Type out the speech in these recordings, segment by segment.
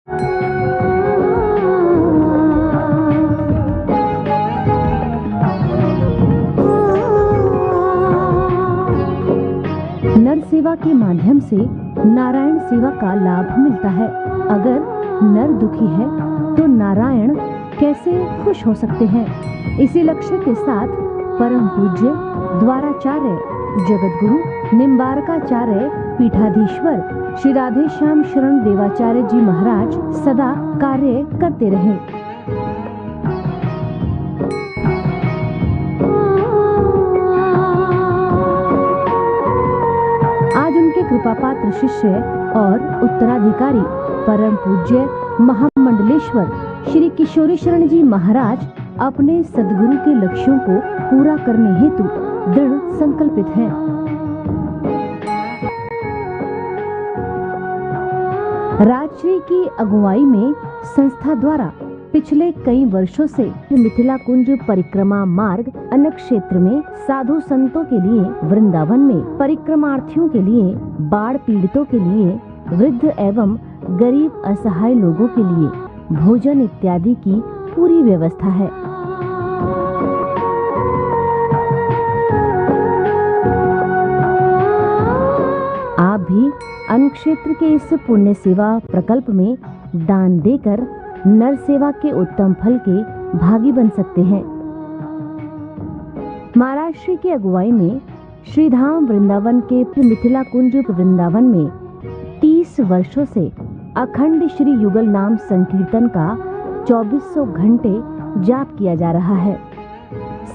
नर सेवा के माध्यम से नारायण सेवा का लाभ मिलता है। अगर नर दुखी है तो नारायण कैसे खुश हो सकते हैं। इसी लक्ष्य के साथ परम पूज्य द्वाराचार्य जगतगुरु निम्बारकाचार्य पीठाधीश्वर श्री राधेश्याम शरण देवाचार्य जी महाराज सदा कार्य करते रहे। आज उनके कृपापात्र शिष्य और उत्तराधिकारी परम पूज्य महामंडलेश्वर श्री किशोरी शरण जी महाराज अपने सदगुरु के लक्ष्यों को पूरा करने हेतु दृढ़ संकल्पित हैं। राजश्री की अगुवाई में संस्था द्वारा पिछले कई वर्षों से मिथिला कुंज परिक्रमा मार्ग अन्य क्षेत्र में साधु संतों के लिए, वृंदावन में परिक्रमार्थियों के लिए, बाढ़ पीड़ितों के लिए, वृद्ध एवं गरीब असहाय लोगों के लिए भोजन इत्यादि की पूरी व्यवस्था है। आप भी अनुक्षेत्र के इस पुण्य सेवा प्रकल्प में दान देकर नर सेवा के उत्तम फल के भागी बन सकते हैं। महाराज श्री की अगुवाई में श्रीधाम वृंदावन के मिथिला कुंज वृंदावन में 30 वर्षों से अखंड श्री युगल नाम संकीर्तन का 2400 घंटे जाप किया जा रहा है।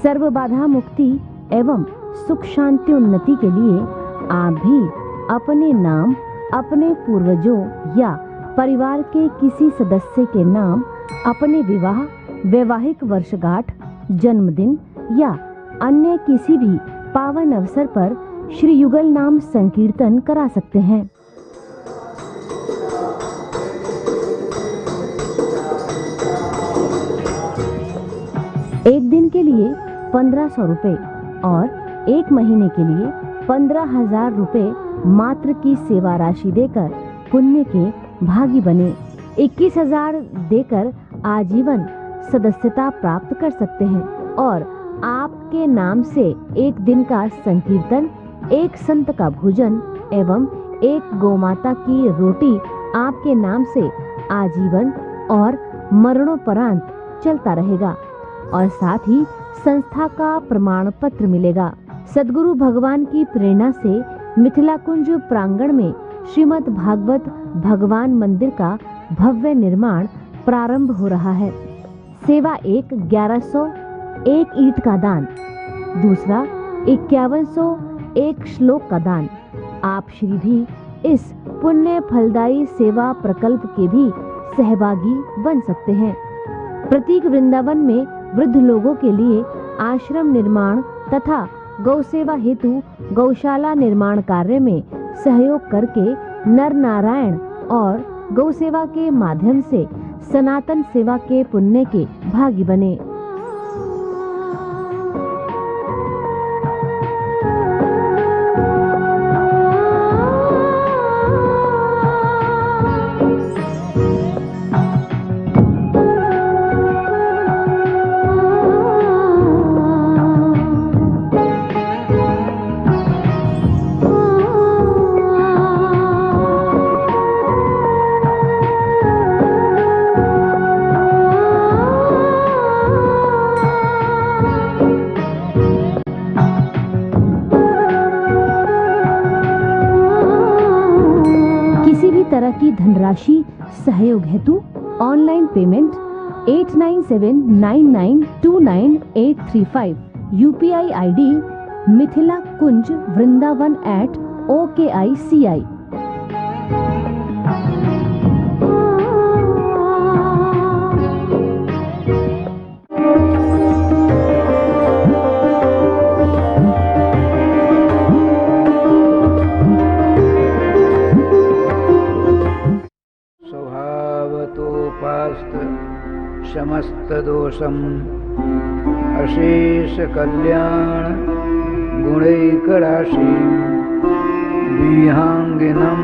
सर्व बाधा मुक्ति एवं सुख शांति उन्नति के लिए आप भी अपने नाम, अपने पूर्वजों या परिवार के किसी सदस्य के नाम, अपने विवाह, वैवाहिक वर्षगांठ, जन्मदिन या अन्य किसी भी पावन अवसर पर श्री युगल नाम संकीर्तन करा सकते हैं। एक दिन के लिए 1500 रुपए और एक महीने के लिए 15,000 रुपए मात्र की सेवा राशि देकर पुण्य के भागी बने। 21,000 देकर आजीवन सदस्यता प्राप्त कर सकते हैं और आपके नाम से एक दिन का संकीर्तन, एक संत का भोजन एवं एक गौमाता की रोटी आपके नाम से आजीवन और मरणोपरांत चलता रहेगा और साथ ही संस्था का प्रमाण पत्र मिलेगा। सद्गुरु भगवान की प्रेरणा से मिथिला कुंज प्रांगण में श्रीमद् भागवत भगवान मंदिर का भव्य निर्माण प्रारंभ हो रहा है। सेवा 1 1100 एक ईंट का दान, दूसरा 5100 एक श्लोक का दान। आप श्री भी इस पुण्य फलदायी सेवा प्रकल्प के भी सहभागी बन सकते हैं। प्रत्येक वृंदावन में वृद्ध लोगों के लिए आश्रम निर्माण तथा गौ सेवा हेतु गौशाला निर्माण कार्य में सहयोग करके नर नारायण और गौ सेवा के माध्यम से सनातन सेवा के पुण्य के भागी बने। तरह की धनराशि सहयोग हेतु online payment 8979929835 UPI ID Mithila Kunj Vrindavan @OKICI। समस्त दोषम अशेष कल्याण गुणैकराशि विहांगिनम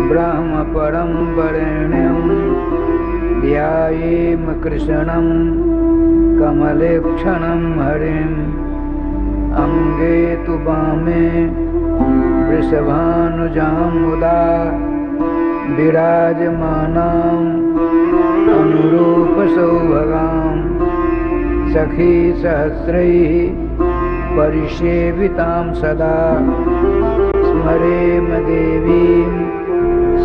ब्रह्म परम वरेण्यं ध्यायेम कृष्णं कमलेक्षणं हरिम् अंगे तु वामे वृषभानुजां मुदा विराजमानां अनुरूपसौभगां सखी सहस्रैः परिसेवितां सदा स्मरेम देवीं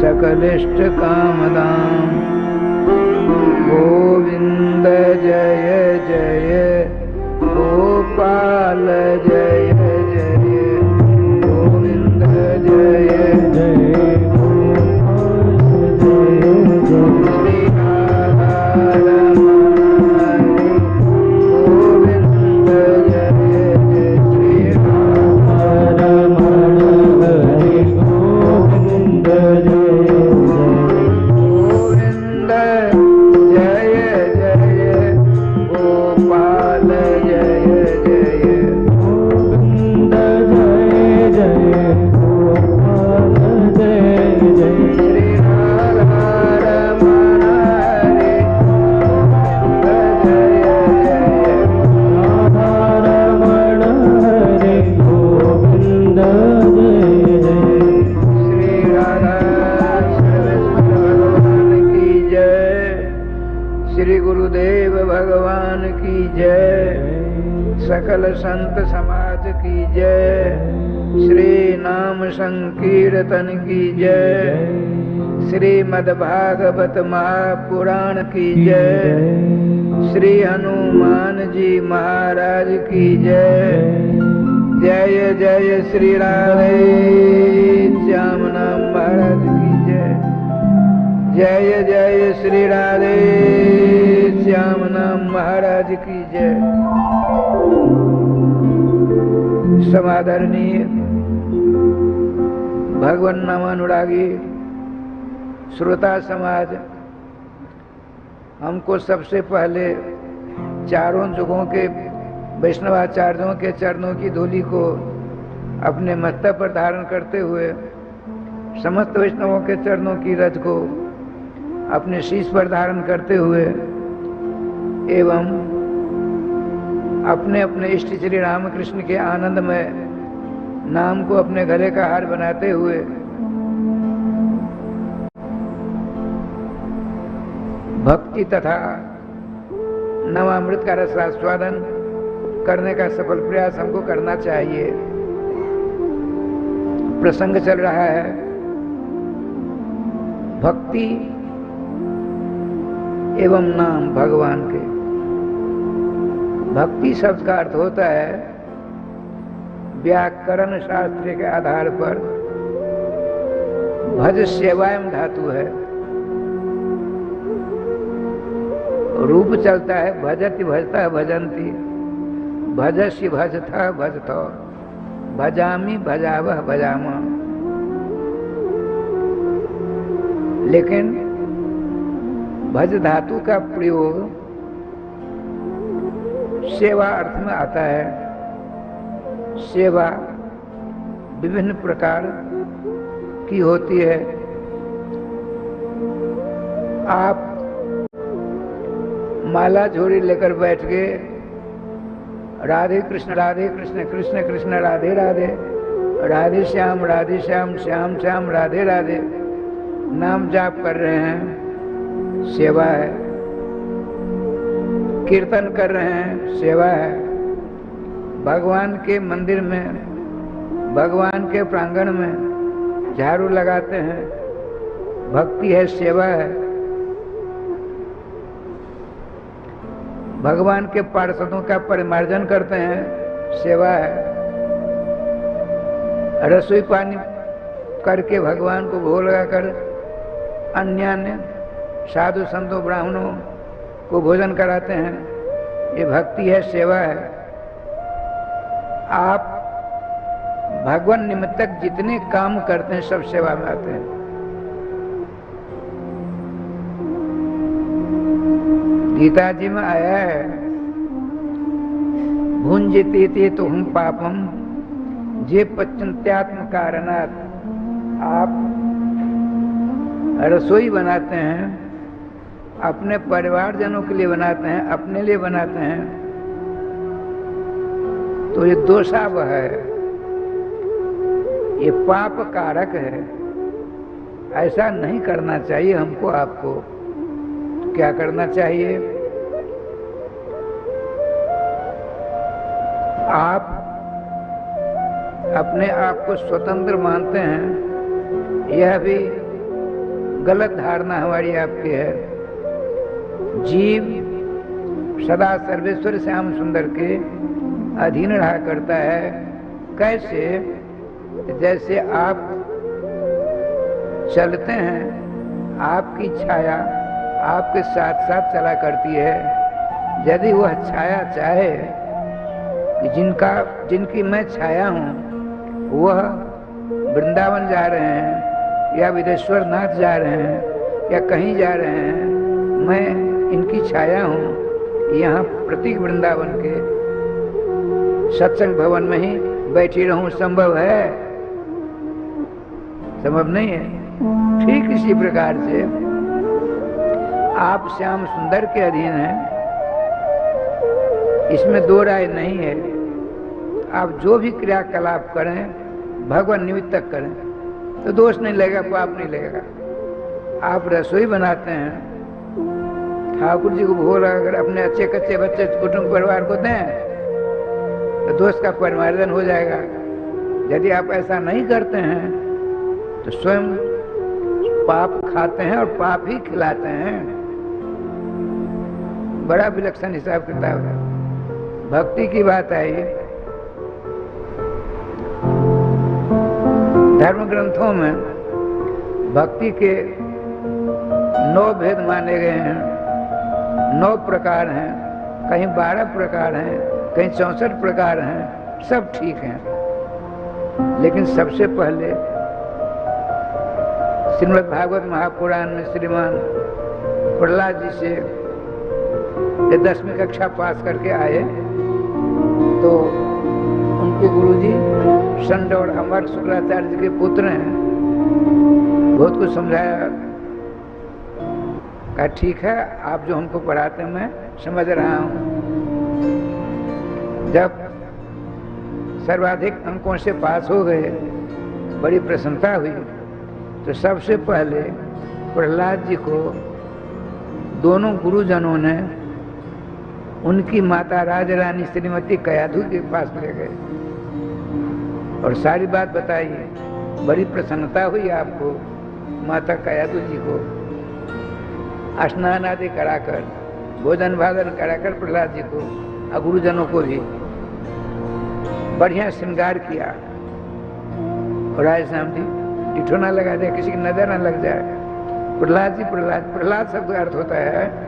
सकलिष्टकामदां। गोविन्द जय जय गोपाल जय जय गोविन्द जय जय श्री राधा रमण गोविन्द जय जय श्री राधा रमण हरि गोविन्द जय गोविन्द जय जय गोपाल जय जय गोविन्द जय जय गोपाल जय जय श्री राधा रमण हरि गोविन्द जय जय राधा रमण हरि गोविन्द जय जय श्री राधा भगवान की जय। श्री गुरुदेव भगवान की जय। सकल संत समाज की जय। श्री नाम संकीर्तन की जय। श्रीमद् भागवत महापुराण की जय। श्री हनुमान जी महाराज की जय। जय जय श्री राधे श्याम नाम महाराज की जय। जय जय श्री राधे श्याम नाम महाराज की जय। समादरणीय भगवान नामानुरागी श्रोता समाज, हमको सबसे पहले चारों युगों के वैष्णवाचार्यों के चरणों की धूलि को अपने मस्तक पर धारण करते हुए समस्त वैष्णवों के चरणों की रज को अपने शीश पर धारण करते हुए एवं अपने अपने इष्ट श्री रामकृष्ण के आनंदमय नाम को अपने गले का हार बनाते हुए भक्ति तथा नवामृत का रसास्वादन करने का सफल प्रयास हमको करना चाहिए। प्रसंग चल रहा है भक्ति एवं नाम भगवान के। भक्ति शब्द का अर्थ होता है व्याकरण शास्त्र के आधार पर भज सेवायम धातु है। रूप चलता है भजति भजता भजंती, भजस्य भजता भजतो, भजामि भजावह भजामा। लेकिन भज धातु का प्रयोग सेवा अर्थ में आता है। सेवा विभिन्न प्रकार की होती है। आप माला झोरी लेकर बैठ गए, राधे कृष्ण कृष्ण कृष्ण राधे राधे, राधे श्याम श्याम श्याम राधे राधे नाम जाप कर रहे हैं, सेवा है। कीर्तन कर रहे हैं, सेवा है। भगवान के मंदिर में, भगवान के प्रांगण में झाड़ू लगाते हैं, भक्ति है, सेवा है। भगवान के पार्षदों का परिमार्जन करते हैं, सेवा है। रसोई पानी करके भगवान को भोग लगाकर अन्य साधु संतों ब्राह्मणों को भोजन कराते हैं, ये भक्ति है, सेवा है। आप भगवान निमित्तक जितने काम करते हैं सब सेवा में आते हैं। गीता जी में आया है भुंजते तो हम पापम जे पच्चंत्यात्म कारणात। आप रसोई बनाते हैं, अपने परिवारजनों के लिए बनाते हैं, अपने लिए बनाते हैं, तो ये दोषावह है, ये पाप कारक है। ऐसा नहीं करना चाहिए हमको, आपको। तो क्या करना चाहिए? आप अपने आप को स्वतंत्र मानते हैं, यह भी गलत धारणा हमारी आपकी है। जीव सदा सर्वेश्वर श्याम सुंदर के अधीन रहा करता है। कैसे? जैसे आप चलते हैं, आपकी छाया आपके साथ साथ चला करती है। यदि वह छाया चाहे कि जिनकी मैं छाया हूँ वह वृंदावन जा रहे हैं या विदेश्वर नाथ जा रहे हैं या कहीं जा रहे हैं, मैं इनकी छाया हूँ, यहाँ प्रतीक वृंदावन के सत्संग भवन में ही बैठी रहूं, संभव है? संभव नहीं है। ठीक इसी प्रकार से आप श्याम सुंदर के अधीन हैं, इसमें दो राय नहीं है। आप जो भी क्रियाकलाप करें भगवान निमित्त तक करें तो दोष नहीं लगेगा, पाप नहीं लगेगा। आप रसोई बनाते हैं, ठाकुर जी को भोग लगाकर अपने अच्छे कच्चे बच्चे कुटुंब परिवार को दें तो दोष का परिमार्जन हो जाएगा। यदि आप ऐसा नहीं करते हैं तो स्वयं पाप खाते हैं और पाप ही खिलाते हैं। बड़ा विलक्षण हिसाब किताब है। भक्ति की बात आई, धर्म ग्रंथों में भक्ति के 9 भेद माने गए हैं, 9 प्रकार हैं, कहीं 12 प्रकार हैं, कहीं 64 प्रकार हैं, सब ठीक हैं। लेकिन सबसे पहले श्रीमद् भागवत महापुराण में श्रीमान प्रहलाद जी से 10वीं कक्षा पास करके आए तो उनके गुरुजी संड और अमर शुक्राचार्य जी के पुत्र हैं। बहुत कुछ समझाया, कहा ठीक है, आप जो हमको पढ़ाते हैं मैं समझ रहा हूँ। जब सर्वाधिक अंकों से पास हो गए, बड़ी प्रसन्नता हुई, तो सबसे पहले प्रहलाद जी को दोनों गुरुजनों ने उनकी माता राजरानी श्रीमती कयाधु के पास ले गए और सारी बात बताई। बड़ी प्रसन्नता हुई आपको, माता कयाधु जी को स्नान आदि कराकर, भोजन भाजन कराकर प्रहलाद जी को और गुरुजनों को भी बढ़िया श्रृंगार किया। और राय श्याम जी टिठोना लगा दे, किसी की नजर न लग जाए। प्रहलाद जी, प्रहलाद शब्द का अर्थ होता है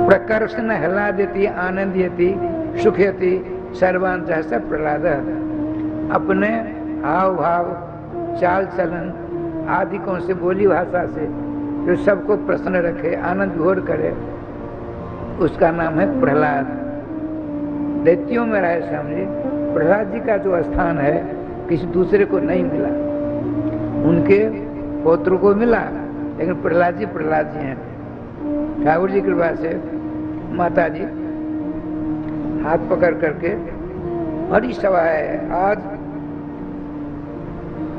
प्रकर्षण ह्लादयति आनंदयति सुखयति सर्वान् सहसा प्रहलाद। अपने हाव भाव, चाल चलन आदिकों से, बोली भाषा से जो सबको प्रसन्न रखे, आनंद विभोर करे, उसका नाम है प्रहलाद। दैत्यों में राय श्याम जी, प्रहलाद जी का जो स्थान है किसी दूसरे को नहीं मिला। उनके पौत्र को मिला, लेकिन प्रहलाद जी हैं। ठाकुर जी की कृपा से माता जी हाथ पकड़ करके बड़ी सभा है। आज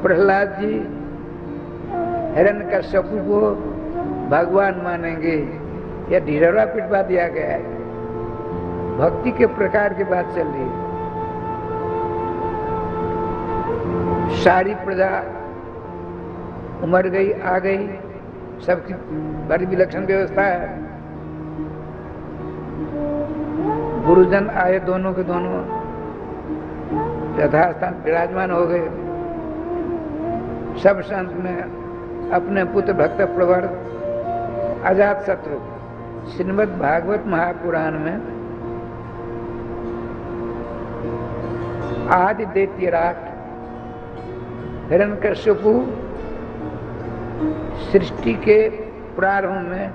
प्रहलाद जी हिरण्यकश्यप को भगवान मानेंगे, या ढिढोरा पिटवा दिया गया है। भक्ति के प्रकार की बात चल रही है। सारी प्रजा उमड़ गई, आ गई, सबकी बड़ी विलक्षण व्यवस्था है। गुरुजन आए, दोनों के दोनों यथास्थान विराजमान हो गए। सब संत में अपने पुत्र भक्त प्रवर अजात शत्रु श्रीमद् भागवत महापुराण में आदि दैत्यराट हिरण्यकश्यपु सृष्टि के प्रारंभ में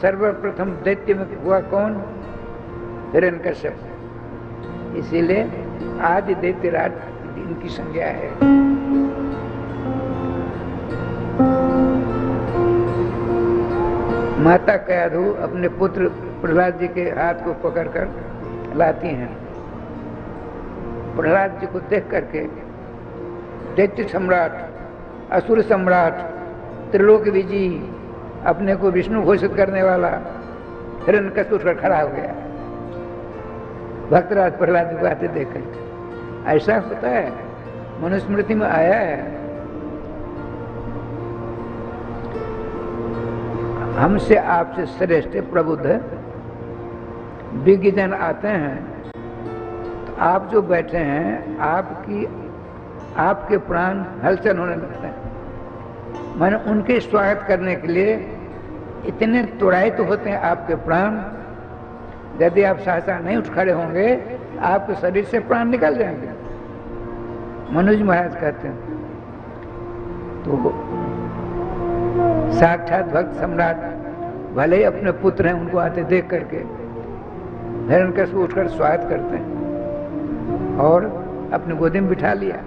सर्वप्रथम दैत्य में हुआ कौन? हिरण्यकश्यप। इसीलिए आदि दैत्यराट इनकी संज्ञा है। माता कयाधु अपने पुत्र प्रहलाद जी के हाथ को पकड़कर लाती हैं। प्रहलाद जी को देख करके दैत्य सम्राट, असुर सम्राट, त्रिलोक विजयी, अपने को विष्णु घोषित करने वाला हिरण्यकश्यप उठकर खड़ा हो गया भक्तराज प्रहलाद जी को आते देख कर। ऐसा होता है, मनुस्मृति में आया है। हमसे आपसे श्रेष्ठ प्रबुद्ध विज्ञ जन आते हैं, तो आप जो बैठे हैं आपके प्राण हलचल होने लगते हैं। मैंने उनके स्वागत करने के लिए इतने त्वरायित होते हैं आपके प्राण, यदि आप सहसा नहीं उठ खड़े होंगे आपके शरीर से प्राण निकल जाएंगे। मनुज महाराज कहते हैं। तो साक्षात भक्त सम्राट भले ही अपने पुत्र हैं, उनको आते देख करके हिरण्यकश्यप उठकर स्वागत करते हैं और अपनी गोदी में बिठा लिया।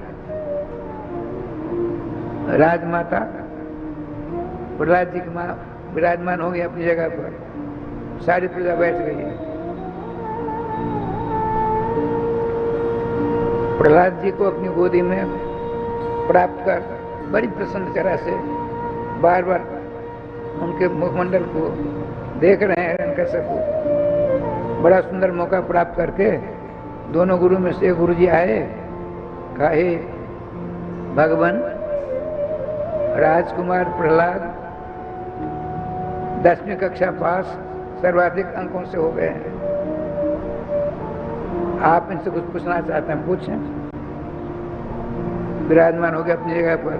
राजमाता प्रहलाद जी की माँ विराजमान हो गई अपनी जगह पर, सारी प्रजा बैठ गई है। प्रहलाद जी को अपनी गोदी में प्राप्त कर बड़ी प्रसन्न तरह से बार बार उनके मुखमंडल को देख रहे हैं हिरण्यकश्यप को। बड़ा सुंदर मौका प्राप्त करके दोनों गुरु में से गुरु जी आए, कहा हे भगवान, राजकुमार प्रहलाद 10वीं कक्षा पास सर्वाधिक अंकों से हो गए हैं, आप इनसे कुछ पूछना चाहते हैं, पूछें। विराजमान हो गए अपनी जगह पर।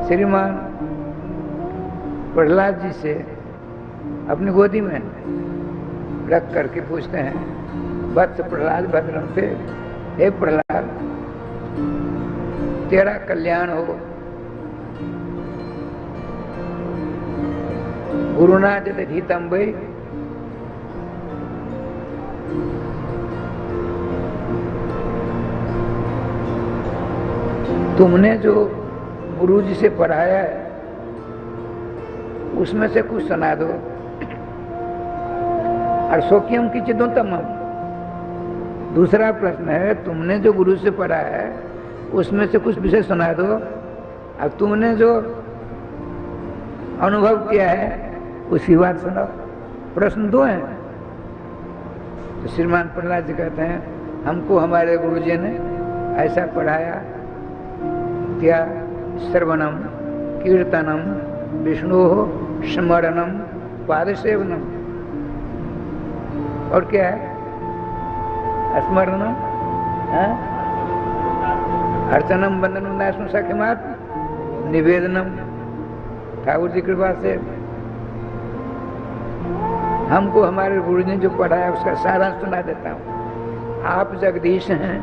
श्रीमान प्रहलाद जी से अपनी गोदी में रख करके पूछते हैं, वत्स प्रहलाद भद्रम थे, हे प्रहलाद तेरा कल्याण हो, गुरुना जद हितम वै, तुमने जो गुरु जी से पढ़ाया है उसमें से कुछ सुना दो। और शोक्यम की चिदोतम, दूसरा प्रश्न है, तुमने जो गुरु से पढ़ा है उसमें से कुछ विषय सुना दो। अब तुमने जो अनुभव किया है उसकी बात सुनाओ। प्रश्न दो हैं। तो श्रीमान प्रहलाद जी कहते हैं, हमको हमारे गुरुजी ने ऐसा पढ़ाया, क्या श्रवणम कीर्तनम विष्णु स्मरणम पादसेवनम, और क्या है स्मरणम, अर्चनम वंदनम दासम सखिमात निवेदनम। ठाकुर जी कृपा से हमको हमारे गुरु ने जो पढ़ाया उसका सारांश सुना देता हूँ। आप जगदीश हैं,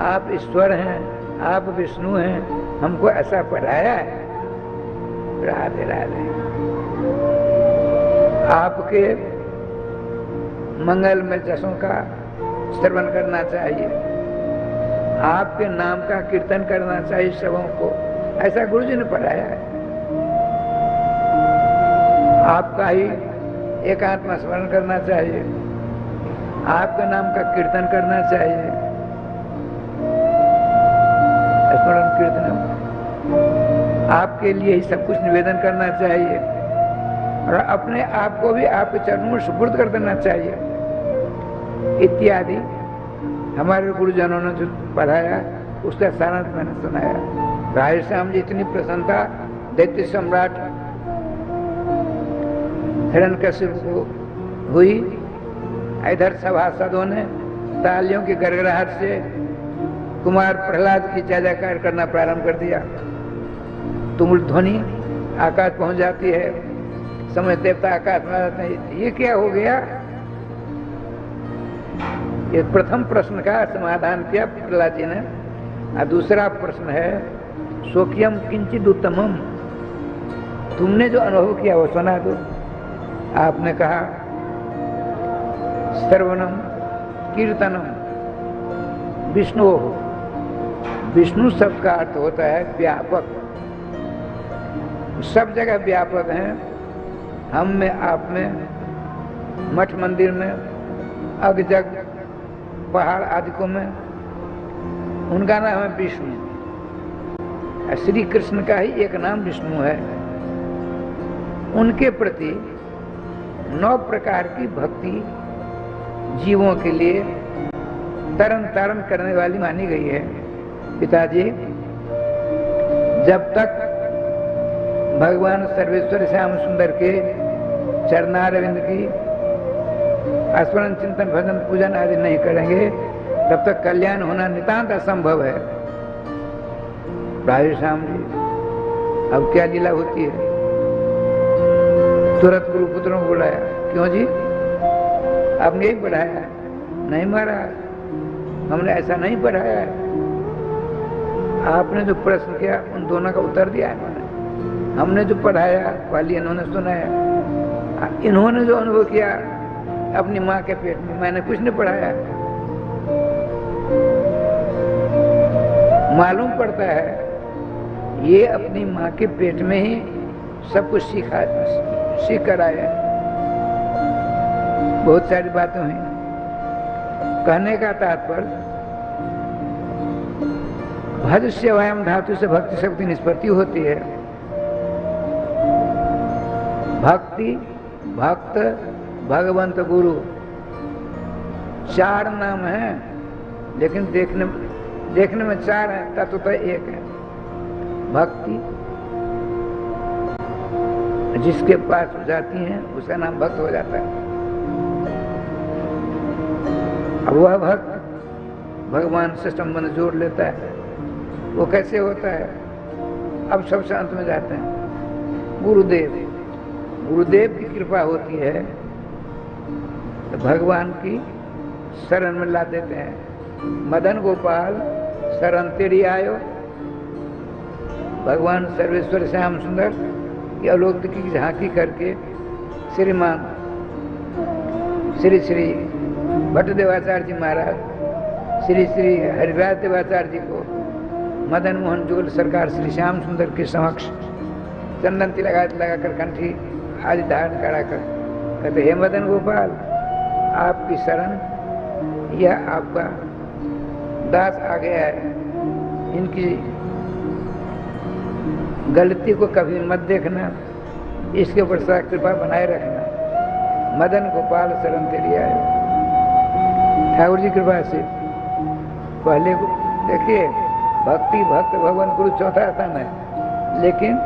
आप ईश्वर हैं, आप विष्णु हैं, हमको ऐसा पढ़ाया है। राधे राधे। आपके मंगल में जसों का श्रवण करना चाहिए, आपके नाम का कीर्तन करना चाहिए सबों को, ऐसा गुरु जी ने पढ़ाया है। आपका ही एकात्मा स्मरण करना चाहिए, आपके नाम का कीर्तन करना चाहिए, स्मरण कीर्तन, आपके लिए ही सब कुछ निवेदन करना चाहिए और अपने आप को भी आपके चरणों में सुपुर्द कर देना चाहिए इत्यादि। हमारे गुरुजनों ने जो पढ़ाया उसका सारांश मैंने सुनाया। राय श्याम जी इतनी प्रसन्नता दैत्य सम्राट हिरण्यकश्यप को हुई। इधर सभासदों ने तालियों की गड़गड़ाहट से कुमार प्रहलाद की जय जयकार करना प्रारंभ कर दिया। तुमुल ध्वनि आकाश पहुंच जाती है, समय देवता आकाश में जाते हैं। ये क्या हो गया? ये प्रथम प्रश्न का समाधान किया प्रहलाद जी ने। और दूसरा प्रश्न है शोक्यम किंचित उत्तमम, तुमने जो अनुभव किया वो सुना दो। आपने कहा श्रवणम कीर्तनम विष्णु, विष्णु शब्द का अर्थ होता है व्यापक, सब जगह व्यापक हैं, हम में, आप में, मठ मंदिर में, अग जग पहाड़ आदिकों में, उनका नाम है विष्णु। श्री कृष्ण का ही एक नाम विष्णु है। उनके प्रति 9 प्रकार की भक्ति जीवों के लिए तरन तारण करने वाली मानी गई है। पिताजी, जब तक भगवान सर्वेश्वर श्याम सुंदर के चरणारविंद की स्मरण चिंतन भजन पूजन आदि नहीं करेंगे, तब तक कल्याण होना नितांत असंभव है। राधे श्याम जी, अब क्या लीला होती है। तुरंत गुरु पुत्रों को बुलाया। क्यों जी, आपने यही पढ़ाया? नहीं महाराज, हमने ऐसा नहीं पढ़ाया है। आपने जो प्रश्न किया उन दोनों का उत्तर दिया है मैंने। हमने जो पढ़ाया वाली इन्होंने सुनाया, इन्होंने जो अनुभव किया अपनी माँ के पेट में, मैंने कुछ नहीं पढ़ाया। मालूम पड़ता है ये अपनी माँ के पेट में ही सब कुछ सीख कर आए। बहुत सारी बातें हुई। कहने का तात्पर्य, भज सेवायाम धातु से भक्ति शक्ति निष्पत्ति होती है। भक्ति, भक्त, भगवंत, गुरु 4 नाम हैं, लेकिन देखने में 4 है, तत्व तो एक है। भक्ति जिसके पास हो जाती है उसका नाम भक्त हो जाता है। अब वह भक्त भगवान से संबंध जोड़ लेता है। वो कैसे होता है? अब सबसे अंत में जाते हैं गुरुदेव। गुरुदेव की कृपा होती है तो भगवान की शरण में ला देते हैं। मदन गोपाल शरण तेरी आयो। भगवान सर्वेश्वर श्याम सुंदर की अलौकिक की झांकी करके श्रीमान श्री श्री भट्टदेवाचार्य जी महाराज, श्री श्री हरिराज देवाचार्य जी को मदन मोहन जोल सरकार श्री श्याम सुंदर के समक्ष चंदन तिलक लगाकर कंठी आदि धारण कराकर कहते, हे मदन गोपाल, आपकी शरण, यह आपका दास आ गया है। इनकी गलती को कभी मत देखना, इसके ऊपर सदा कृपा बनाए रखना। मदन गोपाल शरण तेरी आए। ठाकुर जी कृपा से पहले देखिए, भक्ति, भक्त, भगवान, गुरु चौथा स्थान है, लेकिन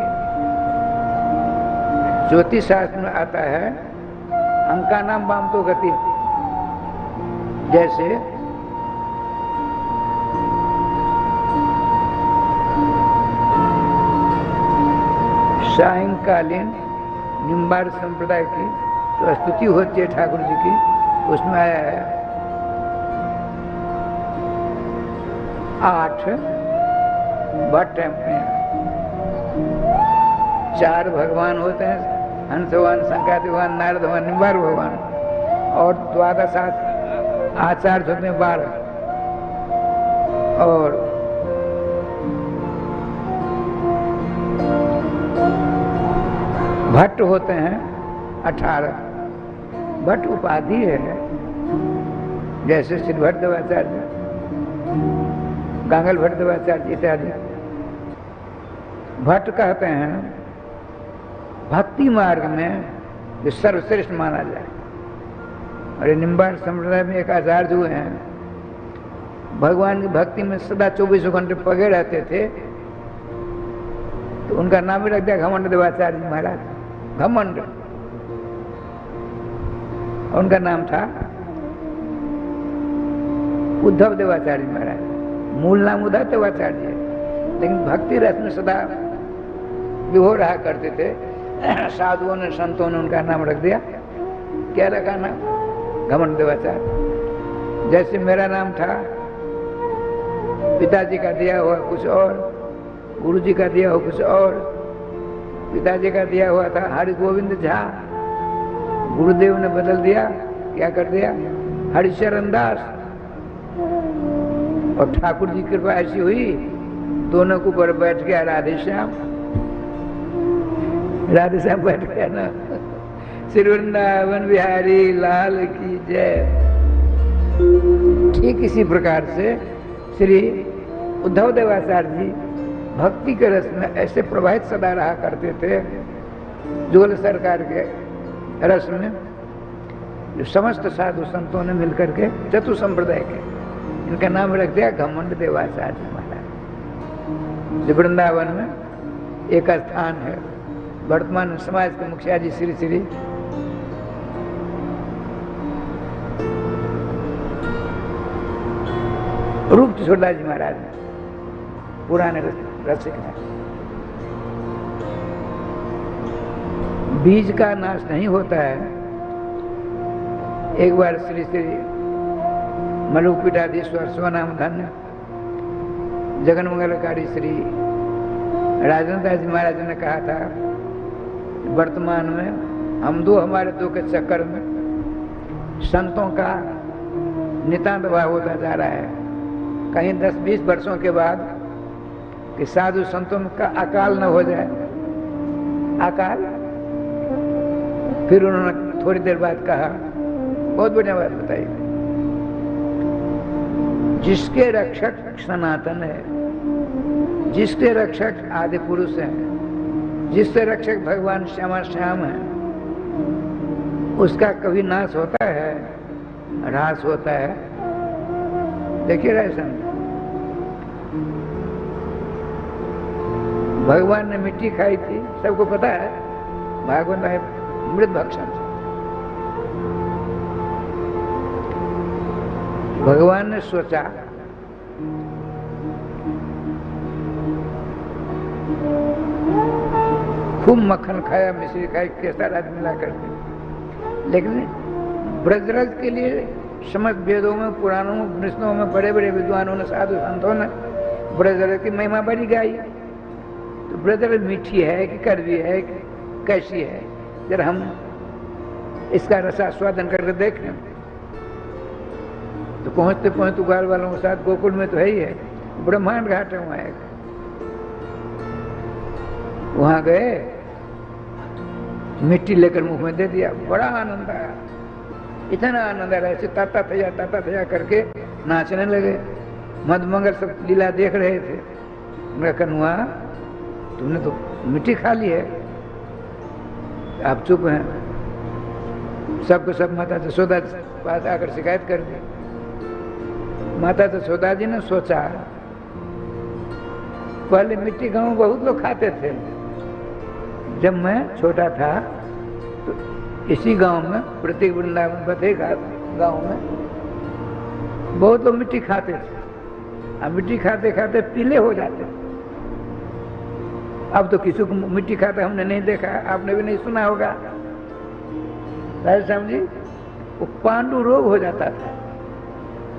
ज्योतिष शास्त्र में आता है अंका नाम वाम तो गति। जैसे सायंकालीन निम्बार संप्रदाय की जो स्तुति होती है ठाकुर जी की, उसमें आया है 8 भट्ट हैं। 4 भगवान होते हैं, हंस भगवान, संक्रांति भगवान, नारद भगवान, निम्बार भगवान, और 12 आचार्य होते हैं 12, और भट्ट होते हैं 18। भट्ट उपाधि है, जैसे श्री भट्ट देवाचार्य, गांगल भट्ट देवाचार्य इत्यादि। भट्ट कहते हैं भक्ति मार्ग में जो सर्वश्रेष्ठ माना जाए। और निम्बार संप्रदाय में एक आचार्य हुए हैं, भगवान की भक्ति में सदा 24 घंटे पगे रहते थे, तो उनका नाम ही रख दिया घमंड देवाचार्य जी महाराज। घमंड उनका नाम था। उद्धव देवाचार्य महाराज, मूल नाम उद्धव देवाचार्य है, लेकिन भक्ति रस में सदा विभोर रहा करते थे। साधुओं ने, संतों ने उनका नाम रख दिया। क्या रखा नाम? घमंड देवाचार्य। जैसे मेरा नाम था, पिताजी का दिया हुआ कुछ और, गुरुजी का दिया हुआ कुछ और। पिताजी का दिया हुआ था हरि गोविंद झा, गुरुदेव ने बदल दिया, क्या कर दिया? हरिशरण दास। और ठाकुर जी की कृपा ऐसी हुई, दोनों के ऊपर बैठ गया राधे श्याम। राधे श्याम बैठ गया ना, श्री वृंदावन बिहारी लाल की जय। ठीक इसी प्रकार से श्री उद्धव देवाचार्य जी भक्ति के रस में ऐसे प्रवाहित सदा रहा करते थे, जोल सरकार के रस में, जो समस्त साधु संतों ने मिलकर के चतु संप्रदाय के इनका नाम रख दिया घमंड देवाचार्य महाराज। जो वृंदावन में एक स्थान है, वर्तमान समाज के मुखिया जी श्री श्री रूप किशोरदास जी महाराज ने, पुराने रसिक हैं। बीज का नाश नहीं होता है। एक बार श्री श्री मलुक पीठाधीश्वर स्वनाम धन्य जगन मंगलकारी श्री राजेंद्र दास जी महाराज ने कहा था, वर्तमान में हम दो हमारे दो के चक्कर में संतों का नितांत भाव होता जा रहा है। कहीं 10-20 वर्षों के बाद कि साधु संतों का अकाल न हो जाए। अकाल, फिर उन्होंने थोड़ी देर बाद कहा, बहुत बढ़िया बात बताई, जिसके रक्षक सनातन है, जिसके रक्षक आदि पुरुष हैं, जिससे रक्षक भगवान श्यामा श्याम है, उसका कभी नाश होता है, ह्रास होता है। देखिए रहे संत, भगवान ने मिट्टी खाई थी, सबको पता है, भागवत है मृत भक्षण। भगवान ने सोचा खूब मक्खन खाया, मिश्री खाई, केसर आदि मिला करके, लेकिन ब्रजरज के लिए समस्त वेदों में, पुराणों में, उपनिषदों में बड़े बड़े विद्वानों ने, साधु संतों ने ब्रजरज की महिमा बड़ी गाई। तो ब्रजरज मीठी है कि कड़वी है कि कैसी है, जरा हम इसका रसास्वादन करके देखें। तो पहुंचते पहुंचते ग्वाल वालों के साथ गोकुल में तो है ही है, ब्रह्मांड घाट है वहां एक, वहां गए, मिट्टी लेकर मुंह में दे दिया, बड़ा आनंद आया, इतना आनंद आ रहा है, ताता थया करके नाचने लगे। मधुमंगल सब लीला देख रहे थे। उनका कन्हुआ, तुमने तो मिट्टी खा ली है, आप चुप हैं। सबको सब माता जसोदा पास आकर शिकायत कर दी। माता जसोदा जी ने सोचा, पहले मिट्टी गांव में बहुत लोग खाते थे, जब मैं छोटा था तो इसी गांव में, प्रत्येक वृंदावन बथेगा गांव में बहुत लोग मिट्टी खाते थे। अब मिट्टी खाते खाते पीले हो जाते। अब तो किसी को मिट्टी खाते हमने नहीं देखा, आपने भी नहीं सुना होगा। राधेश्याम जी, वो पांडु रोग हो जाता था।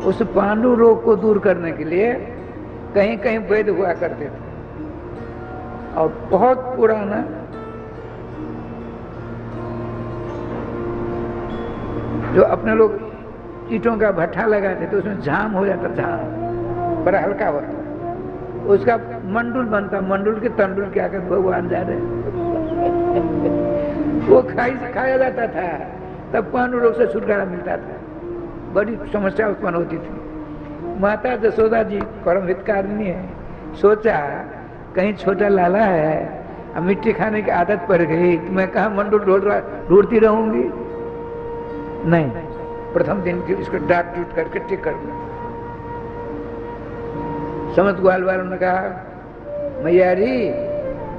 उस पांडु रोग को दूर करने के लिए कहीं कहीं वैद्य हुआ करते थे, और बहुत पुराना जो अपने लोग ईंटों का भट्ठा लगाते थे, उसमें झाम हो जाता, झाम बड़ा हल्का होता, उसका मंडुल बनता, मंडुल के तंडुल क्या कर भगवान जा रहे वो खाया जाता था, तब पांडु रोग से छुटकारा मिलता था। बड़ी समस्या उत्पन्न होती थी। माता जसोदा जी परम हितकारिणी है, सोचा कहीं छोटा लाला है, अब मिट्टी खाने की आदत पड़ गई तो मैं कहा मंडुल ढूंढती रहूंगी, नहीं, प्रथम दिन की इसको डांट टूट करके टिक कर दिया। समझ ग्वाल वालों ने कहा, मैयारी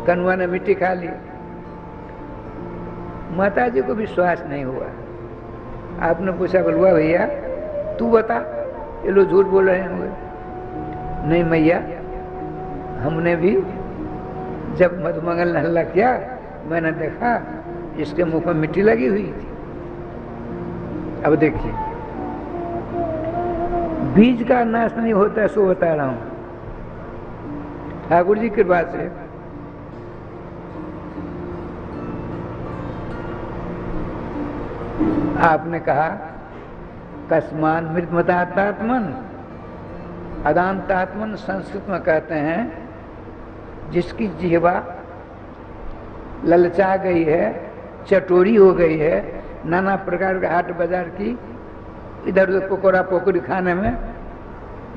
कन्हुआ ने मिट्टी खा ली। माता जी को विश्वास नहीं हुआ। आपने पूछा, बलुआ भैया तू बता, ये लोग झूठ बोल रहे होंगे। नहीं मैया, हमने भी जब मधुमंगल ने हल्ला किया, मैंने देखा इसके मुंह में मिट्टी लगी हुई थी। अब देखिए, बीज का नाश नहीं होता, सो बता रहा हूं। ठाकुर जी की कृपा से आपने कहा, कस्मान मृतमतात्मन अदांतात्मन, संस्कृत में कहते हैं जिसकी जिह्वा ललचा गई है, चटोरी हो गई है नाना प्रकार के हाट बाजार की, इधर उधर पकौड़ा पकौड़ी खाने में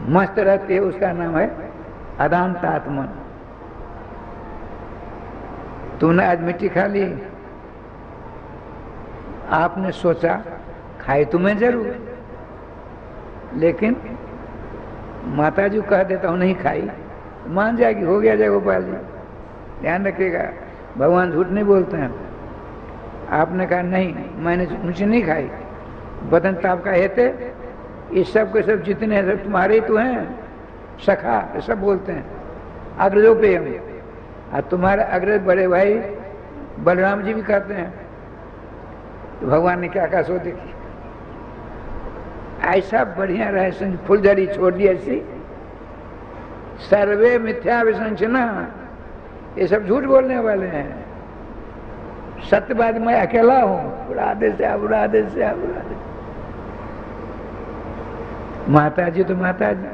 मस्त रहती है, उसका नाम है अदांत आत्मन। तूने आज मिट्टी खा ली, आपने सोचा खाई तुम्हें जरूर, लेकिन माता जी कह देता हूं नहीं खाई, मान जाएगी, हो गया जय गोपाल जी। ध्यान रखिएगा, भगवान झूठ नहीं बोलते हैं। आपने कहा नहीं, मैंने मुझे नहीं खाई, बदन ताप का हेते, ये सब के सब जितने हैं सब तुम्हारे ही तो हैं, सखा ये सब बोलते हैं, अग्रजों पे हम। और तुम्हारे अग्रज बड़े भाई बलराम जी भी कहते हैं। तो भगवान ने क्या कहा सो देखिए, ऐसा बढ़िया रहस्य फुलझड़ी छोड़ दी ऐसी, सर्वे मिथ्या विसंचना, ये सब झूठ बोलने वाले हैं। सत्यवाद मैं अकेला हूं, बुढ़ादे से बुढ़ादे से बुढ़ादे। माता जी तो माता जी,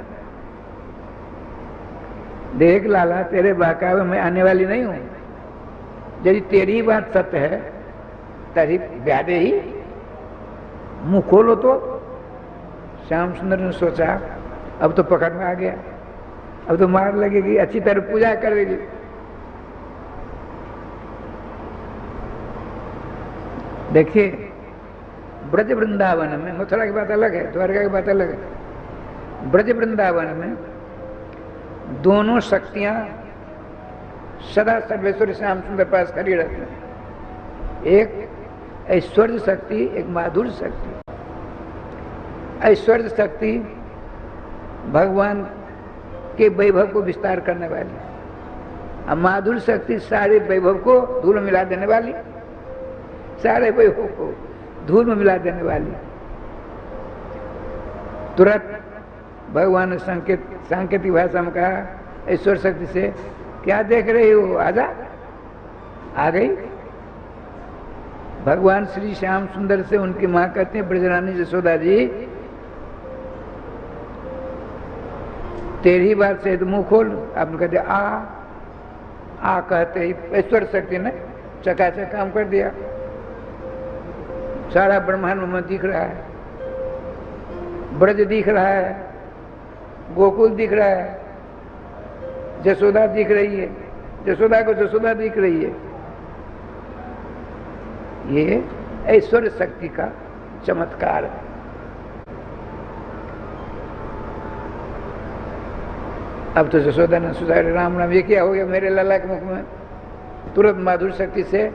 देख लाला तेरे बहकावे में आने वाली नहीं हूं, यदि तेरी बात सत्य है तभी ब्यादे ही मुंह खोलो। तो श्याम सुंदर ने सोचा अब तो पकड़ में आ गया, अब तो मार लगेगी, अच्छी तरह पूजा करेगी। देखिए ब्रज वृंदावन में, मथुरा की बात अलग है, द्वारका की बात अलग है। ब्रज वृंदावन में दोनों शक्तियां सदा सर्वेश्वर श्याम सुंदर पास खड़ी रहती हैं। एक ऐश्वर्य शक्ति, एक माधुर्य शक्ति। ऐश्वर्य शक्ति भगवान के वैभव को विस्तार करने वाली, और माधुर्य शक्ति सारे वैभव को धूल में मिला देने वाली, सारे वैभव को धूल में मिला देने वाली। तुरंत भगवान ने सांकेतिक भाषा में कहा ईश्वर शक्ति से, क्या देख रही हो, आजा। आ गई। भगवान श्री श्याम सुंदर से उनकी मां कहते हैं ब्रजरानी यशोदा जी, तेरी बात से तो मुंह खोल। आपने कहते आ कहते ही ईश्वर शक्ति ने चकाचक काम कर दिया। सारा ब्रह्मांड में दिख रहा है, ब्रज दिख रहा है, गोकुल दिख रहा है, यशोदा दिख रही है, यशोदा को यशोदा दिख रही है। ये ऐश्वर्य शक्ति का चमत्कार है। अब तो यशोदा ने सोचा राम राम ये क्या हो गया मेरे लाला के मुख में। तुरंत माधुर शक्ति से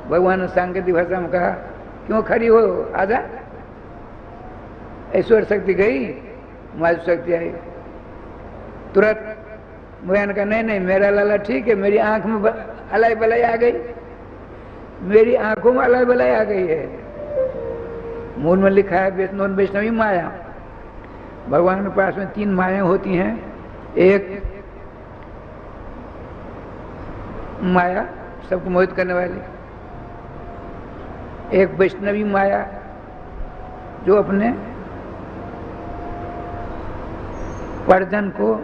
भगवान ने सांकेतिक भाषा में कहा, क्यों खड़ी हो, आजा। ऐश्वर्य शक्ति गई, माधुर शक्ति आई। तुरंत भगवान का नहीं नहीं मेरा लाला ठीक है, मेरी आंख में अलाई बलाई आ गई, मेरी आंखों में अलाई बलाई आ गई है। मूल में लिखा है वैष्णवी माया। भगवान के पास में 3 माया होती हैं। एक माया सबको मोहित करने वाली, एक वैष्णवी माया जो अपने परिजन को,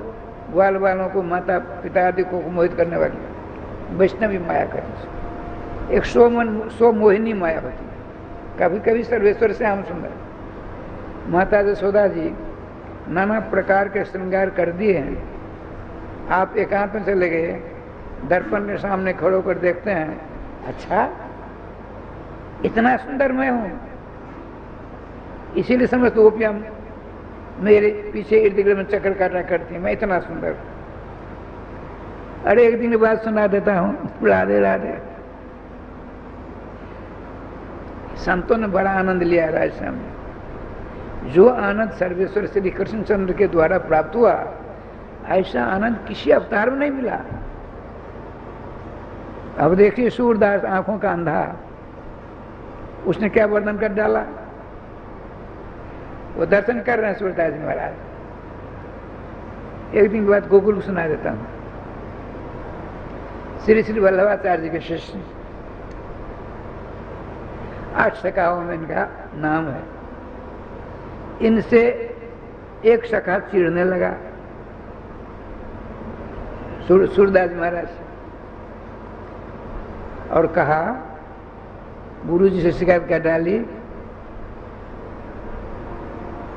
ग्वाल वालों को, माता पिता आदि को मोहित करने वाली वैष्णवी माया करती। एक सो मोहिनी माया होती है। कभी कभी सर्वेश्वर श्याम सुंदर माता यशोदा जी नाना प्रकार के श्रृंगार कर दिए हैं। आप एकांत में चले गए, दर्पण के सामने खड़े होकर देखते हैं, अच्छा इतना सुंदर मैं हूं, इसीलिए समझ तो गोपियां मेरे पीछे इर्द गिर्द में चक्कर काटा करती है, मैं इतना सुंदर। अरे एक दिन की बात सुना देता हूं, राधे राधे। संतों ने बड़ा आनंद लिया राजश्याम में। जो आनंद सर्वेश्वर श्री कृष्णचंद्र के द्वारा प्राप्त हुआ, ऐसा आनंद किसी अवतार में नहीं मिला। अब देखिए सूरदास आंखों का अंधा, उसने क्या वर्णन कर डाला। वो दर्शन कर रहे हैं सूरदास जी महाराज। एक दिन की बात गोकुल को सुना देता हूं। श्री श्री वल्लभाचार्य जी के शिष्य 8 सखाओं में इनका नाम है। इनसे एक सखा चिढ़ने लगा सूरदास महाराज और कहा गुरु जी से शिकायत क्या डाली,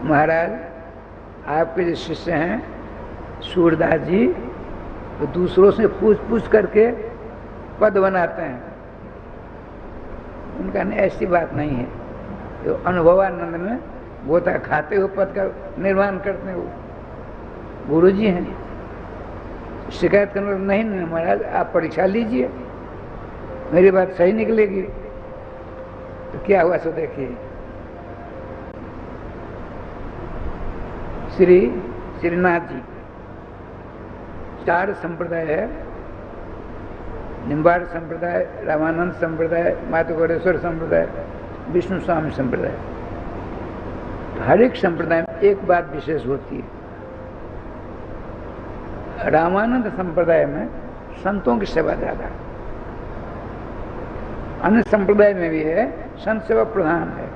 महाराज आपके जो शिष्य हैं सूरदास जी, तो दूसरों से पूछ पूछ करके पद बनाते हैं। उनका ऐसी बात नहीं है, जो अनुभवानंद में गोता खाते हुए पद का निर्माण करते हैं वो गुरु जी हैं। शिकायत करने नहीं नहीं महाराज आप परीक्षा लीजिए, मेरी बात सही निकलेगी। तो क्या हुआ सो देखिए, श्री श्रीनाथ जी 4 संप्रदाय है, निम्बाड़ संप्रदाय, रामानंद संप्रदाय, मातुगौरेश्वर संप्रदाय, विष्णु स्वामी संप्रदाय। हर एक संप्रदाय में एक बात विशेष होती है। रामानंद संप्रदाय में संतों की सेवा ज्यादा है, अन्य संप्रदाय में भी है, संत सेवा प्रधान है।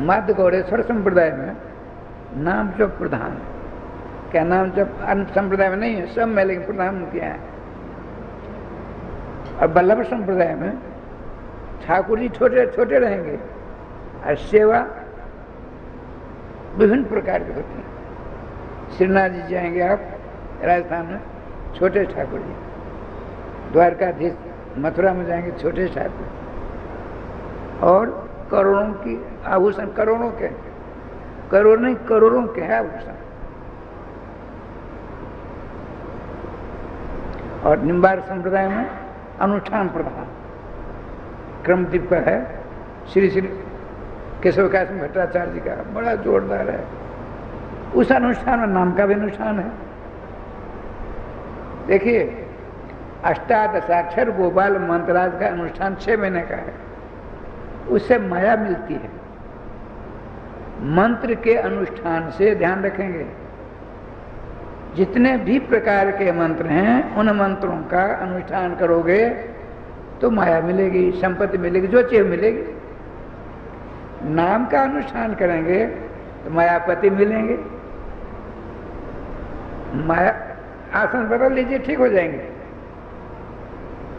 मातुगौरेश्वर संप्रदाय में नाम जप प्रधान है। क्या नाम जप अन्य संप्रदाय में नहीं है, सब में, लेकिन प्रधान उनके यहाँ है। और वल्लभ संप्रदाय में ठाकुर जी छोटे छोटे रहेंगे और सेवा विभिन्न प्रकार की होती है। श्रीनाथ जी जाएंगे आप राजस्थान में, छोटे ठाकुर जी। द्वारकाधीश मथुरा में जाएंगे, छोटे ठाकुर। और करोड़ों की आभूषण, करोड़ों के, करोड़ नहीं करोड़ों के है आभूषण। और निम्बाड़ संप्रदाय में अनुष्ठान प्रधान क्रमदीप का है, श्री श्री केशव काशी भट्टाचार्य जी का बड़ा जोरदार है। उस अनुष्ठान में नाम का भी अनुष्ठान है। देखिए अष्टादशाक्षर गोपाल मंत्राज का अनुष्ठान 6 महीने का है, उससे माया मिलती है। मंत्र के अनुष्ठान से ध्यान रखेंगे, जितने भी प्रकार के मंत्र हैं उन मंत्रों का अनुष्ठान करोगे तो माया मिलेगी, संपत्ति मिलेगी, जो चीज मिलेगी। नाम का अनुष्ठान करेंगे तो मायापति मिलेंगे। माया आसन बदल लीजिए, ठीक हो जाएंगे।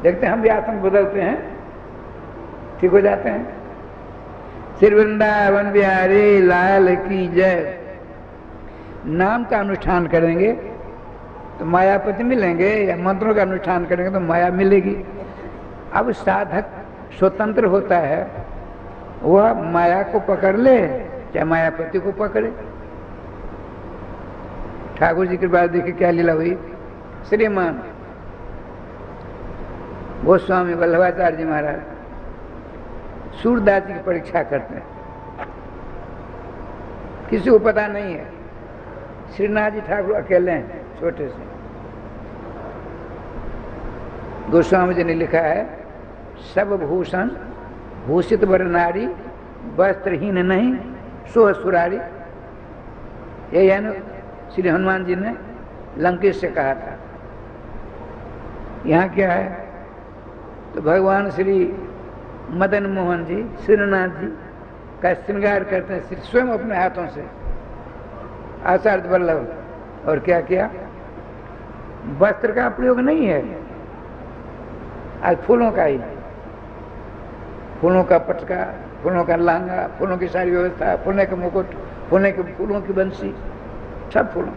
देखते हैं हम भी आसन बदलते हैं, ठीक हो जाते हैं। श्री वृंदावन बिहारी लाल की जय। नाम का अनुष्ठान करेंगे तो मायापति मिलेंगे, या मंत्रों का अनुष्ठान करेंगे तो माया मिलेगी। अब साधक स्वतंत्र होता है, वह माया को पकड़ ले चाहे मायापति को पकड़े। ठाकुर जी की बात देखिए क्या लीला हुई। श्रीमान गोस्वामी वल्लभाचार्य जी महाराज सूरदास जी की परीक्षा करते हैं, किसी को पता नहीं है। श्रीनाथ जी ठाकुर अकेले हैं, छोटे से। गोस्वामी जी ने लिखा है, सब भूषण भूषित वर नारी, वस्त्रहीन नहीं सो सुरारी। यही है ना श्री हनुमान जी ने लंकेश से कहा था। यहाँ क्या है, तो भगवान श्री मदन मोहन जी श्रीनाथ जी का श्रृंगार करते हैं स्वयं अपने हाथों से, आचार्य वल्लभ। और क्या किया, वस्त्र का प्रयोग नहीं है, आज फूलों का ही, फूलों का पटका, फूलों का लहंगा, फूलों की सारी व्यवस्था, फूलों के मुकुट, फूलों की बंसी, सब फूलों।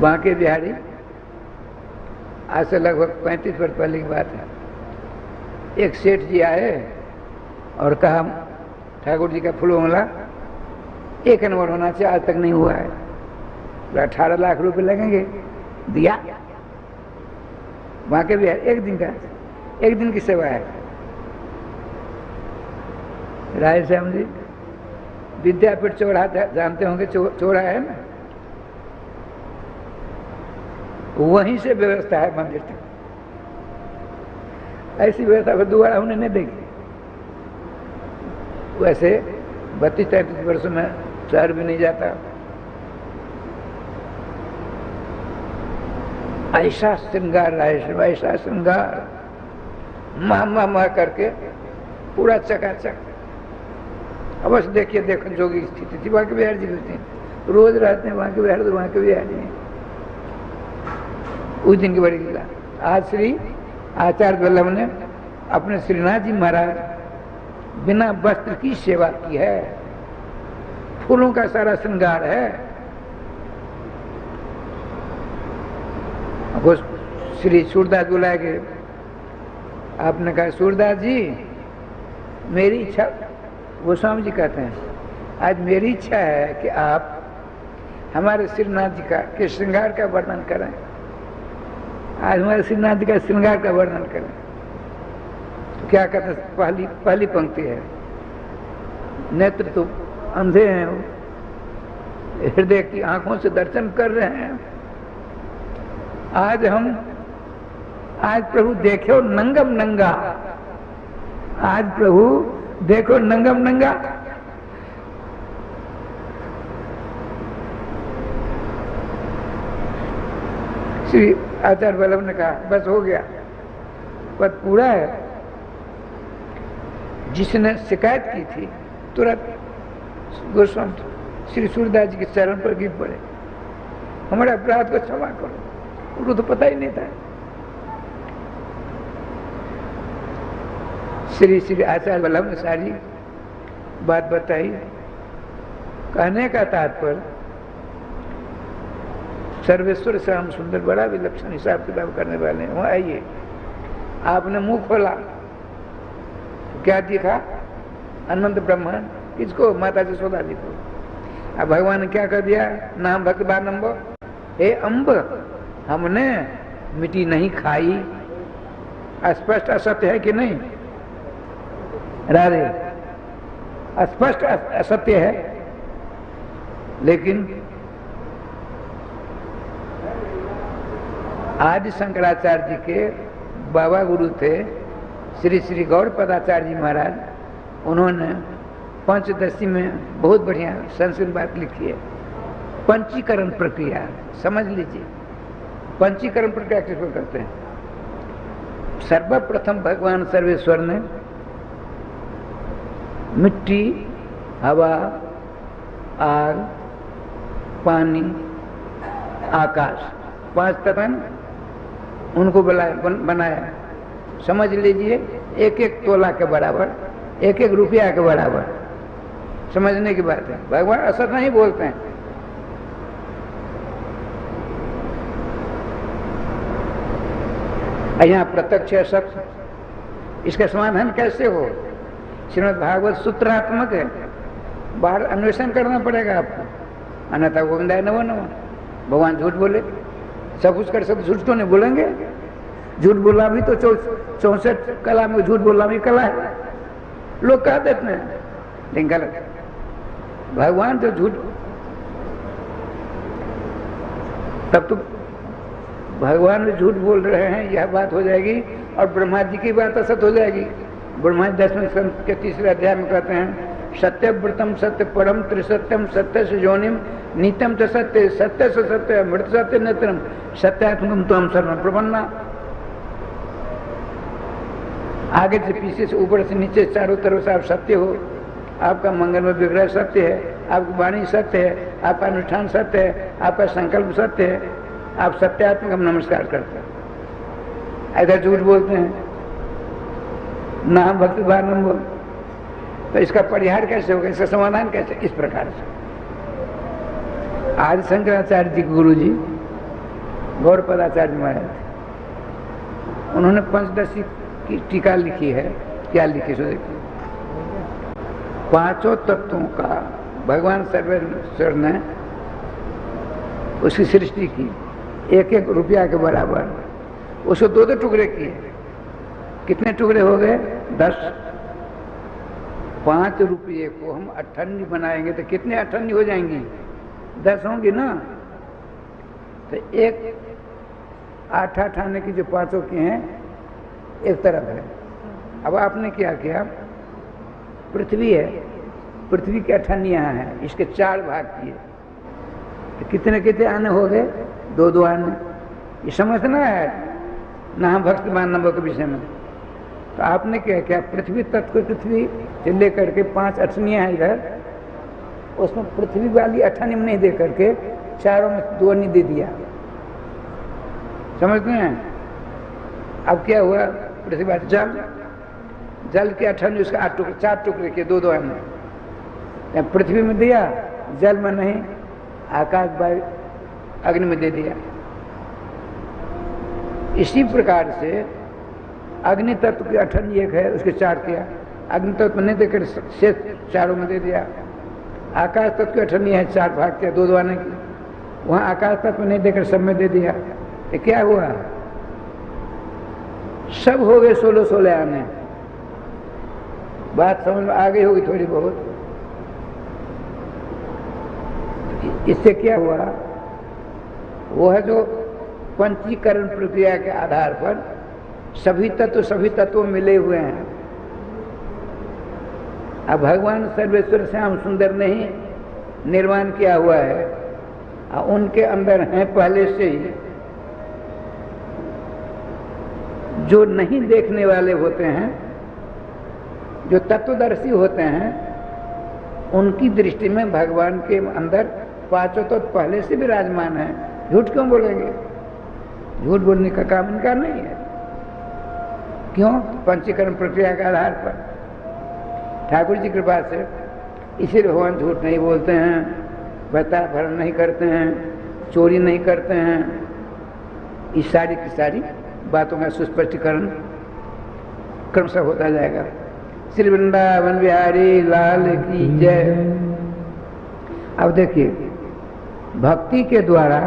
बांके बिहारी, आज से लगभग 35 वर्ष पहले की बात है। एक सेठ जी आए और कहा ठाकुर जी का फूलों वाला 1 नंबर होना चाहिए, आज तक नहीं हुआ है, 18 लाख रुपए लगेंगे। दिया। बांके बिहारी, एक दिन की सेवा है। राय श्याम जी विद्यापीठ चौराहा जानते होंगे, चौराहा है ना, वहीं से व्यवस्था है मंदिर तक। ऐसी व्यवस्था फिर दोबारा उन्हें नहीं देगी। वैसे 32-33 वर्षों में शहर भी नहीं जाता। ऐसा श्रृंगार रहा, ऐसा श्रृंगार मह करके पूरा चकाचक। अवश्य देखिए, देखो जोगी स्थिति थी बांके बिहारी जी की, रोज रहते हैं बांके बिहारी, तो बांके बिहारी हैं। उस दिन की बड़ी लीला। आज श्री आचार्य वल्लभ ने अपने श्रीनाथ जी महाराज बिना वस्त्र की सेवा की है, फूलों का सारा श्रृंगार है। वो श्री सूरदास बुलाए गए, आपने कहा सूरदास जी मेरी इच्छा, गोस्वामी जी कहते हैं आज मेरी इच्छा है कि आप हमारे श्रीनाथ जी का के श्रृंगार का वर्णन करें। आज हमारे श्रीनाथ जी का श्रृंगार का वर्णन करें। तो क्या कहते हैं, पहली पंक्ति है, नेत्र तो अंधे हैं, हृदय की आंखों से दर्शन कर रहे हैं। आज प्रभु देखो नंगम नंगा, आज प्रभु देखो नंगम नंगा। श्री आचार्य वल्लभ ने कहा बस हो गया, पद पूरा है। जिसने शिकायत की थी तुरंत गोस्वामी श्री सूरदास जी के चरण पर गिर पड़े, हमारे अपराध को क्षमा करो। उनको तो पता ही नहीं था। श्री आचार्य वल्लभ ने सारी बात बताई। कहने का तात्पर्य सर्वेश्वर श्याम सुंदर बड़ा विलक्षण हिसाब किताब करने वाले हैं, वहाँ आइए। आपने मुंह खोला तो क्या दिखा, अनंत ब्रह्मांड। किसको? माता यशोदा जी को। अब भगवान ने क्या कर दिया, नाम भक्त बानम्बो, हे अम्ब हमने मिट्टी नहीं खाई। स्पष्ट असत्य है कि नहीं राधे? स्पष्ट असत्य है। लेकिन आदि शंकराचार्य जी के बाबा गुरु थे श्री श्री गौड़ पदाचार्य जी महाराज, उन्होंने पंचदशी में बहुत बढ़िया संस्कृत बात लिखी है। पंचीकरण प्रक्रिया समझ लीजिए। पंचीकरण प्रक्रिया किसको करते हैं? सर्वप्रथम भगवान सर्वेश्वर ने मिट्टी, हवा, आग, पानी, आकाश, 5 तत्व हैं, उनको बनाया। समझ लीजिए, एक एक तोला के बराबर, एक एक रुपया के बराबर। समझने की बात है। भगवान असत नहीं बोलते हैं। यहाँ प्रत्यक्ष असत, इसका समाधान कैसे हो? श्रीमद् भागवत सूत्रात्मक है, बाहर अन्वेषण करना पड़ेगा आपको। अन्यथा गोविंदाय नमो नमः। भगवान झूठ बोले, सब कुछ कर सकते, झूठ तो नहीं बोलेंगे। झूठ बोलना भी तो 64 कला में झूठ बोलना भी कला है, लोग कह देते हैं, लेकिन गलत। भगवान तो झूठ, तब तो भगवान भी झूठ बोल रहे हैं, यह बात हो जाएगी। और ब्रह्मा जी की बात असत हो जाएगी। ब्रह्मा जी 10वें स्कंद के 3रे अध्याय में कहते हैं, सत्यव्रतम सत्य परम त्रिसत्यम सत्य से योनिम नीतम च सत्य सत्य से सत्य मृत सत्य नेत्रम सत्यात्मकम त्वं शरणं प्रपन्ना। आगे से पीछे से ऊपर से नीचे चारों तरफ से आप सत्य हो। आपका मंगलमय विग्रह सत्य है, आपकी वाणी सत्य है, आपका अनुष्ठान सत्य है, आपका संकल्प सत्य है। आप सत्यात्मक हम नमस्कार करते हैं। इधर झूठ बोलते हैं, नाम भक्ति बारम बोल। तो इसका परिहार कैसे होगा, इसका समाधान कैसे? इस प्रकार से आदि शंकराचार्य जी गुरु जी गौड़ पदाचार्य महाराज थे, उन्होंने पंचदशी की टीका लिखी है। क्या लिखी सो देखिए, 5 तत्वों का भगवान सर्वेश्वर ने उसकी सृष्टि की, एक एक रुपया के बराबर। उसको 2 टुकड़े किए। कितने टुकड़े हो गए? 10। 5 रुपये को हम 58 बनाएंगे तो कितने 58 हो जाएंगी? 10 होंगी ना। तो एक 8 आने की जो 5 की हैं एक तरफ है। अब आपने क्या किया, पृथ्वी है, पृथ्वी के 58 यहाँ है, इसके 4 भाग किए तो कितने कितने आने हो गए? 2 आने। ये समझना है ना हम भक्त बानम्बो के विषय में। तो आपने क्या किया, पृथ्वी तत्व को पृथ्वी से लेकर के 5 अठनियाँ हैं इधर, उसमें पृथ्वी वाली 8 नहीं दे करके चारों में 2 दे दिया। समझते हैं? अब क्या हुआ, पृथ्वी बात, जल के अठन उसका 8 टुकड़े 4 टुकड़े के 2 अन्य, पृथ्वी में दिया, जल में नहीं, आकाश वायु अग्नि में दे दिया। इसी प्रकार से अग्नि तत्व के 8 एक है, उसके 4 किया, अग्नि तत्व नहीं देकर शेष 4 में दे दिया। आकाश तत्व के 8 है, 4 भाग किया, 2 आने की, वहाँ आकाश तत्व नहीं देकर सब में दे दिया। तो क्या हुआ, सब हो गए 16 आने। बात समझ में आ गई होगी थोड़ी बहुत। इससे क्या हुआ, वो है जो पंचीकरण प्रक्रिया के आधार पर सभी तत्व मिले हुए हैं। अब भगवान सर्वेश्वर श्याम सुंदर ने ही निर्माण किया हुआ है, और उनके अंदर हैं पहले से ही। जो नहीं देखने वाले होते हैं, जो तत्वदर्शी होते हैं, उनकी दृष्टि में भगवान के अंदर 5 तत्व पहले से विराजमान है। झूठ क्यों बोलेंगे? झूठ बोलने का काम इनका नहीं है। क्यों? पंचीकरण प्रक्रिया के आधार पर, ठाकुर जी कृपा से। इसीलिए भगवान झूठ नहीं बोलते हैं, भ्रष्टाचार नहीं करते हैं, चोरी नहीं करते हैं। इस सारी की सारी बातों का सुस्पष्टीकरण क्रमशः होता जाएगा। श्री वृंदावन बिहारी लाल की जय। अब देखिए, भक्ति के द्वारा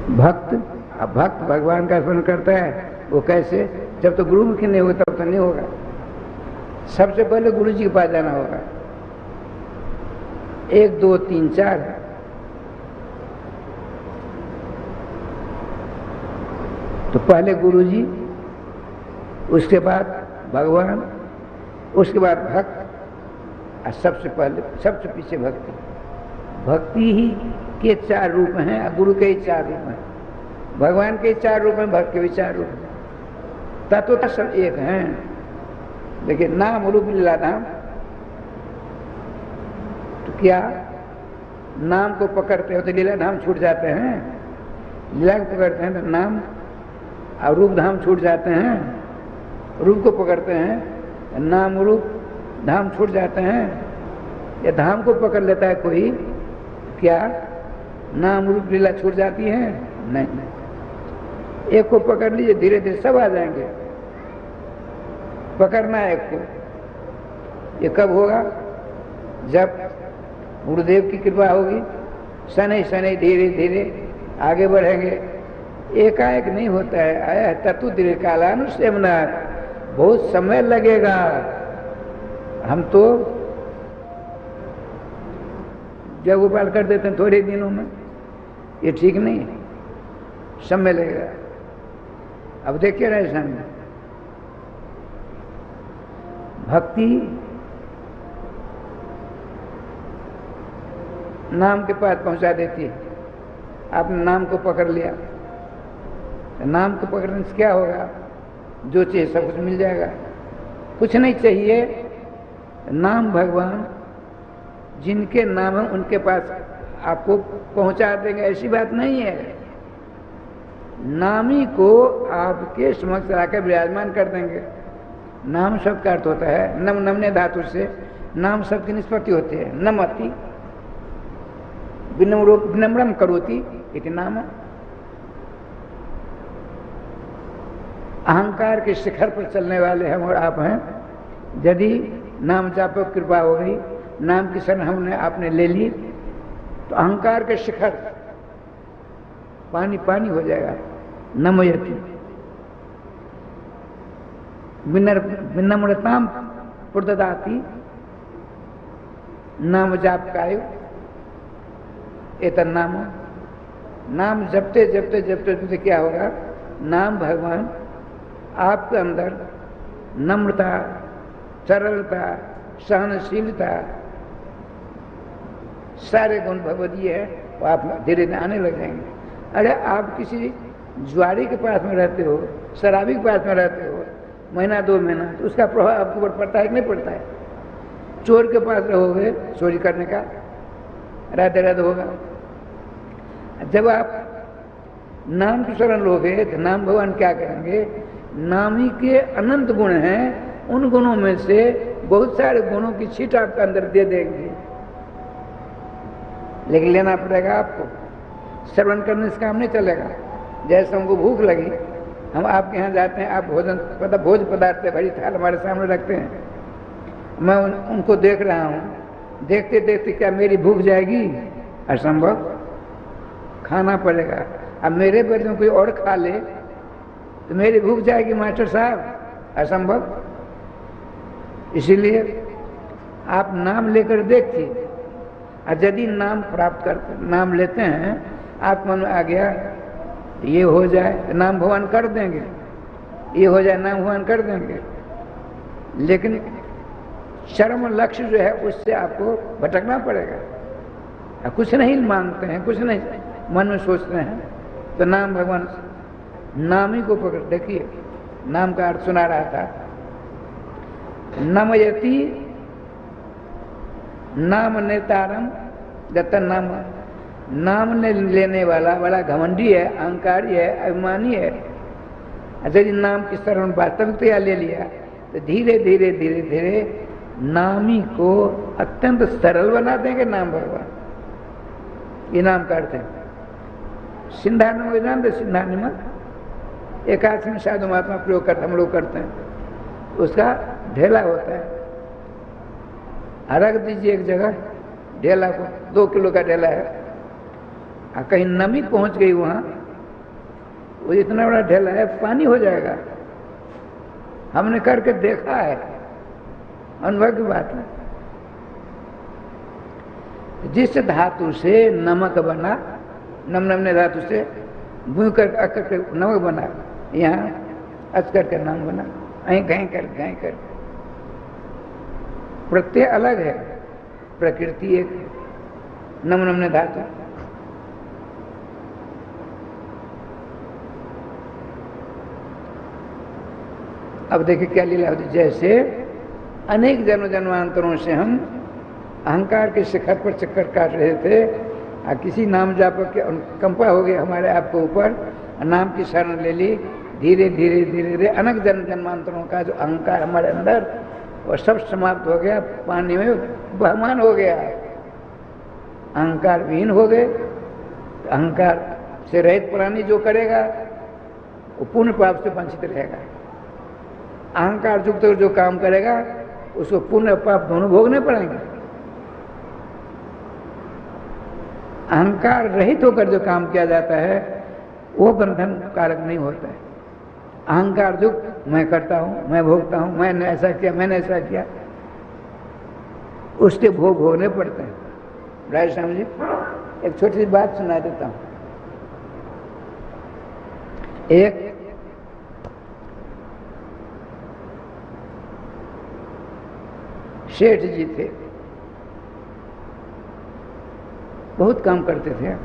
भक्त भगवान का स्मरण करता है। वो कैसे? जब तो गुरुमुखी नहीं होगा तब तो नहीं होगा। सबसे पहले गुरु जी के पास जाना होगा। 1 2 3 4 तो पहले गुरु जी, उसके बाद भगवान, उसके बाद भक्त, और सबसे पहले सबसे पीछे भक्ति। भक्ति ही के 4 रूप हैं, गुरु के ही 4 रूप हैं, भगवान के 4 रूप हैं, भक्त के भी 4 रूप हैं। तत्व तो सब एक हैं। देखिए, नाम रूप लीला धाम, तो क्या नाम को पकड़ते हो तो लीला धाम छूट जाते हैं? लीला को पकड़ते हैं तो नाम और रूप धाम छूट जाते हैं। रूप को पकड़ते हैं, नाम रूप धाम छूट जाते हैं। या धाम को पकड़ लेता है कोई, क्या नाम रूप लीला छूट जाती है? नहीं। एक को पकड़ लीजिए, धीरे धीरे सब आ जाएंगे। पकड़ना है एक को। ये कब होगा? जब गुरुदेव की कृपा होगी। शनै शनै धीरे धीरे आगे बढ़ेंगे। एकाएक नहीं होता है। आया है तत्व धीरे कालानुसेवनात्, बहुत समय लगेगा। हम तो जब उपाल कर देते हैं थोड़े दिनों में, ये ठीक नहीं है, समय लगेगा। अब देखिए रहे सामने, भक्ति नाम के पास पहुंचा देती है। आपने नाम को पकड़ लिया, नाम को पकड़ने से क्या होगा? जो चाहिए सब कुछ मिल जाएगा। कुछ नहीं चाहिए, नाम भगवान जिनके नाम है उनके पास आपको पहुंचा देंगे, ऐसी बात नहीं है। नामी को आपके समक्ष आकर विराजमान कर देंगे। नाम शब्द का अर्थ होता है नम, नमने धातु से नाम शब्द की निष्पत्ति होती है। नमति विनम्रम करोति इति नाम। अहंकार के शिखर पर चलने वाले हम और आप हैं। यदि नाम जाप पर कृपा हो गई, नाम की शरण हमने आपने ले ली, तो अहंकार के शिखर पानी पानी हो जाएगा। नमयति विनम्रताम प्रददाति नाम जाप कायु एतन नाम। नाम जपते जपते जपते जपते क्या होगा? नाम भगवान आपके अंदर नम्रता, सरलता, सहनशीलता, सारे गुण भगवदीय है, वो आप धीरे धीरे आने लग जाएंगे। अरे आप किसी जुआरी के पास में रहते हो, शराबी के पास में रहते हो, महीना 2 महीना, तो उसका प्रभाव आपके ऊपर पड़ता है कि नहीं पड़ता है? चोर के पास रहोगे, चोरी करने का रहते रहते होगा। जब आप नाम की शरण लोगे तो नाम भगवान क्या करेंगे, नाम ही के अनंत गुण हैं, उन गुणों में से बहुत सारे गुणों की छीट आपके अंदर दे देंगे। लेकिन लेना पड़ेगा आपको, श्रवण करने से काम नहीं चलेगा। जैसे हमको भूख लगी, हम आपके यहाँ जाते हैं, आप भोज पदार्थ से भरी थाल हमारे सामने रखते हैं, मैं उनको देख रहा हूँ, देखते देखते क्या मेरी भूख जाएगी? असंभव, खाना पड़ेगा। अब मेरे बदले में कोई और खा ले तो मेरी भूख जाएगी मास्टर साहब? असंभव। इसीलिए आप नाम लेकर देखिए, और यदि नाम प्राप्त करते नाम लेते हैं, आप मन में आ गया ये हो जाए तो नाम भगवान कर देंगे, ये हो जाए नाम भगवान कर देंगे। लेकिन चरम लक्ष्य जो है उससे आपको भटकना पड़ेगा। कुछ नहीं मांगते हैं, कुछ नहीं मन में सोचते हैं, तो नाम भगवान, नाम ही को पकड़। देखिए नाम का अर्थ सुना रहा था, नमयति नाम नेतारम दत्तन नाम। नाम ने लेने वाला बड़ा घमंडी है, अहंकारी है, अभिमानी है। यदि नाम की शरण वास्तविकता ले लिया तो धीरे धीरे धीरे धीरे नामी को अत्यंत सरल बना देंगे नाम भगवान। ये नाम का अर्थ है। सिंधा नमक जानते, सिंधा नमक एकादशी में साधु महात्मा प्रयोग करते, हम लोग करते हैं, उसका ढेला होता है, रख दीजिए एक जगह ढेला को, 2 किलो का ढेला है, कहीं नमी पहुंच गई वहां, वो इतना बड़ा ढेला है, पानी हो जाएगा। हमने करके देखा है, अनुभव की बात है। जिस धातु से नमक बना, नमने धातु से भू कर अकर के नमक बना, यहाँ अचकर के नाम बना, अहीं घाई कर। प्रत्यय अलग है, प्रकृति एक है, नमने धातु। अब देखिए क्या लीला होती। जैसे अनेक जन्मांतरों से हम अहंकार के शिखर पर चक्कर काट रहे थे, किसी नाम जाप के कंपा हो गया हमारे आप के ऊपर, नाम की शरण ले ली, धीरे धीरे धीरे धीरे अनेक जन्मांतरों का जो अहंकार हमारे अंदर, वो सब समाप्त हो गया, पानी में बहमान हो गया, अहंकार विहीन हो गए। अहंकार से रहित प्राणी जो करेगा वो पूर्ण पाप से वंचित रहेगा। अहंकार युक्त जो काम करेगा उसको पुण्य पाप दोनों भोगने पड़ेंगे। अहंकार रहित होकर जो काम किया जाता है वो बंधन कारक नहीं होता है। अहंकार युक्त मैं करता हूं, मैं भोगता हूं, मैंने ऐसा किया, मैंने ऐसा किया, उसके भोग भोगने पड़ते हैं। राय श्याम जी, एक छोटी सी बात सुना देता हूं। एक सेठ जी थे, बहुत काम करते थे,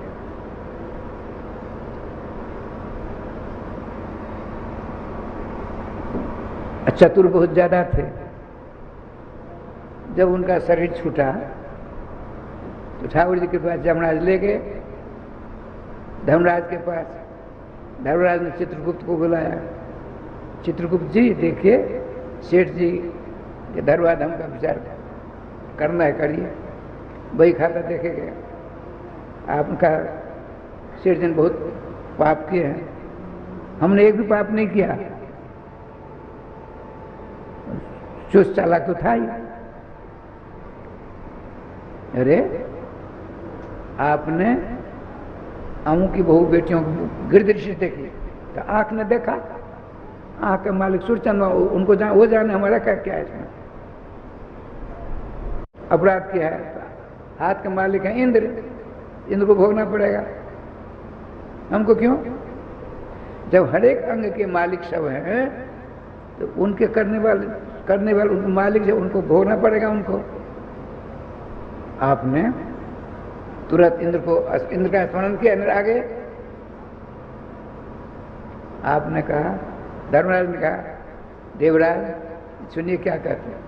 चतुर बहुत ज्यादा थे। जब उनका शरीर छूटा तो ठाकुर जी के पास धर्मराज ले गए, धर्मराज के पास। धर्मराज ने चित्रगुप्त को बुलाया, चित्रगुप्त जी देखिए सेठ जी के धर्माधम का विचार करना है, करिए, बही खाता देखेंगे। आपका सेठ जी ने बहुत पाप किए हैं, हमने एक भी पाप नहीं किया। चुस्त चालाक तो था ही। अरे आपने अमू की बहू बेटियों को गिरदृष्टि देखी तो आंख ने देखा, आंख के मालिक सूरचंद, उनको वो जाने हमारा क्या क्या है इसमें। अपराध किया है, हाथ के मालिक है इंद्र, इंद्र को भोगना पड़ेगा, हमको क्यों? जब हर एक अंग के मालिक सब हैं तो उनके करने वाले उनके मालिक जो, उनको भोगना पड़ेगा उनको। आपने तुरंत इंद्र का स्मरण किया, इंद्र आगे। आपने कहा, धर्मराज ने कहा, देवराज सुनिए क्या कहते हैं।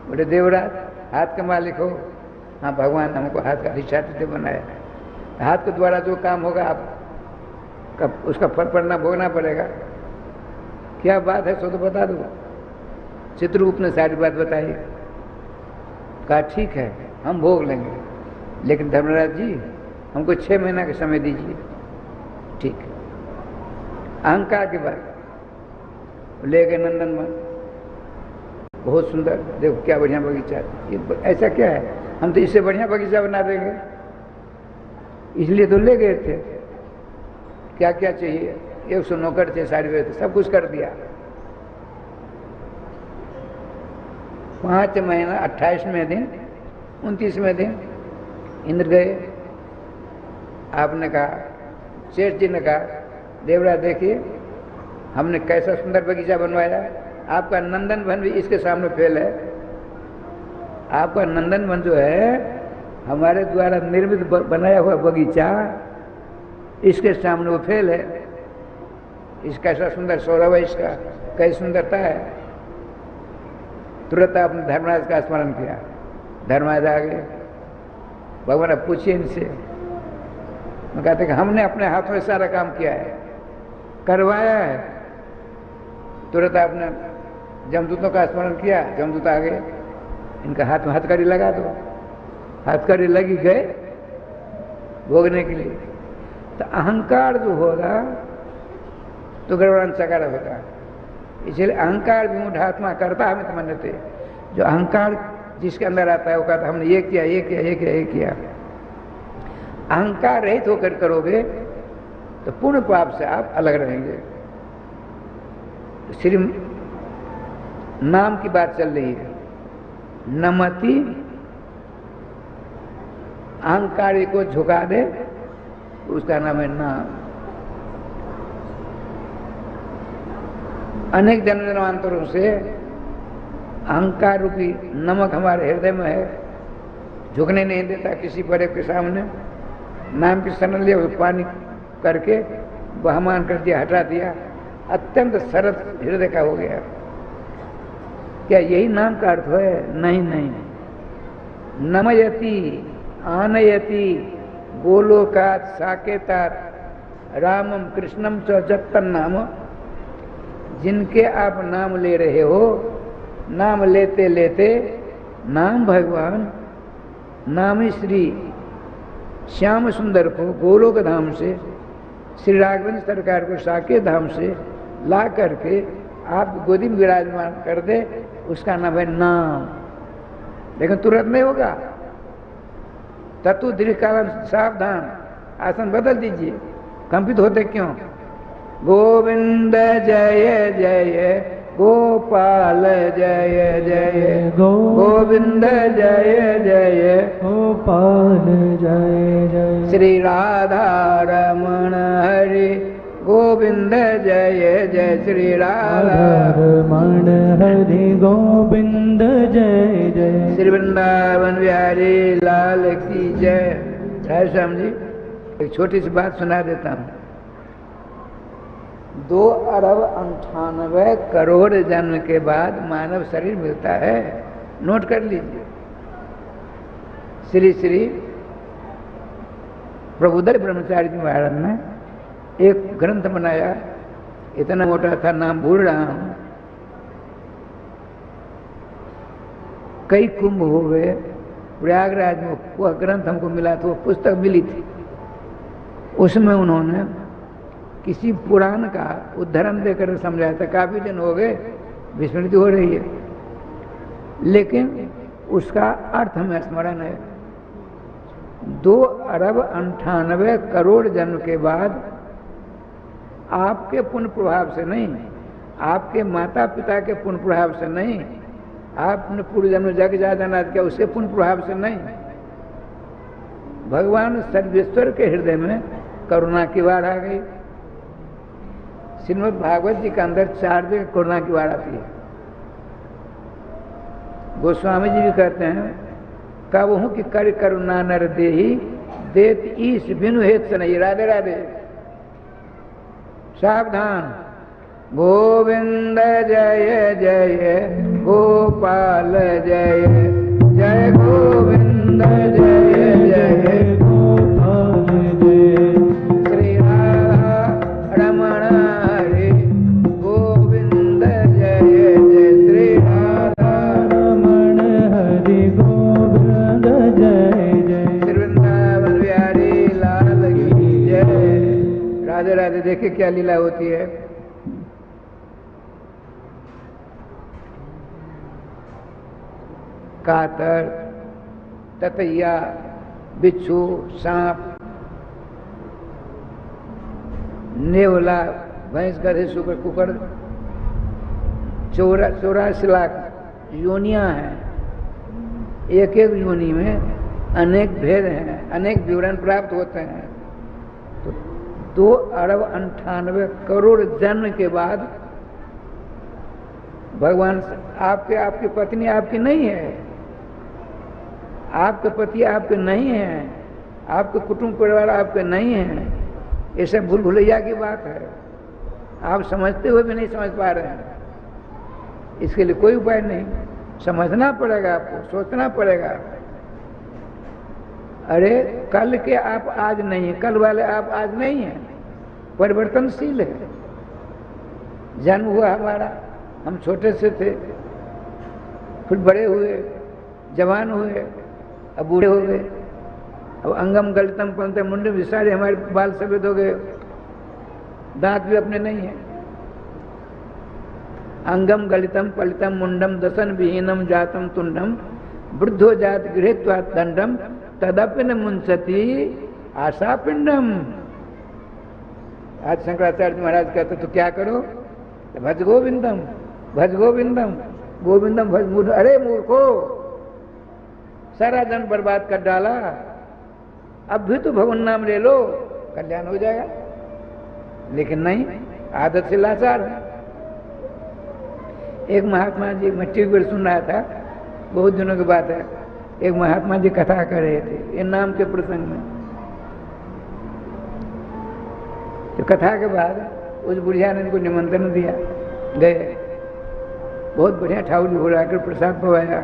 बोले देवराज हाथ के मालिक हो? हाँ भगवान हमको हाथ का अधिष्ठात्री बनाया। हाथ के द्वारा जो काम होगा आप कब उसका फल पड़ना भोगना पड़ेगा। क्या बात है सो तो बता दो। चित्रगुप्त ने सारी बात बताई। कहा ठीक है हम भोग लेंगे, लेकिन धर्मराज जी हमको 6 महीना का समय दीजिए। ठीक है। अहंकार के बाद ले गए नंदनवन। बहुत सुंदर, देखो क्या बढ़िया बगीचा है। ये ऐसा क्या है, हम तो इससे बढ़िया बगीचा बना देंगे, इसलिए तो ले गए थे। क्या क्या चाहिए, 100 नौकर थे, सारी व्यवस्था सब कुछ कर दिया। 5 महीना 28वें दिन 29वें दिन इंद्र गए। आपने कहा, शेष जी ने कहा, देवराज देखिए हमने कैसा सुंदर बगीचा बनवाया, आपका नंदन वन भी इसके सामने फेल है। आपका नंदन वन जो है हमारे द्वारा निर्मित बनाया हुआ बगीचा, इसके सामने वो फेल है। इसका ऐसा सुंदर सौरभ है, इसका कैसी सुंदरता है। तुरंत आपने धर्मराज का स्मरण किया। धर्मराज आ गए। भगवान अब पूछिए इनसे। मैं कहते कि हमने अपने हाथों में सारा काम किया है, करवाया है। तुरंत आपने जमदूतों का स्मरण किया। जमदूत आ गए। इनका हाथ में हथकड़ी लगा दो। हथकड़ी लगी, गए भोगने के लिए। तो अहंकार जो होगा तो गड़बड़ान चकार होगा। इसलिए अहंकार भी मूढ़ात्मा करता हमें तो मानते। जो अहंकार जिसके अंदर आता है वो कहता हमने ये किया, ये किया, ये किया, ये किया। अहंकार रहित होकर करोगे तो पूर्ण पाप से आप अलग रहेंगे। श्री नाम की बात चल रही है। नमति, अहंकारी को झुका दे, उसका नाम है नाम। अनेक जन्म जन्मांतरों से अहंकार रूपी नमक हमारे हृदय में है, झुकने नहीं देता किसी परे के सामने। नाम की शरण लिया, पानी करके बहमान कर दिया, हटा दिया, अत्यंत सरल हृदय का हो गया। क्या यही नाम का अर्थ है? नहीं नहीं। नमयति, आनयति, गोलोकात साकेतात रामम कृष्णम च जत्तन नाम। जिनके आप नाम ले रहे हो, नाम लेते लेते नाम भगवान, नाम श्री श्याम सुंदर को गोलोक धाम से, श्री राघवेंद्र सरकार को साकेत धाम से ला करके आप गोदी में विराजमान कर दे, उसका नाम है नाम। लेकिन तुरंत नहीं होगा। तत्व दीर्घकाल सावधान, आसन बदल दीजिए। कंपित होते क्यों? गोविंद जय जय गोपाल जय जय गोविंद जय जय गोपाल जय जय श्री राधा रमण हरि गोविंद जय जय श्री राधा रमण हरि गोविंद जय जय श्री वृंदावन बिहारी लाल की जय। राय श्याम जी, एक छोटी सी बात सुना देता हूँ। 2 अरब 98 करोड़ जन्म के बाद मानव शरीर मिलता है। नोट कर लीजिए। श्री श्री प्रभुदर ब्रह्मचारी जी महाराज ने एक ग्रंथ बनाया, इतना मोटा था, नाम भूल रहा हूं। कई कुंभ हो गए प्रयागराज में, वह ग्रंथ हमको मिला था, वो पुस्तक मिली थी। उसमें उन्होंने किसी पुराण का उद्धरण देकर समझाया था। काफी दिन हो गए, विस्मृति हो रही है, लेकिन उसका अर्थ हमें स्मरण है। 2 अरब 98 करोड़ जन्म के बाद आपके पुण्य प्रभाव से नहीं, आपके माता पिता के पुण्य प्रभाव से नहीं, आपने पूर्व जन्म जग जाना किया उसके पुण्य प्रभाव से नहीं, भगवान सर्वेश्वर के हृदय में करुणा की बाढ़ आ गई। श्रीमद् भागवत जी के अंदर 4 जगह करुणा की बाढ़ आती है। गोस्वामी जी भी कहते हैं, कब हूं कि कर करुणा नर देही देत ईश बिनु हेत नहीं। राधे राधे। सावधान। गोविंद जय जय गोपाल जय जय गोविंद जय जय गोपाल राधे राधे देखे क्या लीला होती है। कातर, ततैया, बिच्छू, सांप, नेवला, भैंस, गधे, सुकर, कुकर, 84 लाख योनियां हैं। एक एक योनि में अनेक भेद हैं, अनेक विवरण प्राप्त होते हैं। तो 2 अरब 98 करोड़ जन्म के बाद भगवान आपकी पत्नी आपकी नहीं है, आपके पति आपके नहीं हैं, आपके कुटुंब परिवार आपके नहीं हैं। ये सब भूल भुलैया की बात है, आप समझते हुए भी नहीं समझ पा रहे हैं। इसके लिए कोई उपाय नहीं, समझना पड़ेगा, आपको सोचना पड़ेगा। अरे कल के आप आज नहीं है, कल वाले आप आज नहीं हैं, परिवर्तनशील है। जन्म हुआ हमारा, हम छोटे से थे, फिर बड़े हुए, जवान हुए, अब बूढ़े हो गए। अब अंगम गलितम पंतम मुंडम विसारे, हमारे बाल सफेद हो गए, दांत भी अपने नहीं है। अंगम गलितम पलितम मुंडम दसन विहीनम जातम तुंडम वृद्धो जात गृहीत्वा दंडम तदपि न मुंसति आशा पिंडम। आज शंकराचार्य महाराज कहते तो क्या करो, भज गोविंदम, भज गोविंदम, गोविंदम भज मूर्ख। अरे मूर्खो, सारा जन बर्बाद कर डाला, अब भी तो भगवान नाम ले लो, कल्याण हो जाएगा। लेकिन नहीं, आदत से लाचार है। एक महात्मा जी, मैं टीवी पर सुन रहा था, बहुत दिनों की बात है, एक महात्मा जी कथा कर रहे थे ये नाम के प्रसंग में। तो कथा के बाद उस बुढ़िया ने इनको निमंत्रण दिया, गए, बहुत बढ़िया ठाकुर जी बुलाकर प्रसाद पवाया।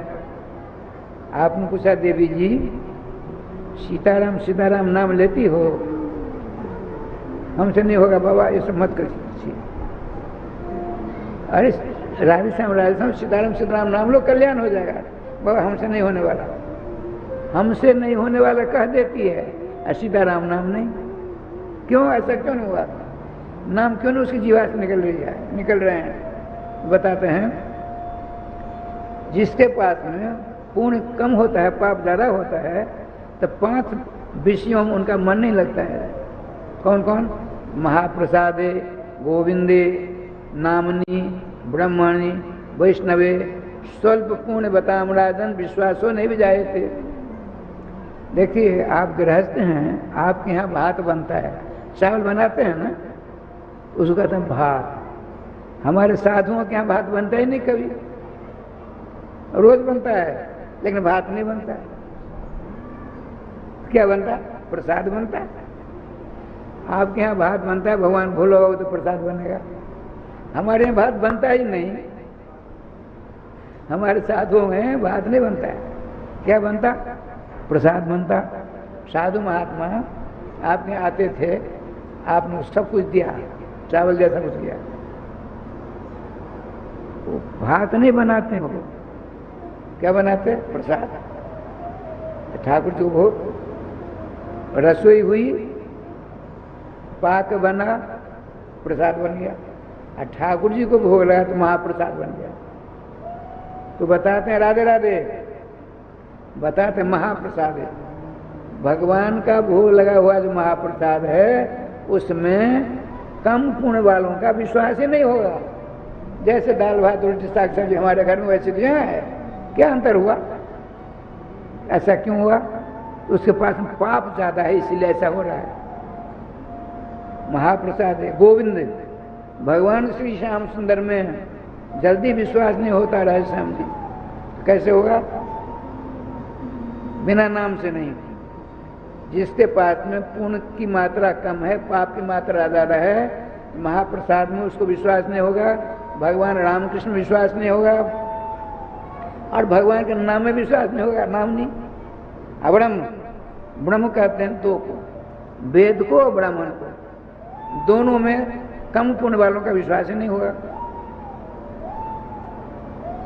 आपने पूछा, देवी जी सीताराम सीताराम नाम लेती हो? हमसे नहीं होगा बाबा, ये सब मत करिए। अरे राधेश्याम सीताराम सीताराम नाम लो, कल्याण हो जाएगा। बाबा हमसे नहीं होने वाला, हमसे नहीं होने वाला कह देती है, और सीताराम नाम नहीं। क्यों, ऐसा क्यों नहीं हुआ? नाम क्यों नहीं उसकी जीवा से निकल रहे हैं? बताते हैं, जिसके पास में पुण्य कम होता है, पाप ज़्यादा होता है, तो 5 विषयों में उनका मन नहीं लगता है। कौन कौन? महाप्रसादे, गोविंदे, नामनी, ब्रह्मणि, वैष्णवे, स्वल्प पुण्य बताम राजन विश्वासो नहीं भी जाए थे। देखिए, आप गृहस्थ हैं, आपके यहाँ भात बनता है, चावल बनाते हैं ना, उसको कहते हैं भात। हमारे साधुओं के यहाँ भात बनता ही नहीं कभी, रोज बनता है, लेकिन भात नहीं बनता है। क्या बनता है? प्रसाद बनता है। आपके यहाँ भात बनता है, भगवान भोला होगा तो प्रसाद बनेगा। हमारे यहाँ भात बनता ही नहीं, हमारे साधुओं में भात नहीं बनता है। क्या बनता? प्रसाद बनता। साधु महात्मा आपके यहाँ आते थे, आपने सब कुछ दिया, चावल जैसा कुछ दिया, वो भात नहीं बनाते हो। क्या बनाते? प्रसाद। ठाकुर जी को भोग, रसोई हुई, पाक बना, प्रसाद बन गया, और ठाकुर जी को भोग लगा तो महाप्रसाद बन गया। तो बताते हैं राधे राधे, बताते महाप्रसाद है। भगवान का भोग लगा हुआ जो महाप्रसाद है, उसमें कम पुण्य वालों का विश्वास ही नहीं होगा। जैसे दाल भात रोटी साग सब्जी हमारे घर में वैसे दिया है, क्या अंतर हुआ? ऐसा क्यों हुआ? उसके पास में पाप ज्यादा है, इसीलिए ऐसा हो रहा है। महाप्रसाद है, गोविंद। भगवान श्री श्याम सुंदर में जल्दी विश्वास नहीं होता राधेश्याम जी। कैसे होगा? बिना नाम से नहीं। जिसके पास में पुण्य की मात्रा कम है, पाप की मात्रा ज्यादा है, महाप्रसाद में उसको विश्वास नहीं होगा, भगवान रामकृष्ण विश्वास नहीं होगा, और भगवान के नाम में विश्वास नहीं होगा। नाम नहीं, अब्रह्म, ब्रह्म कहते हैं दो को, वेद को और ब्राह्मण को, दोनों में कम पुण्य वालों का विश्वास ही नहीं होगा।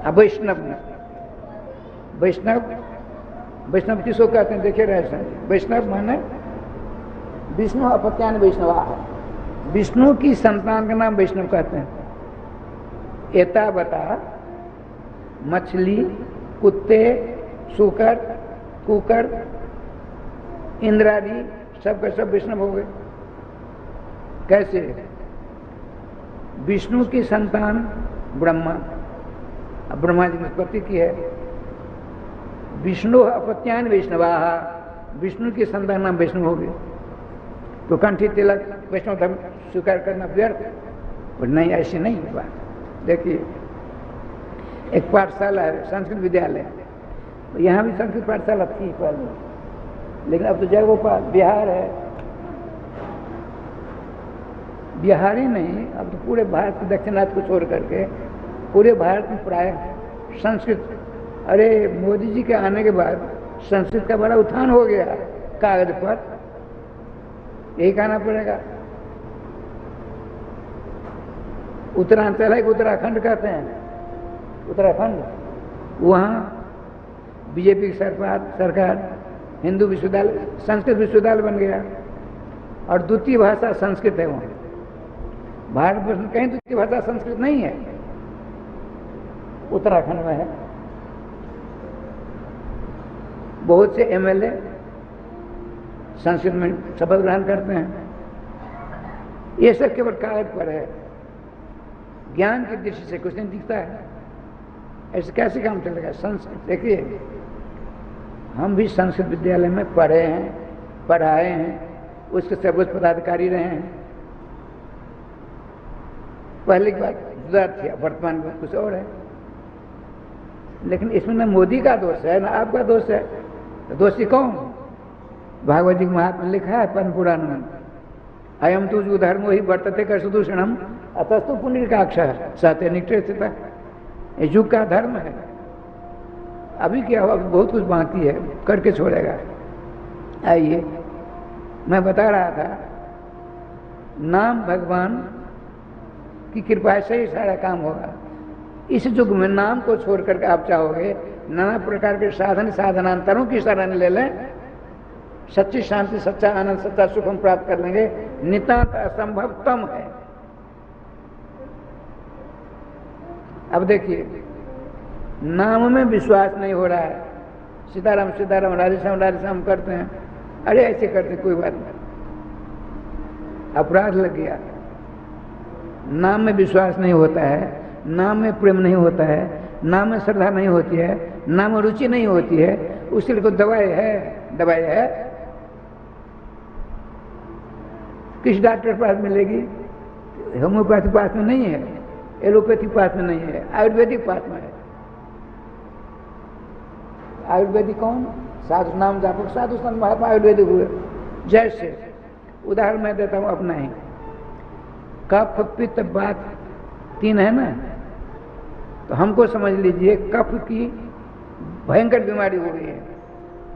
अब वैष्णव, वैष्णव वैष्णव किसको कहते हैं? देखिए रहे, वैष्णव माने विष्णु अपत्यान वैष्णवा है, विष्णु की संतान का नाम वैष्णव कहते हैं। एता बता मछली, कुत्ते, सूकर, कुकर, इंद्रादि सब का सब वैष्णव हो गए। कैसे? विष्णु की संतान ब्रह्मा, अब ब्रह्मा जी ने उत्पत्ति की है। विष्णु अपत्यान वैष्णवाः, विष्णु की संतान नाम वैष्णव हो गए। तो कंठी तिलक वैष्णव धर्म स्वीकार करना व्यर्थ? और नहीं, ऐसे नहीं बात। देखिए, एक पाठशाला है, संस्कृत विद्यालय, तो यहाँ भी संस्कृत पाठशाला थी पहले, लेकिन अब तो जयगोपाल बिहार है। बिहार ही नहीं, अब तो पूरे भारत के दक्षिणार्थ को छोड़ करके पूरे भारत में प्राय संस्कृत। अरे मोदी जी के आने के बाद संस्कृत का बड़ा उत्थान हो गया कागज पर, यही कहना पड़ेगा। उत्तरांचल है, उत्तराखंड कहते हैं, उत्तराखंड, वहाँ बीजेपी की सरकार हिंदू विश्वविद्यालय, संस्कृत विश्वविद्यालय बन गया, और द्वितीय भाषा संस्कृत है वहाँ। भारतवर्ष में कहीं द्वितीय भाषा संस्कृत नहीं है, उत्तराखंड में है। बहुत से एमएलए संस्कृत में शपथ ग्रहण करते हैं। ये सब केवल कागज पर है, ज्ञान की दृष्टि से कुछ नहीं दिखता है। ऐसे कैसे काम चलेगा? संस्कृत देखिए, हम भी संस्कृत विद्यालय में पढ़े हैं, पढ़ाए हैं, उसके सर्वोच्च पदाधिकारी रहे हैं। पहले की बात जुदा थी, वर्तमान में कुछ और है। लेकिन इसमें न मोदी का दोष है, न आपका दोष है। तो दोषी कौन? भागवत जी के महात्मा लिखा है पद्म पुराण में, अयम तु जो धर्मो ही वर्तते कर सुदूषणम अतस्तु पुण्यकाक्षः सत्य निकटे स्थित। ये युग का धर्म है। अभी क्या हुआ, बहुत कुछ बाकी है, करके छोड़ेगा। आइए, मैं बता रहा था, नाम भगवान की कृपा से ही सारा काम होगा। इस युग में नाम को छोड़ करके आप चाहोगे नाना प्रकार के साधन साधनांतरों की शरण ले लें, सच्ची शांति, सच्चा आनंद, सच्चा सुख हम प्राप्त कर लेंगे, नितांत असंभवतम है। अब देखिए, नाम में विश्वास नहीं हो रहा है। सीताराम सीताराम, राधेश्याम राधेश्याम करते हैं। अरे ऐसे करते, कोई बात नहीं, अपराध लग गया। नाम में विश्वास नहीं होता है, नाम में प्रेम नहीं होता है, नाम में श्रद्धा नहीं होती है, नाम में रुचि नहीं होती है, उसके लिए तो दवाई है। दवाई है किस डॉक्टर के पास मिलेगी? होम्योपैथी पास में नहीं है, एलोपैथी पास में नहीं है, आयुर्वेदिक पास में है। आयुर्वेदिक कौन? साधु नाम जापक, साधु संत महात्मा आयुर्वेदिक हुए। जैसे उदाहरण मैं देता हूँ अपना ही, कफ पित्त बात तीन है ना, तो हमको समझ लीजिए कफ की भयंकर बीमारी हो गई है,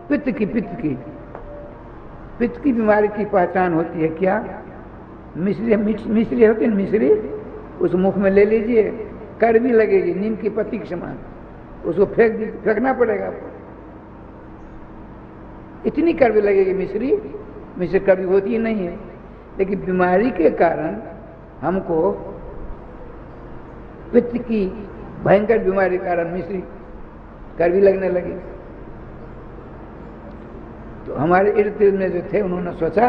पित्त की बीमारी की पहचान होती है क्या? मिश्री होती है, मिश्री उस मुख में ले लीजिए, कड़वी लगेगी, नीम की पत्ती के समान, उसको फेंकना पड़ेगा आपको, इतनी कड़वी लगेगी मिश्री कड़वी होती ही नहीं है। लेकिन बीमारी के कारण हमको पित्त की भयंकर बीमारी के कारण मिश्री कड़वी लगने लगी। तो हमारे इर्द गिर्द में जो थे, उन्होंने सोचा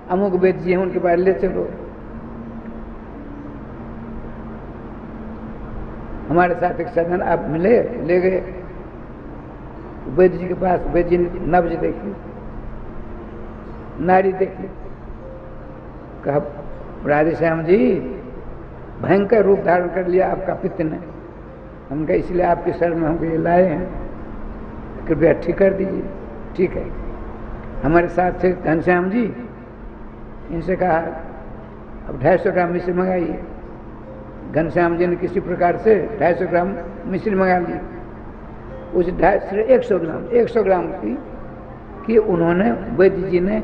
अमुक वैद्य जी हैं, उनके पास ले चलो। हमारे साथ एक सज्जन आप मिले, ले गए वैद्य जी के पास। वैद्य जी ने नब्ज देखी, नाड़ी देखी, कहा राधेश्याम जी भयंकर रूप धारण कर लिया आपका पित्त ने। हम कहा इसलिए आपके शरण में हमको ये लाए हैं, कृपया ठीक कर दीजिए। ठीक है। हमारे साथ थे घनश्याम जी, इनसे कहा अब 250 ग्राम मिश्री मंगाइए। घनश्याम जी ने किसी प्रकार से 250 ग्राम मिश्री मंगा ली। उस 100 ग्राम की उन्होंने वैद्य जी ने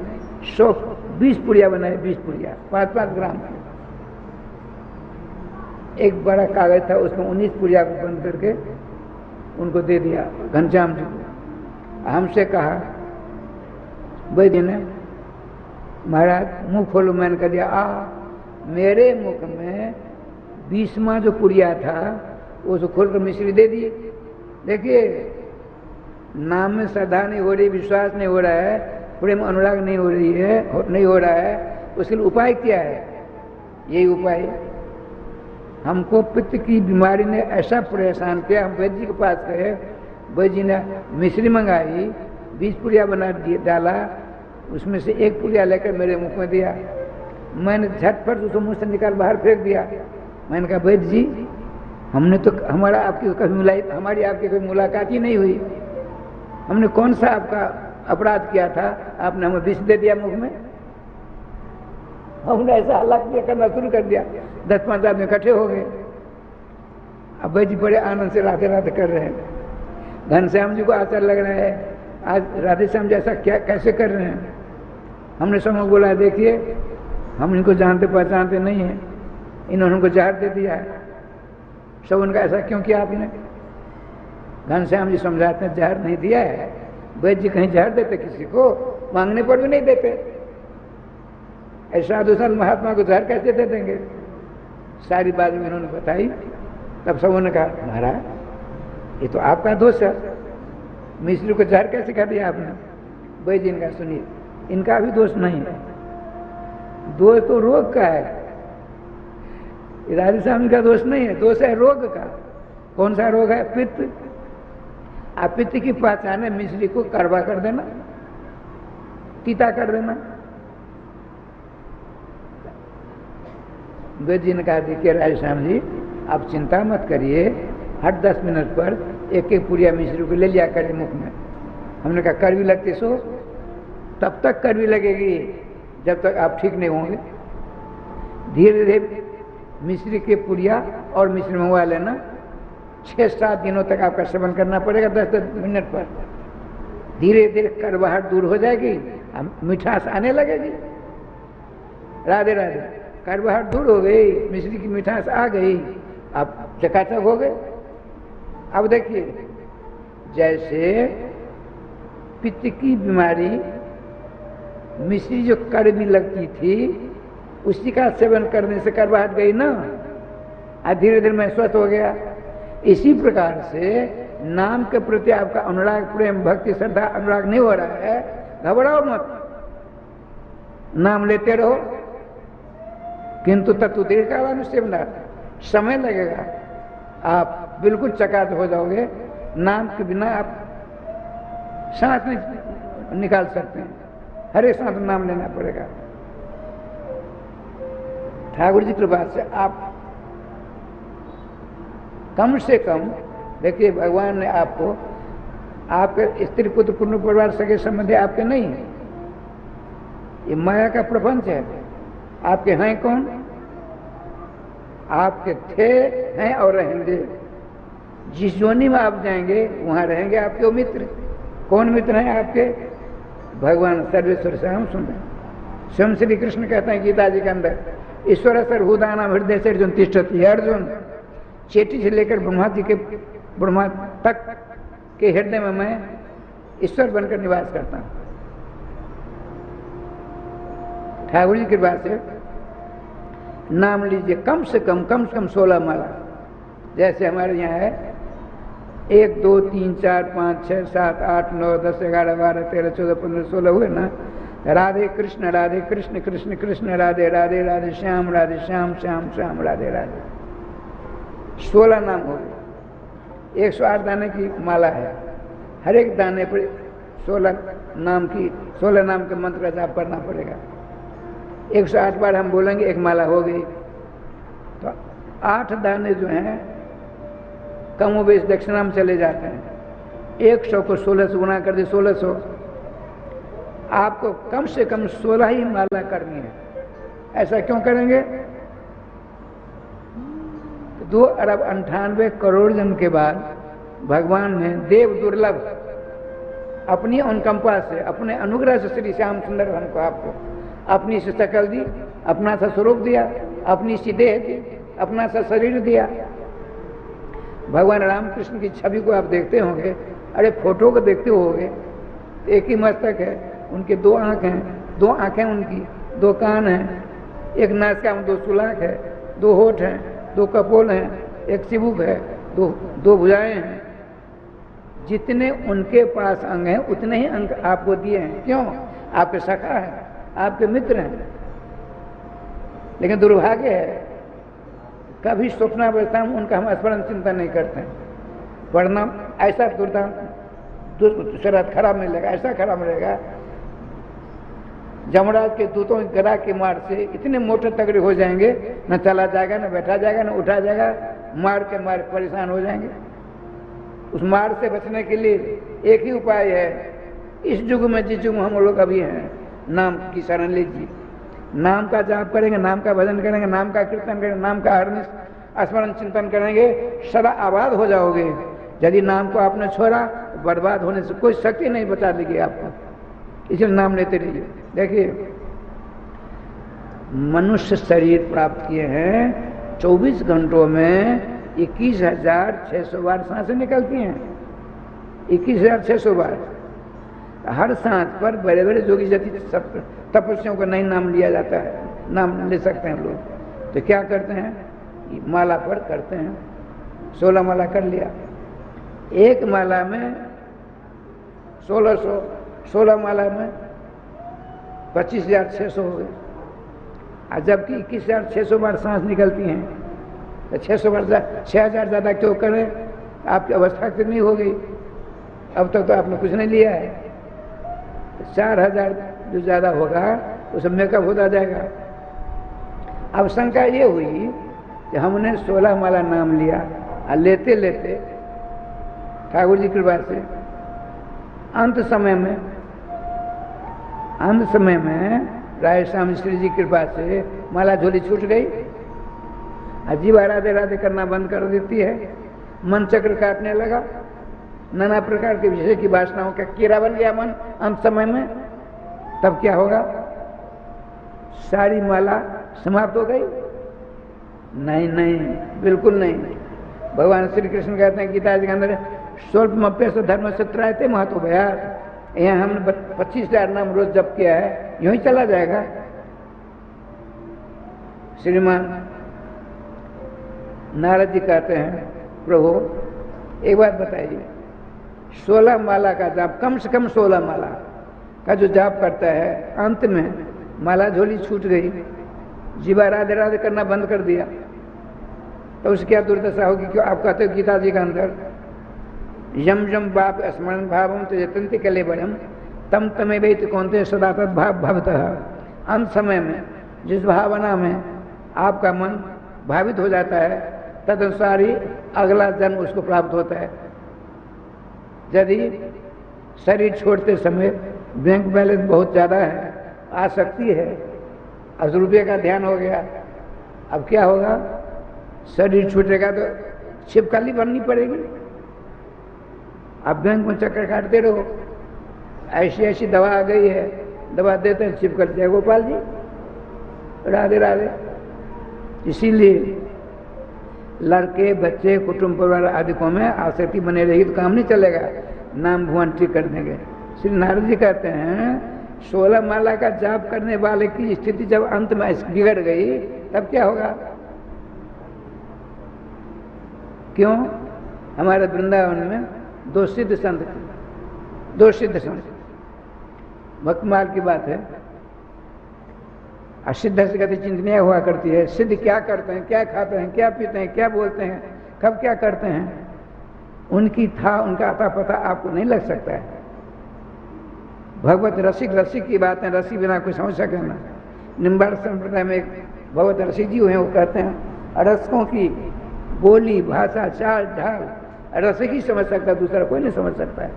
20 पुड़िया बनाए, 20 पुड़िया 5-5 ग्राम की। एक बड़ा कागज था, उसमें 19 पुड़िया को बंद करके उनको दे दिया घनश्याम जी को। हमसे कहा वैद्य ने, महाराज मुंह खोलो। मैंने कह दिया मेरे मुख में 20वां जो पुड़िया था वो जो खोल कर मिश्री दे दिए। देखिए, नाम में श्रद्धा नहीं हो रही, विश्वास नहीं हो रहा है, प्रेम अनुराग नहीं हो रही है, नहीं हो रहा है, उसके लिए उपाय क्या है? यही उपाय। हमको पित्त की बीमारी ने ऐसा परेशान किया, हम वैद्य जी के पास गए, वैद्य जी ने मिश्री मंगाई, 20 पुड़िया बना डाला, उसमें से एक पुड़िया लेकर मेरे मुख में दिया। मैंने झटपट उसको मुँह से निकाल बाहर फेंक दिया। मैंने कहा, वैद्य जी, हमने तो हमारी आपकी कोई मुलाकात ही नहीं हुई, हमने कौन सा आपका अपराध किया था, आपने हमें विष दे दिया मुख में? हमने ऐसा हल्ला करना शुरू कर दिया। 10-15 आदमी इकट्ठे हो गए। अब वैद्य जी बड़े आनंद से राधे राधे कर रहे हैं। घनश्याम जी को आचार लग रहा है, आज राधे श्याम जैसा क्या कैसे कर रहे हैं। हमने समय बोला, देखिए हम इनको जानते पहचानते नहीं हैं, इन्होंने उनको जहर दे दिया है। सब उनका ऐसा क्यों किया आपने? घनश्याम जी समझाते हैं, जहर नहीं दिया है। वैद्य जी कहीं जहर देते किसी को? मांगने पर भी नहीं देते। ऐसा साधु संत महात्मा को जहर कैसे दे देंगे? सारी बात में इन्होंने बताई। तब सब उन्होंने कहा, महाराज ये तो आपका दोष है, मिश्री को जहर कैसे खा दिया आपने? वैद्य जी ने कहा, सुनिए, इनका भी दोष नहीं है, दोष तो रोग का है। राधे स्वामी का दोष नहीं है, दोष है रोग का। कौन सा रोग है? पित्त। आप पित्त की पहचान है, मिश्री को कड़वा कर देना, तीता कर देना। वैद्य जी ने कहा, देखिए राधे श्याम जी, आप चिंता मत करिए, हर 10 मिनट पर एक एक पुड़िया मिश्री को ले लिया करें मुख में। हमने कहा, कड़वी लगती सो? तब तक कड़वी लगेगी जब तक आप ठीक नहीं होंगे। धीरे धीरे मिश्री के पुड़िया और मिश्री मंगवा लेना। 6-7 दिनों तक आपका सेवन करना पड़ेगा, 10-10 मिनट पर। धीरे धीरे कड़वाहट दूर हो जाएगी, मिठास आने लगेगी। राधे राधे। कड़वाहट दूर हो गई, मिश्री की मिठास आ गई, आप चकाचक हो गए। अब देखिए, जैसे पित्त की बीमारी मिश्री जो कड़वी लगती थी, उसी का सेवन करने से कड़वाहट गई ना, और धीरे धीरे मैं स्वस्थ हो गया। इसी प्रकार से नाम के प्रति आपका अनुराग, प्रेम, भक्ति, श्रद्धा, अनुराग नहीं हो रहा है, घबराओ मत, नाम लेते रहो। किंतु तत्व दीर्घकालानुसेवना, समय लगेगा, आप बिल्कुल चकाचक हो जाओगे। नाम के बिना आप सांस नहीं निकाल सकते हैं, हर एक सांस नाम लेना पड़ेगा। ठाकुर जी की कृपा से आप कम से कम, देखिए भगवान ने आपको, आपके स्त्री पुत्र पूर्ण परिवार सगे संबंधी आपके नहीं है, ये माया का प्रपंच है। आपके हैं कौन? आपके थे, हैं और रहेंगे। जिस योनि में आप जाएंगे वहां रहेंगे आपके वो मित्र। कौन मित्र हैं आपके? भगवान सर्वेश्वर से हम सुन रहे हैं। स्वयं श्री कृष्ण कहते हैं गीता जी के अंदर, ईश्वर सर्वभूतानां हृदय से अर्जुन तिष्ठति। हे अर्जुन, चेटी से लेकर ब्रह्मा तक के हृदय में मैं ईश्वर बनकर निवास करता हूं। ठाकुर जी की कृपा से नाम लीजिए, कम से कम 16 माला। जैसे हमारे यहाँ है 1 2 3 4 5 6 7 8 9 10 11 12 13 14 15 16 हुए ना। राधे कृष्ण कृष्ण कृष्ण राधे राधे राधे श्याम श्याम श्याम राधे राधे। 16 नाम हो गए। 108 दाने की माला है, हर एक दाने पर 16 नाम के मंत्र का जाप करना पड़ेगा। 108 बार हम बोलेंगे, एक माला हो गई। तो 8 दाने जो हैं कमोबेश दक्षिणा में चले जाते हैं। 100 को 16 से गुना कर दे 1600। आपको कम से कम 16 ही माला करनी है। ऐसा क्यों करेंगे? 2 अरब 98 करोड़ जन्म के बाद भगवान ने देव दुर्लभ अपनी अनुकंपा से, अपने अनुग्रह से श्री श्याम सुंदर को आपको अपनी से शकल दी, अपना सा स्वरूप दिया, अपनी सी देह दी, अपना सा शरीर दिया। भगवान रामकृष्ण की छवि को आप देखते होंगे, अरे फोटो को देखते होंगे, एक ही मस्तक है, उनके 2 आंख हैं, 2 आंखें उनकी, 2 कान हैं, एक नासिका में 2 सुलाख है, 2 होठ हैं, 2 कपोल हैं, एक चिबुक है, 2 भुजाएं हैं। जितने उनके पास अंग हैं उतने ही अंग आपको दिए हैं। क्यों? आपके सखा है, आपके मित्र हैं। लेकिन दुर्भाग्य है, कभी स्वप्नावस्था में उनका हम स्मरण चिंतन नहीं करते हैं। परिणाम ऐसा शरत खराब मिलेगा, ऐसा खराब मिलेगा, जमराज के दूतों की गदा की मार से इतने मोटे तगड़े हो जाएंगे, न चला जाएगा, न बैठा जाएगा, न उठा जाएगा, मार के मारे परेशान हो जाएंगे। उस मार से बचने के लिए एक ही उपाय है, इस युग में जिस युग में हम लोग अभी हैं, नाम की शरण लीजिए। नाम का जाप करेंगे, नाम का भजन करेंगे, नाम का कीर्तन करेंगे, नाम का हरनिश स्मरण चिंतन करेंगे, सदा आबाद हो जाओगे। यदि नाम को आपने छोड़ा, बर्बाद होने से कोई शक्ति नहीं बचा देगी आपको। इसलिए नाम लेते रहिए। देखिए, मनुष्य शरीर प्राप्त किए हैं, 24 घंटों में 21,600 बार सांसें निकलती हैं। 21,600 बार। हर सांस पर बड़े बड़े जोगी जति तपस्वियों का नहीं नाम लिया जाता है, नाम ले सकते हैं लोग। तो क्या करते हैं? माला पर करते हैं। 16 माला कर लिया, एक माला में 1600, 16 माला में 25,600 हो गए। और जबकि 21,600 बार सांस निकलती हैं, तो 600 बार 6,000 ज़्यादा क्यों करें? आपकी अवस्था कितनी हो गई? अब तक तो आपने कुछ नहीं लिया है। 4,000 जो ज़्यादा होगा उसमें मेकअप होता जाएगा। अब शंका ये हुई कि हमने 16 माला नाम लिया, और लेते लेते ठाकुर जी कृपा से अंत समय में राय श्याम श्री जी कृपा से माला झोली छूट गई। अजीब राधे राधे करना बंद कर देती है, मन चक्र काटने लगा, नाना प्रकार के विषय की वासनाओं का कीड़ा बन गया मन अंत समय में। तब क्या होगा? सारी माला समाप्त हो गई? नहीं नहीं, बिल्कुल नहीं। भगवान श्री कृष्ण कहते हैं गीता जी के अंदर, स्वल्पमप्यस्य धर्मस्य त्रायते महतो भयात्। यहाँ हमने 25,000 नाम रोज जप किया है, यूं ही चला जाएगा। श्रीमान नारद जी कहते हैं, प्रभु एक बात बताइए, 16 माला का जाप, कम से कम 16 माला का जो जाप करता है, अंत में माला झोली छूट गई, जीवा राधे राधे करना बंद कर दिया, तो उसकी क्या दुर्दशा होगी? क्यों आप कहते हो गीता जी के अंदर, यम यम बाप स्मरण भावम तो यतंति कलेबरम तम तमे वेत कौनते सदा तद भाव भवतः। अंत समय में जिस भावना में आपका मन भावित हो जाता है, तदनुसार ही अगला जन्म उसको प्राप्त होता है। यदि शरीर छोड़ते समय बैंक बैलेंस बहुत ज़्यादा है, आसक्ति है, अब रुपये का ध्यान हो गया, अब क्या होगा? शरीर छूटेगा तो छिपकली बननी पड़ेगी। अब बैंक में चक्कर काटते रहो, ऐसी ऐसी दवा आ गई है, दवा देते हैं, छिपकली जाए गोपाल जी राधे राधे। इसीलिए लड़के बच्चे कुटुंब परिवार आदि को में आसक्ति बने रहेगी तो काम नहीं चलेगा, नाम भुवन ठीक कर देंगे। श्री नारद जी कहते हैं 16 माला का जाप करने वाले की स्थिति जब अंत में बिगड़ गई, तब क्या होगा? क्यों? हमारे वृंदावन में दो सिद्ध संत भक्तमाल की बात है। असिद्ध से कहते चिंतनिया हुआ करती है। सिद्ध क्या करते हैं, क्या खाते हैं, क्या पीते हैं, क्या बोलते हैं, कब क्या करते हैं, उनका अता पता आपको नहीं लग सकता है। भगवत रसिक की बात है, रसिक बिना कोई समझ सके ना। निम्बाड़ संप्रदाय में एक भगवत रसिक जी हुए, वो कहते हैं रसिकों की बोली भाषा चाल ढाल रसिक ही समझ सकता है, दूसरा कोई नहीं समझ सकता है।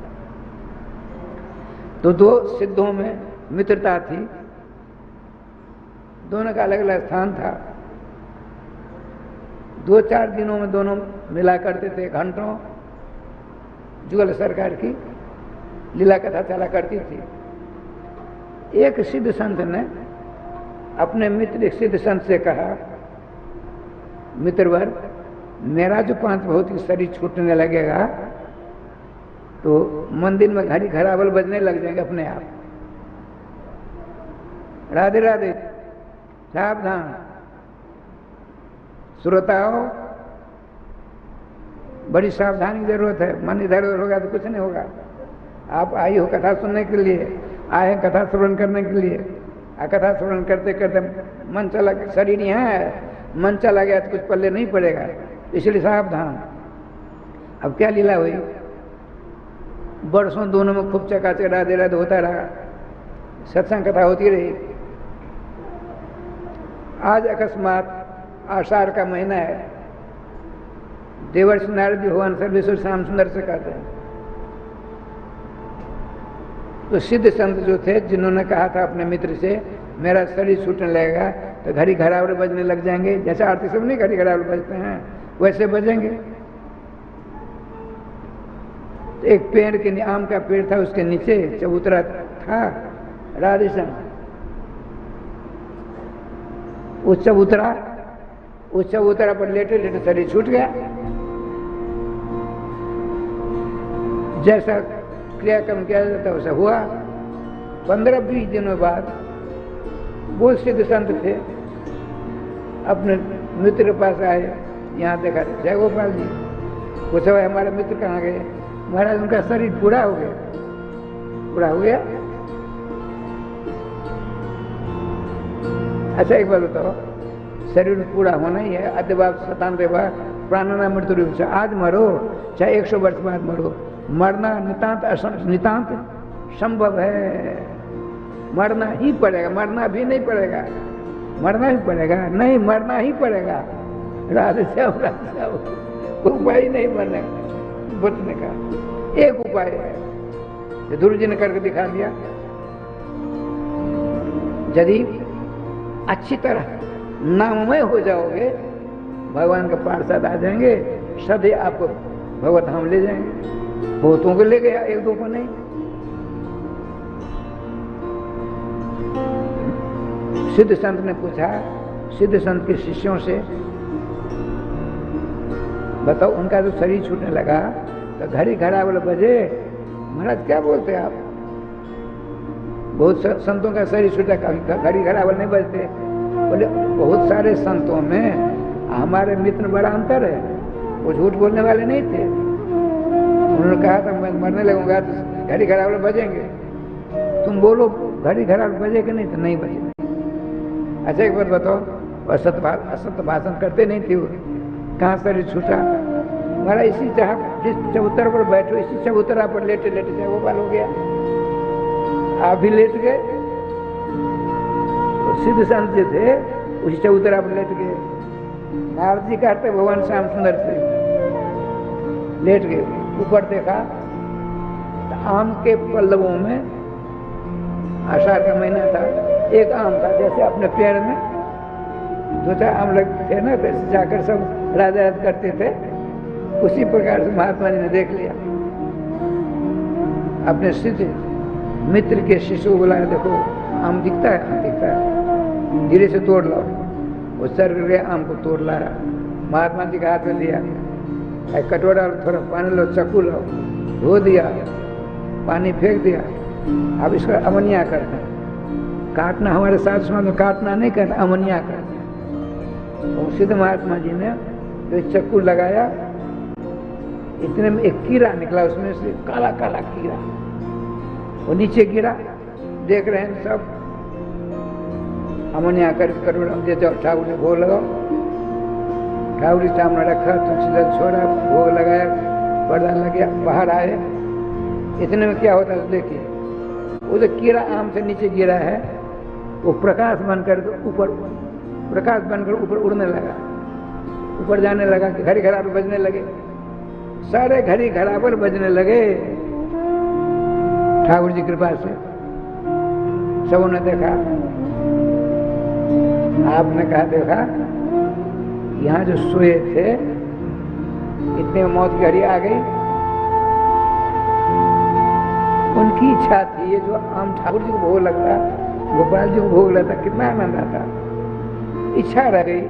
तो दो सिद्धों में मित्रता थी, दोनों का अलग अलग स्थान था। 2-4 दिनों में दोनों मिला करते थे, घंटों जुगल सरकार की लीला कथा चला करती थी। एक सिद्ध संत ने अपने मित्र सिद्ध संत से कहा, मित्रवर मेरा जो 5 भौतिक शरीर छूटने लगेगा तो मंदिर में घड़ी घरावल बजने लग जाएंगे अपने आप। राधे राधे। सावधान श्रोताओं, बड़ी सावधानी की जरूरत है। मन इधर उधर होगा तो कुछ नहीं होगा। आप आई हो कथा सुनने के लिए, आए हैं कथा श्रवण करने के लिए, कथा श्रवण करते करते मन चला, शरीर यहाँ है, मन चला गया तो कुछ पल्ले नहीं पड़ेगा, इसलिए सावधान। अब क्या लीला हुई, बरसों दोनों में खूब चकाचक राधे राधे होता रहा, सत्संग कथा होती रही। आज अकस्मात आषाढ़ का महीना है, देवर्षि नारद जी भगवान सर्वेश्वर श्याम सुंदर से कहते हैं, तो सिद्ध संत जो थे जिन्होंने कहा था अपने मित्र से मेरा शरीर छूटने लगेगा तो घड़ी घरावड़े बजने लग जाएंगे, जैसे आरती सब नहीं घड़ी घरावड़े बजते हैं वैसे बजेंगे। तो एक पेड़ के आम का पेड़ था, उसके नीचे चबूतरा था राधेश्याम। उस चबूतरा पर लेटे लेटे शरीर छूट गया। जैसा क्रियाक्रम किया जाता वैसा हुआ। 15-20 दिनों बाद वो सिद्ध संत थे, अपने मित्र के पास आए, यहाँ देखा जय गोपाल जी, पूछा भाई हमारे मित्र कहाँ गए? महाराज उनका शरीर पूरा हो गया। पूरा हो गया? अच्छा एक बात बताओ, शरीर पूरा होना ही है, अद्यवाप शतान्तेवा प्राणना मृत्यु रूप से, आज मरो चाहे 100 वर्ष बाद मरो, मरना नितांत संभव है। मरना ही पड़ेगा, मरना भी नहीं पड़ेगा, मरना ही पड़ेगा, नहीं मरना ही पड़ेगा। राधे श्याम कोई उपाय ही नहीं मरने बचने का, एक उपाय है, ध्रुव जी ने करके दिखा दिया। यदि अच्छी तरह नाममय हो जाओगे, भगवान के पार्षद आ जाएंगे, सदैव आपको भगवत धाम ले जाएंगे। बहुतों को ले गया, एक दो को नहीं। सिद्ध संत ने पूछा सिद्ध संत के शिष्यों से, बताओ उनका जो शरीर छूटने लगा तो घड़ी घड़ावल बजे, महाराज क्या बोलते आप? बहुत संतों का शरीर छूटा, घड़ी घड़ावल नहीं बजते। बोले बहुत सारे संतों में हमारे मित्र बड़ा अंतर है, वो झूठ बोलने वाले नहीं थे। उन्होंने कहा था मैं मरने लगूंगा तो घड़ी घड़ावल बजेंगे, तुम बोलो घड़ी घड़ावल बजे कि नहीं? तो नहीं बजे। अच्छा एक बात बताओ, असत्य भाषण करते नहीं थे वो, कहाँ शरीर छूटा? हमारा इसी जिस चबूतरा पर बैठो, इसी चबूतरा पर लेटे लेटे जय गोपाल हो गया। आप भी लेट गए, तो सिद्ध संत जो थे उसी चबूतरा पर लेट गए। नारद जी कहते भगवान श्याम सुंदर से लेट गए, ऊपर देखा तो आम के पल्लवों में, आषाढ़ का महीना था, एक आम था, जैसे अपने पेड़ में 2-4 आम लगे थे ना, वैसे जाकर सब राजा करते थे, उसी प्रकार से महात्मा जी ने देख लिया। अपने सिद्ध मित्र के शिष्य को बुलाया, देखो आम दिखता है? आम दिखता है, धीरे से तोड़ लाओ। वो सर गया, आम को तोड़ लाया, महात्मा जी के हाथ में दिया, एक कटोरा थोड़ा पानी लो, चक्कू लो, धो दिया, पानी फेंक दिया। अब इसका अमनिया करते हैं, काटना हमारे साथ समाज में काटना नहीं करना, अमनिया करते हैं। और सिद्ध महात्मा जी ने तो चक्कू लगाया, इतने में एक कीड़ा निकला, उसमें से काला काला कीड़ा, वो नीचे गिरा। देख रहे हैं सब, अमनिया कर कटोरा दे जाओ, ठाकुर ने भोग लगाओ। ठाकुर जी सामने रखा, तुलसीदास छोड़ा, भोग लगाया, पर्दा लग गया, बाहर आए। इतने में क्या होता है देखिए, वो जो कीड़ा आम से नीचे गिरा है वो प्रकाश बनकर ऊपर, प्रकाश बनकर ऊपर उड़ने लगा, ऊपर जाने लगा कि घड़ी घड़ावल बजने लगे, सारे घड़ी घड़ावल बजने लगे ठाकुर जी कृपा से। सबों ने देखा, आपने कहा देखा यहाँ जो सोए थे इतने में मौत की घड़ी आ गई। उनकी इच्छा थी, ये जो आम ठाकुर जी को भोग लगता, गोपाल जी को भोग लगता, कितना आनंद आता, इच्छा रह गई,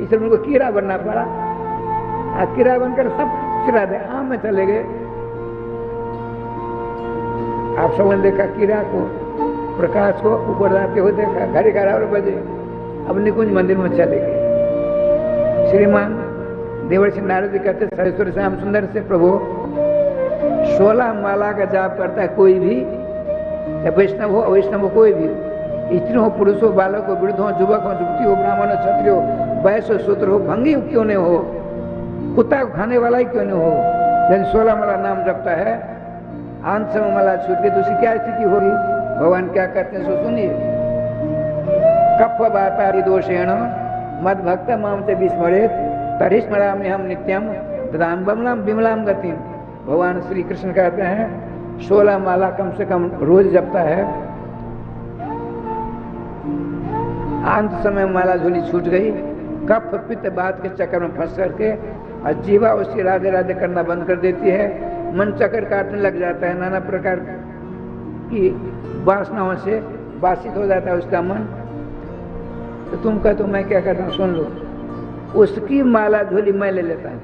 इसलिए उनको कीड़ा बनना पड़ा। कीड़ा बनकर सब चिरा दे, आम में चले गए। आप सबने देखा कीड़ा को, प्रकाश को ऊपर जाते हुए देखा, घड़ी घड़ावल बजे, अब निकुंज मंदिर में चले गए। श्रीमान देवर्षि नारद जी कहते सरस्वती श्याम सुंदर से प्रभु 16 माला का जाप करता है कोई भी, या वैष्णव हो अवैष्णव हो कोई भी, स्त्री हो पुरुष हो बालक हो वृद्ध हो युवक हो युवती हो ब्राह्मण हो क्षत्रिय हो वैश्य हो शूद्र हो भंगी क्यों नहीं हो, कुत्ता खाने वाला ही क्यों नहीं हो, यदि 16 माला नाम जपता है अंत समय माला छूट के तो उसकी क्या स्थिति होगी। भगवान क्या कहते हैं सो सुनिए। कफ बाता दोषेण मद भक्त माम से विस्मरेत तरी स्मरामि हम नित्यम ददाम बमलाम विमलाम गतिम। भगवान श्री कृष्ण कहते हैं 16 माला कम से कम रोज जपता है, अंत समय माला झोली छूट गई, कफ पित्त बात के चक्कर में फंस करके और जीवा उसकी राधे राधे करना बंद कर देती है, मन चक्कर काटने लग जाता है, नाना प्रकार की वासनाओं से बासित हो जाता है उसका मन। तो तुम कहते हो मैं क्या करता हूँ, सुन लो, उसकी माला झोली मैं ले लेता हूँ।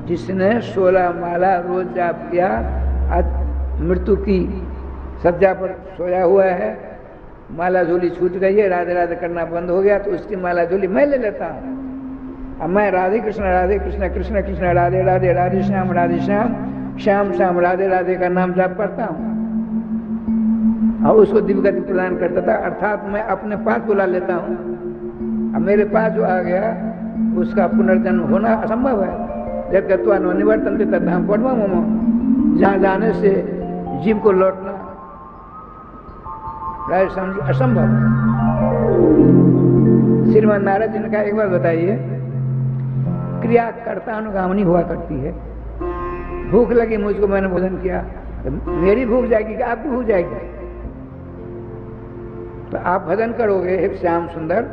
जिसने 16 माला रोज जाप किया, आज मृत्यु की सज्जा पर सोया हुआ है, माला झोली छूट गई है, राधे राधे करना बंद हो गया, तो उसकी माला झोली मैं ले लेता हूँ। अब मैं राधे कृष्ण कृष्ण कृष्ण राधे राधे राधे श्याम श्याम श्याम राधे राधे का नाम जाप करता हूँ और उसको दिव्य गति प्रदान करता था। अर्थात मैं अपने पास बुला लेता हूँ। अब मेरे पास जो आ गया उसका पुनर्जन्म होना असंभव है। जब तत्व निवर्तन के तद्धाम पढ़वा मोमो, जहाँ जाने से जीव को लौटना असंभव। श्रीमान नारद जी ने कहा एक बार बताइए, क्रिया कर्ता अनुगामनी हुआ करती है। भूख लगी मुझको, मैंने भोजन किया, तो मेरी भूख जाएगी कि आपकी भूख जाएगी? तो आप भजन करोगे हे श्याम सुंदर,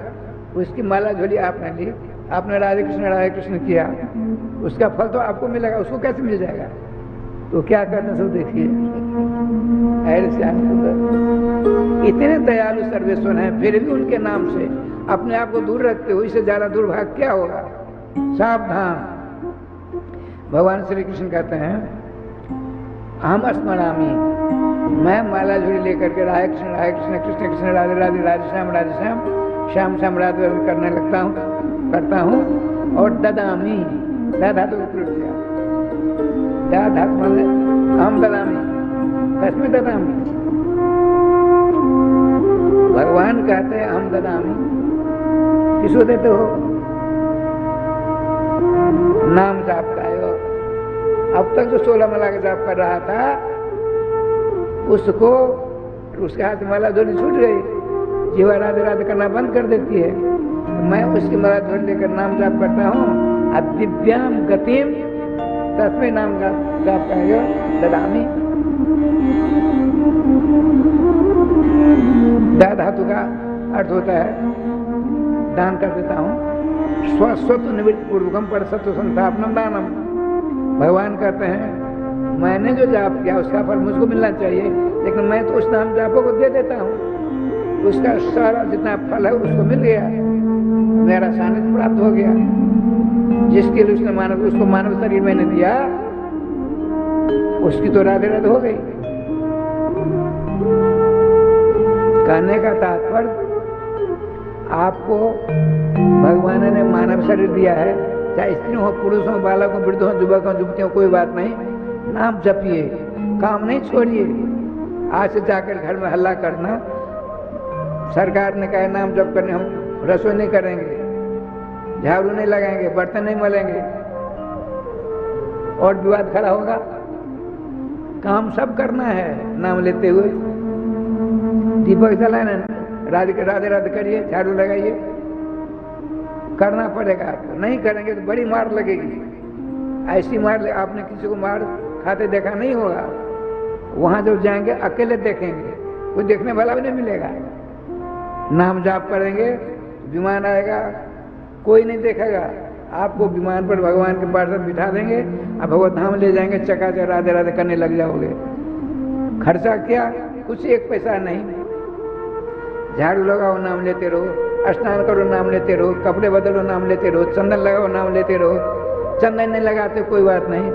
उसकी माला झोली आपने ली, आपने राधे कृष्ण किया, उसका फल तो आपको मिलेगा, उसको कैसे मिल जाएगा? तो क्या करना सब देखिए। अरे श्याम सुंदर इतने दयालु सर्वेश्वर हैं, फिर भी उनके नाम से अपने आप को दूर रखते हो, इससे ज्यादा दुर्भाग्य क्या होगा? सावधान। भगवान श्री कृष्ण कहते हैं हम स्मरामी, मैं माला झोली लेकर के राधे कृष्ण कृष्ण कृष्ण राधे राधे राधे श्याम श्याम श्याम राधे राधे करने लगता हूँ करता हूँ। और ददामी, धातु उपयोग किया, धातु मान हम ददामी, कसमें ददामी। भगवान कहते हैं हम ददामी, किसको देते हो? नाम जाप का है। अब तक जो 16 माला का जाप कर रहा था उसको, उसके हाथ में माला झोली छूट गई, जीवा राधे राधे करना बंद कर देती है। मैं उसकी माला झोली लेकर नाम जाप करता हूँ। दिव्याम गतिम तस्में नाम जाप करेगा ददामी। दा धातु का अर्थ होता है दान कर देता हूँ। स्वस्वत्व निवृत्त पूर्वकम पर सत्व संस्थापनम दानम। भगवान कहते हैं मैंने जो जाप किया उसका फल मुझको मिलना चाहिए, लेकिन मैं तो उस नाम जापों को दे देता हूँ, उसका सारा जितना फल है उसको मिल गया, मेरा सानिध्य प्राप्त हो गया। जिसके लिए उसको मानव शरीर मैंने दिया उसकी तो राधे राधे हो गई। कहने का तात्पर्य, आपको भगवान ने मानव शरीर दिया है, चाहे स्त्री हो पुरुष हो बालक हो वृद्ध हो युवक हो युवती हो, कोई बात नहीं, नाम जपिए, काम नहीं छोड़िए। आज से जाकर घर में हल्ला करना, सरकार ने कहा नाम जप करने, हम रसोई नहीं करेंगे, झाड़ू नहीं लगाएंगे, बर्तन नहीं मलेंगे, और विवाद खड़ा होगा। काम सब करना है नाम लेते हुए। दीपक जलाना, राधे राधे करिए, झाड़ू लगाइए, करना पड़ेगा आपको। नहीं करेंगे तो बड़ी मार लगेगी। ऐसी मार आपने किसी को मार खाते देखा नहीं होगा। वहां जब जाएंगे अकेले देखेंगे, कोई देखने वाला भी नहीं मिलेगा। नाम जाप करेंगे, विमान आएगा, कोई नहीं देखेगा आपको। विमान पर भगवान के पार्षद बिठा देंगे, अब भगवत धाम ले जाएंगे, चकाचक राधे राधे करने लग जाओगे। खर्चा क्या? कुछ एक पैसा नहीं। झाड़ू लगाओ, नाम लेते रहो, स्नान करो, नाम लेते रहो, कपड़े बदलो, नाम लेते रहो, चंदन लगाओ, नाम लेते रहो। चंदन नहीं लगाते कोई बात नहीं,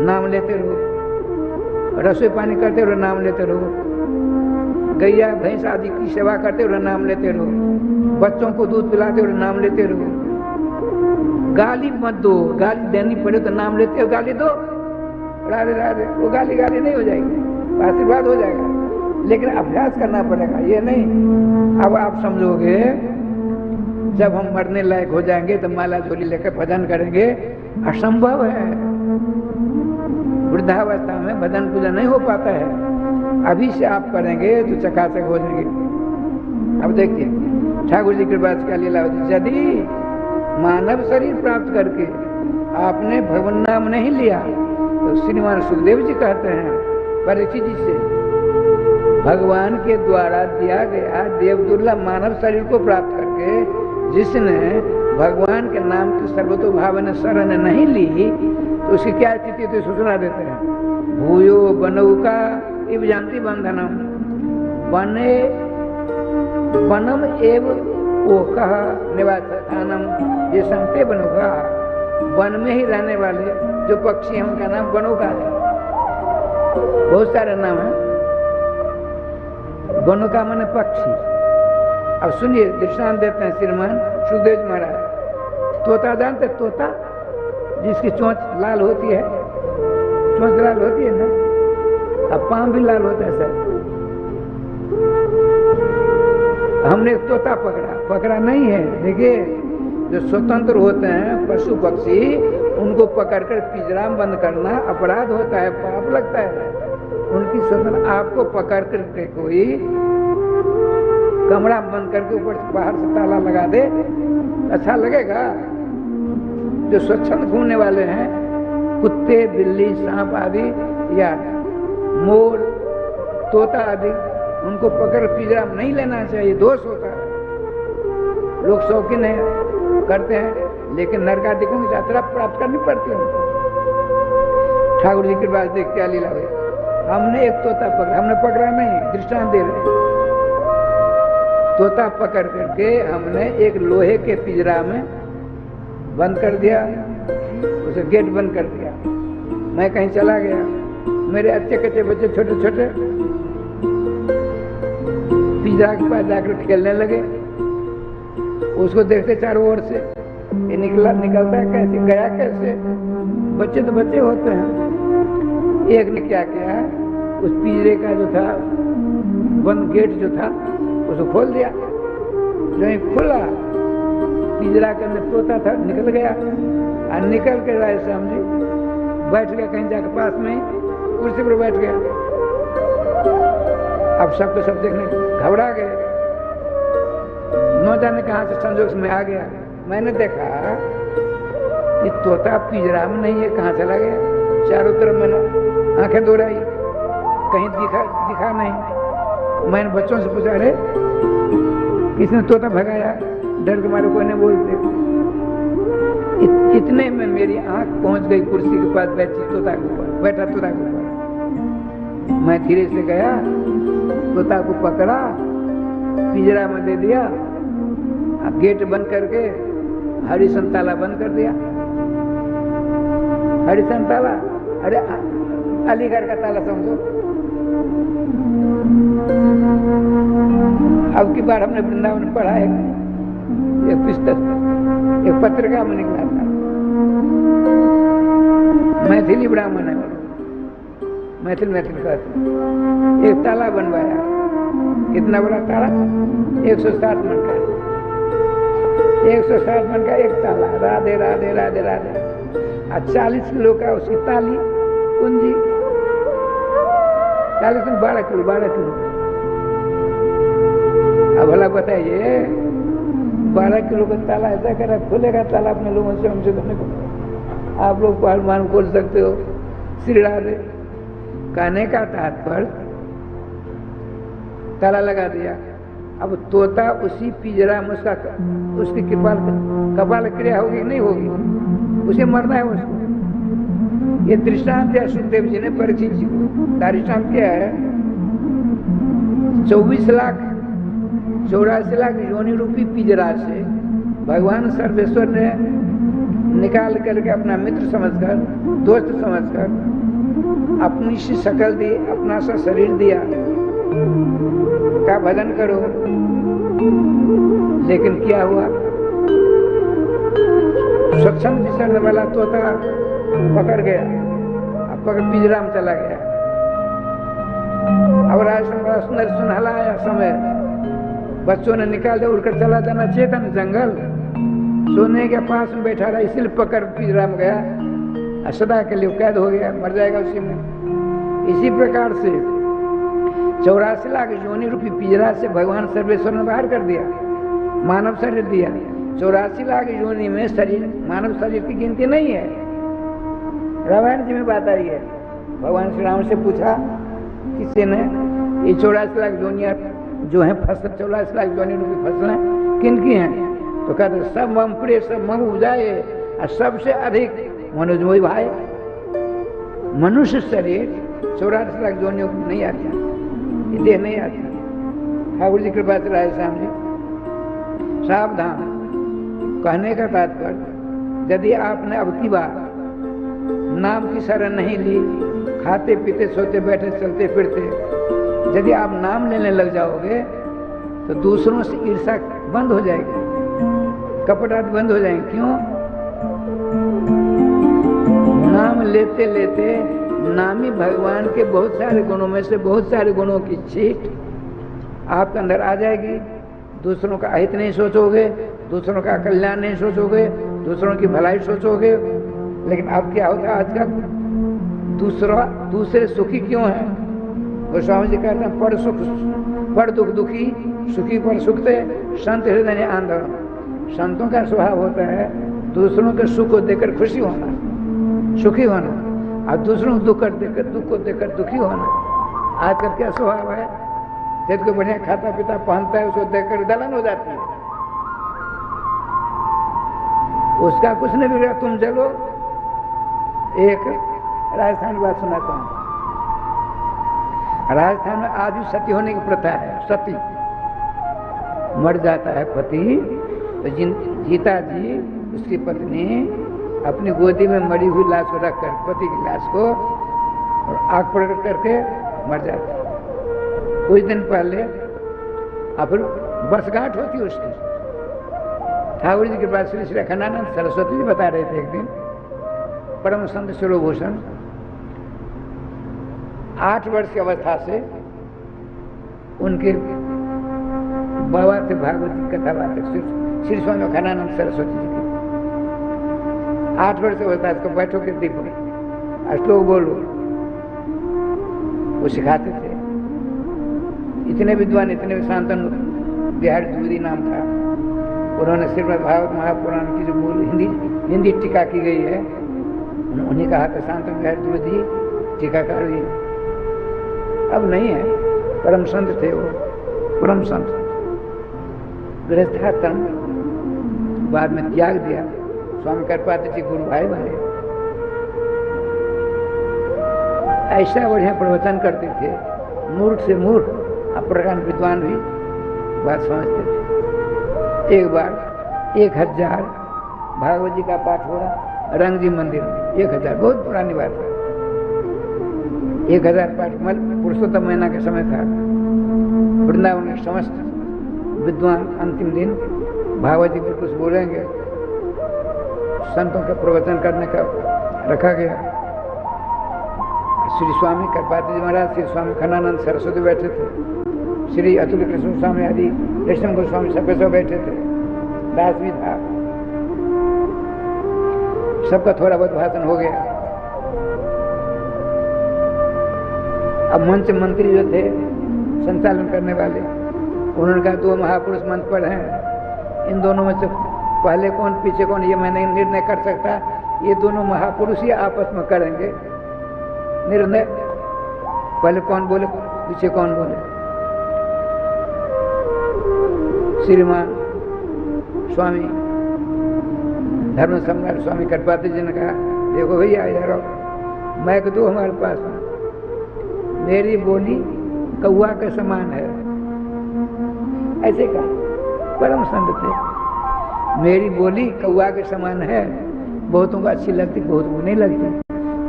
नाम लेते रहो। रसोई पानी करते रहो, नाम लेते रहो। गैया भैंस आदि की सेवा करते रहो, नाम लेते रहो, बच्चों को दूध पिलाते रहो, नाम लेते रहो, गाली मत दो, गाली देनी पड़े तो नाम लेते हो, गाली दो, राधे राधे, वो गाली गाली नहीं हो जाएगी, आशीर्वाद हो जाएगा, लेकिन अभ्यास करना पड़ेगा। ये नहीं अब आप समझोगे जब हम मरने लायक हो जाएंगे तो माला झोली लेकर भजन करेंगे, असंभव है। वृद्धावस्था में भजन पूजन नहीं हो पाता है। अभी से आप करेंगे तो चकाचक हो जाएंगे। अब देखिए ठाकुर जी कृपा से क्या लीला होती, यदि मानव शरीर प्राप्त करके आपने भगवान नाम नहीं लिया तो श्रीमान सुखदेव जी कहते हैं परीक्षित जी से, भगवान के द्वारा दिया गया देव दुर्लभ मानव शरीर को प्राप्त करके जिसने भगवान के नाम की सर्वतोभावन शरण नहीं ली तो उसकी क्या स्थिति तो सूचना देते हैं। भूयो बनौका इव जानती बंधनम बने बनम एव ओकह निवास स्थानम, ये संते बनौका, वन में ही रहने वाले जो पक्षी हैं उनका नाम बनौका है। बहुत सारे नाम है, बनौका माने पक्षी। अब सुनिए दृष्टांत देते हैं श्रीमान सुखदेव जी महाराज। तोता जानते, तोता जिसकी चोंच लाल होती है, चोंच लाल होती है ना, अब पाँव भी लाल होता है सर। हमने एक तोता पकड़ा नहीं है। देखिए जो स्वतंत्र होते हैं पशु पक्षी, उनको पकड़कर पिंजरा में बंद करना अपराध होता है, पाप लगता है। उनकी स्वतंत्र, आपको पकड़ करके कोई कमरा बंद करके ऊपर से बाहर से ताला लगा दे, अच्छा लगेगा? जो स्वच्छंद घूमने वाले हैं, कुत्ते बिल्ली सांप आदि या मोर तोता आदि, उनको पकड़ पिंजरा में नहीं लेना चाहिए, दोष होता है। लोग शौकीन है करते हैं, लेकिन नरकादिकों की यात्रा प्राप्त करनी पड़ती है उनको। ठाकुर जी की बात देख क्या लीला हुई। हमने एक तोता पकड़ा, हमने पकड़ा नहीं, दृष्टांत दे रहे। तोता पकड़ करके हमने एक लोहे के पिंजरा में बंद कर दिया, उसे गेट बंद कर दिया। मैं कहीं चला गया, मेरे अच्छे कच्चे बच्चे छोटे छोटे पिंजरा के पास जाकर खेलने लगे। उसको देखते चारों ओर से, ये निकलता है कैसे, गया कैसे? बच्चे तो बच्चे होते हैं। एक ने क्या किया, उस पिंजरे का जो था बंद गेट जो था उसको खोल दिया। जो ही खुला, पिंजरा के अंदर तोता था, निकल गया। और निकल के राय समझी बैठ गया कहीं जाकर पास में, कुर्सी पर बैठ गया। अब सबको सब देखने घबरा गए, न जाने कहाँ से संजोग में आ गया। मैंने देखा कि तोता पिंजरा में नहीं है, कहाँ चला गया। चारों तरफ मैंने आंखें दौड़ाई, कहीं दिखा नहीं। मैंने बच्चों से पूछा, अरे किसने तोता भगाया? डर के मारे कोई नहीं बोलते। इतने में मेरी आंख पहुंच गई कुर्सी के पास बैठा तोता के ऊपर। मैं धीरे से गया, तोता को पकड़ा, पिंजरा में दे दिया, गेट बंद करके हरिशन ताला बंद कर दिया। हरिशन ताला, अरे अलीगढ़ का ताला समझो। अब की बार हमने वृंदावन पढ़ा है, एक पुस्तक एक पत्रिका में निकला था, मैथिली ब्राह्मण है, मैथिल कहते, एक ताला बनवाया। कितना बड़ा ताला? 160 मन का, 160 मन का एक ताला। राधे राधे राधे राधे। 40 किलो का उसकी ताली कुंजी, 40 में 12 किलो। अब भला बताइए, 12 किलो का ताला ऐसा करा, खुलेगा ताला अपने लोगों से, हमसे करने को। आप लोग पहलवान बोल सकते हो, श्री राधे। कहने का तात्पर्य ताला लगा दिया। अब तोता उसी पिंजरा में, उसकी कपाल क्रिया होगी नहीं होगी, उसे मरना है उसको। ये दृष्टांत दिया सुखदेव जी ने परीक्षित जी को। दृष्टांत क्या है? 24 लाख 84 लाख योनि रूपी पिंजरा से भगवान सर्वेश्वर ने निकाल करके अपना मित्र समझकर, दोस्त समझकर अपनी सी शकल दी, अपना सा शरीर दिया, का भजन करो, लेकिन क्या हुआ, सत्संग चढ़ने वाला तोता पकड़ गया, अब पकड़ पिंजरा में चला गया। अब राजस्थान बड़ा सुंदर सुनहला आया समय, बच्चों ने निकाल दिया, उड़कर चला जाना चेतन जंगल, सोने के पास में बैठा रहा, इसलिए पकड़ पिंजरा में गया, सदा के लिए कैद हो गया, मर जाएगा उसी में। इसी प्रकार से 84 लाख योनि रूपी पिंजरा से भगवान सर्वेश्वर ने बाहर कर दिया, मानव शरीर दिया। 84 लाख योनि में शरीर, मानव शरीर की गिनती नहीं है। रामायण जी में बात आई है, भगवान श्री राम से पूछा किसी ने, ये 84 लाख योनियां जो है फसल, 84 लाख योनि रूपी फसलें किन की हैं? तो कहते सब मम प्रिय, सब मम उपजाए, और सबसे अधिक मनोजमोही भाई। मनुष्य शरीर 84 लाख योनियों को नहीं आती, ये देह नहीं आती। ठाकुर जी कृपा से राजस्थान जी सावधान। कहने का तात्पर्य, यदि आपने अब की बार नाम की शरण नहीं ली, खाते पीते सोते बैठे चलते फिरते, यदि आप नाम लेने लग जाओगे तो दूसरों से ईर्ष्या बंद हो जाएगी, कपट आदि बंद हो जाएंगे। क्यों? नाम लेते लेते नामी भगवान के बहुत सारे गुणों में से बहुत सारे गुणों की छीट आपके अंदर आ जाएगी। दूसरों का अहित नहीं सोचोगे, दूसरों का कल्याण नहीं सोचोगे, दूसरों की भलाई सोचोगे। लेकिन अब क्या होता है आजकल, दूसरे सुखी क्यों है? गोस्वामी जी कहते हैं, पर दुख दुखी, सुखी पर सुखते, संत हृदय आंदोलन। संतों का स्वभाव होता है दूसरों के सुख को देखकर खुशी होना, सुखी होना, और दूसरों को दुख को देखकर दुखी होना। आजकल क्या स्वभाव है, जब कोई बढ़िया खाता पीता पहनता है उसको देखकर दलन हो जाती है, उसका कुछ नहीं बिगड़ा, तुम चलो। एक राजस्थान की बात सुनाता हूँ। राजस्थान में आज भी सती होने की प्रथा है। सती मर जाता है पति, तो जीता जी उसकी पत्नी अपनी गोदी में मरी हुई लाश को रखकर, पति की लाश को, और आग प्रकट करके मर जाती है। कुछ दिन पहले फिर वर्षगांठ होती है उसकी। ठाकुर जी के पास श्री श्री अखंडानंद सरस्वती जी बता रहे थे एक दिन, परम संत शिरोभूषण 8 वर्ष की अवस्था से उनके बाबा थे भागवत की कथा बात श्री स्वामी अखंडानंद सरस्वती जी की। 8 वर्ष की अवस्था को बैठो के दीप श्लोक बोलो, वो सिखाते थे। इतने विद्वान, इतने शांतनु, बिहार द्विवेदी नाम था। उन्होंने श्रीमद् भागवत महापुराण की जो मूल हिंदी टीका की गई है, उन्हें कहा था शांतनु बिहार द्विवेदी टीकाकार भी अब नहीं है, परम संत थे वो, परम संत। गृहस्थाश्रम बाद में त्याग दिया, स्वामी कृपाति जी गुरु भाई बने। ऐसा बढ़िया प्रवचन करते थे, मूर्ख से मूर्ख अप्रकान विद्वान भी बात समझते थे। एक बार 1000 भागवत जी का पाठ हुआ रंगजी मंदिर में। 1000 बहुत पुरानी बात है। 1000 पाठ पुरुषोत्तम महीना का समय था। वृंदावन के समस्त विद्वान अंतिम दिन भागवत जी पर कुछ बोलेंगे, संतों के प्रवचन करने का रखा गया। श्री स्वामी कृपाति जी महाराज, श्री स्वामी खंडानंद सरस्वती बैठे थे, श्री अतुल कृष्ण स्वामी आदि कृष्ण गोस्वामी सब बैठे थे, दास भी था। सबका थोड़ा बहुत भाषण हो गया। अब मंच मंत्री जो थे संचालन करने वाले, उन्होंने कहा 2 महापुरुष मंच पर हैं, इन दोनों में से पहले कौन पीछे कौन ये मैं नहीं निर्णय कर सकता, ये दोनों महापुरुष ही आपस में करेंगे निर्णय, पहले कौन बोले पीछे कौन बोले। श्रीमान स्वामी धर्म सम्राट स्वामी कृपाति जी ने कहा, देखो भैया इधर आओ, मैं दो हमारे पास में, मेरी बोली कौआ के समान है। ऐसे कहा, परम संत थे। मेरी बोली कौआ के समान है, बहुतों को अच्छी लगती, बहुतों को नहीं लगती।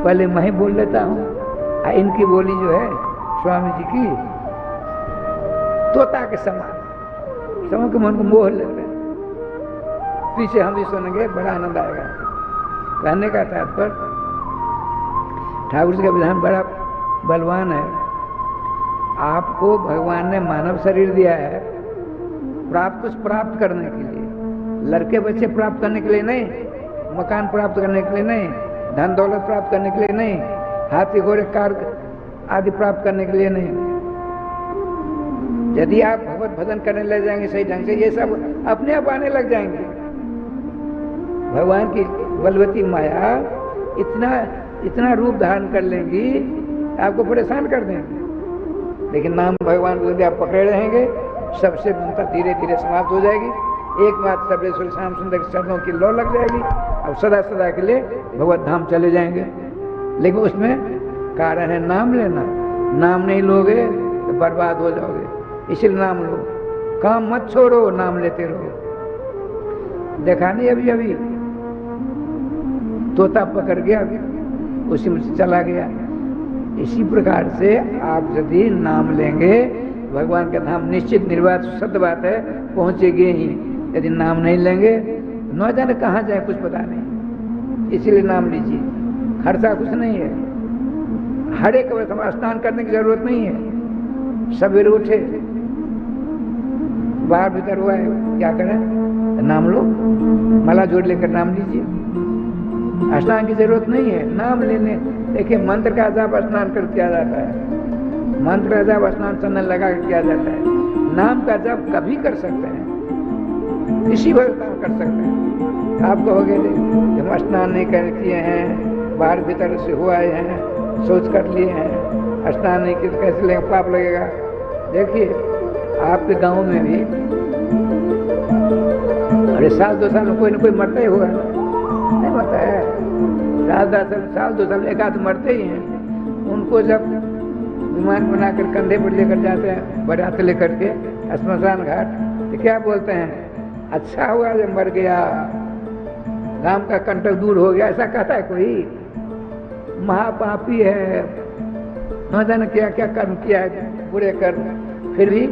पहले मैं ही बोल लेता हूँ, इनकी बोली जो है स्वामी जी की तोता के समान समझ के मन को मोह लेते हैं। पीछे हम भी सुनेंगे, बड़ा आनंद आएगा। कहने का तात्पर्य ठाकुर जी का विधान बड़ा बलवान है। आपको भगवान ने मानव शरीर दिया है कुछ प्राप्त करने के लिए, लड़के बच्चे प्राप्त करने के लिए नहीं, मकान प्राप्त करने के लिए नहीं, धन दौलत प्राप्त करने के लिए नहीं, हाथी घोड़े कार आदि प्राप्त करने के लिए नहीं। यदि आप भगवत भजन करने लग जाएंगे सही ढंग से, ये सब अपने आप आने लग जाएंगे। भगवान की बलवती माया इतना रूप धारण कर लेंगी, आपको परेशान कर देंगे। लेकिन नाम भगवान को यदि आप पकड़े रहेंगे, सबसे ममता धीरे धीरे समाप्त हो जाएगी। एकमात्र सर्वेश्वर श्याम सुंदर के चरणों की लौ लग जाएगी और सदा सदा के लिए भगवत धाम चले जाएंगे। लेकिन उसमें कारण है नाम लेना। नाम नहीं लोगे तो बर्बाद हो जाओगे। इसलिए नाम लो, काम मत छोड़ो, नाम लेते रहो। देखा नहीं अभी तोता पकड़ गया, उसी में चला गया। इसी प्रकार से आप यदि नाम लेंगे, भगवान का धाम निश्चित निर्वात सत्य बात है पहुंचेंगे ही। यदि नाम नहीं लेंगे तो न जाने कहाँ जाए, कुछ पता नहीं। इसीलिए नाम लीजिए, खर्चा कुछ नहीं है। हर एक समय स्नान करने की जरूरत नहीं है। सवेरे उठे, बाहर भीतर हुआ है, क्या करें? नाम लो, माला जोड़ लेकर नाम लीजिए। स्नान की जरूरत नहीं है, नाम लेने। देखिए मंत्र का जाप स्नान कर किया जाता है, मंत्र का जाप स्नान चंदन लगा कर किया जाता है। नाम का जाप कभी कर सकते हैं, किसी व्यवस्था में कर सकते हैं। आप कहोगे हम स्नान नहीं कर किए हैं, बाहर भीतर से हुआ हैं, सोच कर लिए हैं, स्नान नहीं किए तो कैसे लेंगे, पाप लगेगा। देखिए आपके गांव में भी अरे साल 2 साल में कोई ना कोई मरता ही होगा, नहीं मरता है? साल 2 साल एक आध मरते ही हैं। उनको जब विमान बनाकर कंधे पर लेकर जाते हैं, बारात लेकर के श्मशान घाट, तो क्या बोलते हैं? अच्छा हुआ जब मर गया, राम का कंटक दूर हो गया। ऐसा कहता है कोई? महापापी है, न जाने क्या क्या कर्म किया है, बुरे कर्म। फिर भी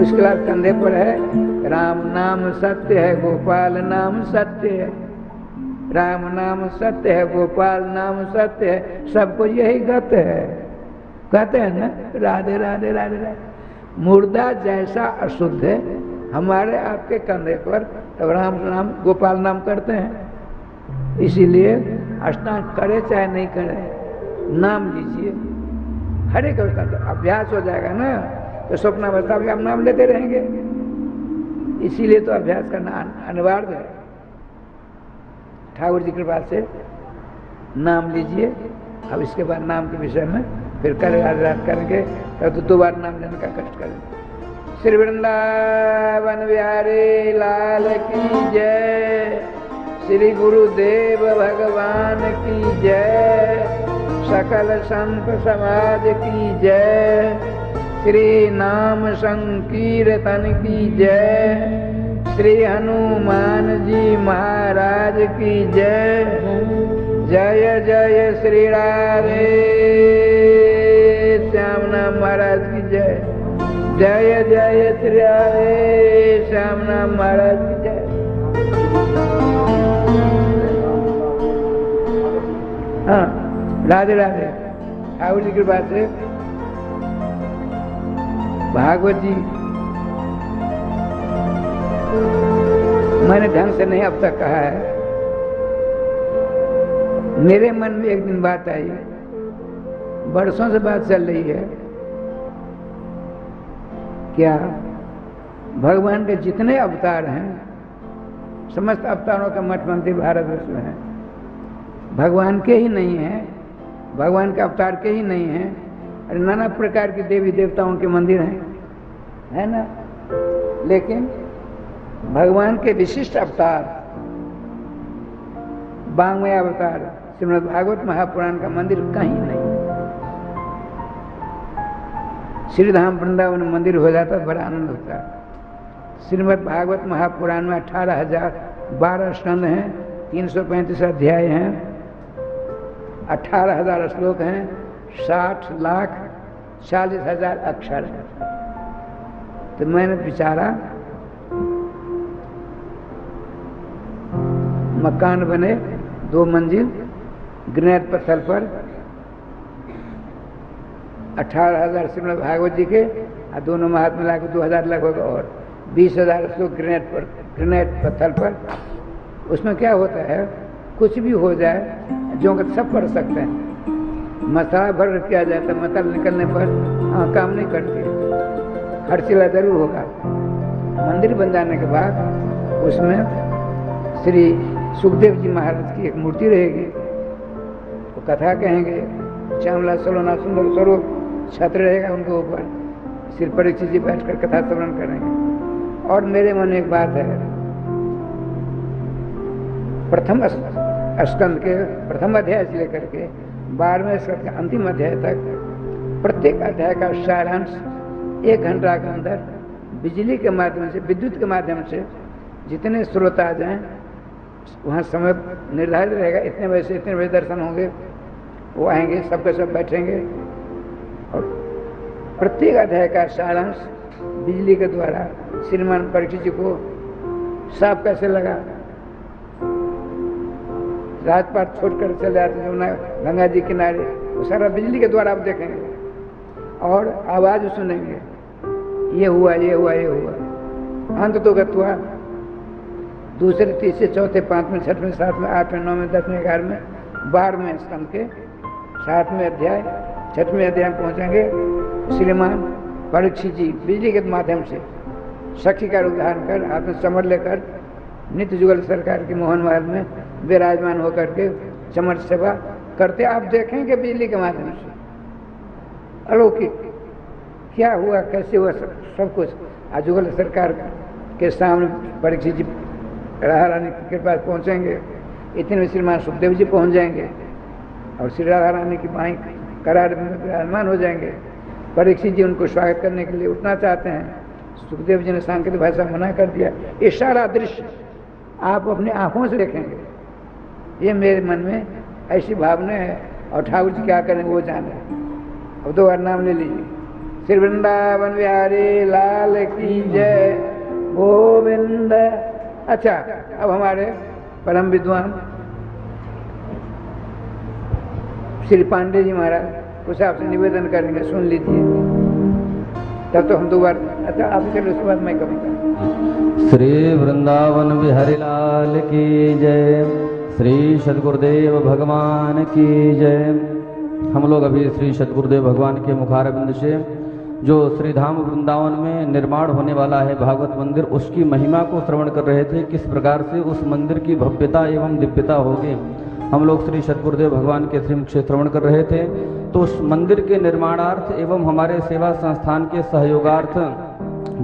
उसके बाद कंधे पर है राम नाम सत्य है, गोपाल नाम सत्य है। राम नाम सत्य है, गोपाल नाम सत्य है। सबको यही गत है, कहते हैं ना, राधे राधे राधे राधे। मुर्दा जैसा अशुद्ध है, हमारे आपके कंधे पर तब राम नाम गोपाल नाम करते हैं। इसीलिए स्नान करे चाहे नहीं करे, नाम लीजिए। हर एक अभ्यास हो जाएगा ना, तो स्वप्नावस्था भी आप नाम लेते रहेंगे। इसीलिए तो अभ्यास करना अनिवार्य है। ठाकुर जी की कृपा से नाम लीजिए। अब इसके बाद नाम के विषय में फिर कल रात करेंगे, तब तो 2 बार नाम लेने का कष्ट करेंगे। श्री वृंदावन बिहारी लाल की जय, श्री गुरुदेव भगवान की जय, सकल संत समाज की जय, श्री नाम संकीर्तन की जय, श्री हनुमान जी महाराज की जय। जय जय श्री राधे श्याम नाम महाराज की जय। जय जय श्री राधे श्याम नाम महाराज की जय। हाँ, राधे राधे। ठाकुर जी की कृपा से भागवत जी मैंने ढंग से नहीं अब तक कहा है। मेरे मन में एक दिन बात आई, बरसों से बात चल रही है, क्या भगवान के जितने अवतार हैं, समस्त अवतारों का मठ मंदिर भारतवर्ष में है, भगवान के ही नहीं है, भगवान के अवतार के ही नहीं है। अरे नाना प्रकार के देवी देवताओं के मंदिर हैं, है ना? लेकिन भगवान के विशिष्ट अवतार, वांग्मय अवतार, श्रीमद् भागवत महापुराण का मंदिर कहीं नहीं। श्रीधाम वृंदावन मंदिर हो जाता तो बड़ा आनंद होता। श्रीमद् भागवत महापुराण में 18,012 स्कंद हैं, 335 अध्याय हैं, 18,000 श्लोक हैं, 60,40,000 अक्षर हैं। तो मैंने बिचारा मकान बने 2 मंजिल ग्रेनाइट पत्थर पर 18,000 श्रीमद् भागवत जी के और दोनों में हाथ मिला के 2,000 लगभग और 20,000 श्लोक ग्रेनाइट पत्थर पर। उसमें क्या होता है, कुछ भी हो जाए जो कि सब पढ़ सकते हैं। मसाला भर किया जाए तो मतलब निकलने पर काम नहीं करती, खर्चीला जरूर होगा। मंदिर बन जाने के बाद उसमें श्री सुखदेव जी महाराज की एक मूर्ति रहेगी, वो कथा कहेंगे, श्यामला सलोना सुंदर स्वरूप छत्र रहेगा उनके ऊपर, सिर परीक्षित जी बैठकर कथा श्रवण करेंगे। और मेरे मन में एक बात है, प्रथम स्कंद के प्रथम अध्याय से लेकर के 12वें स्कंद के अंतिम अध्याय तक प्रत्येक अध्याय का सारांश 1 घंटा के अंदर बिजली के माध्यम से, विद्युत के माध्यम से जितने श्रोता आ जाएं, वहाँ समय निर्धारित रहेगा, इतने बजे से इतने बजे दर्शन होंगे, वो आएंगे, सबके सब बैठेंगे और प्रत्येक अध्याय का सारांश बिजली के द्वारा श्रीमान परीक्षित जी को साफ कैसे लगा। राजपाट छोड़कर चले जाते जमुना गंगा जी किनारे, वो सारा बिजली के द्वारा आप देखेंगे और आवाज सुनेंगे, ये हुआ ये हुआ ये हुआ। अंत तो गत हुआ, दूसरे तीसरे चौथे 5वें 6वें 7वें 8वें 9वें 10वें 11वें 12वें स्कंद के 7वें अध्याय 6वें अध्याय में पहुँचेंगे। श्रीमान परीक्षित जी बिजली के माध्यम से सखी का रूप धारण कर हाथ में चमर लेकर नित्य जुगल सरकार के मोहन महल में विराजमान होकर के चमर सेवा करते आप देखेंगे बिजली के माध्यम से। अलौकिक क्या हुआ, कैसे हुआ, सब कुछ आज जुगल सरकार के सामने परीक्षित जी राधा रानी की कृपा पहुँचेंगे। इतने में श्रीमान सुखदेव जी पहुँच जाएंगे और श्री राधा रानी की बाई करार में विराजमान हो जाएंगे। परीक्षित जी उनको स्वागत करने के लिए उठना चाहते हैं, सुखदेव जी ने सांकेतिक भाषा मना कर दिया। ये सारा दृश्य आप अपनी आंखों से देखेंगे, ये मेरे मन में ऐसी भावना है और ठाकुर जी क्या करें वो जाने। अब 2 बार नाम ले लीजिए। श्री वृंदावन बिहारी लाल की जय गोविंद। अच्छा, अब हमारे परम विद्वान श्री पांडे जी महाराज कुछ आपसे निवेदन करेंगे, सुन लीजिए। तब तो हम 2 बार, अच्छा आप चलो उसके बाद मैं कहूँगा। श्री वृंदावन बिहारी लाल की जय, श्री सद्गुरुदेव भगवान की जय। हम लोग अभी श्री सद्गुरुदेव भगवान के मुखारबिंद से जो श्री धाम वृंदावन में निर्माण होने वाला है भागवत मंदिर, उसकी महिमा को श्रवण कर रहे थे, किस प्रकार से उस मंदिर की भव्यता एवं दिव्यता होगी। हम लोग श्री सद्गुरुदेव भगवान के श्रीमुख से श्रवण कर रहे थे। तो उस मंदिर के निर्माणार्थ एवं हमारे सेवा संस्थान के सहयोगार्थ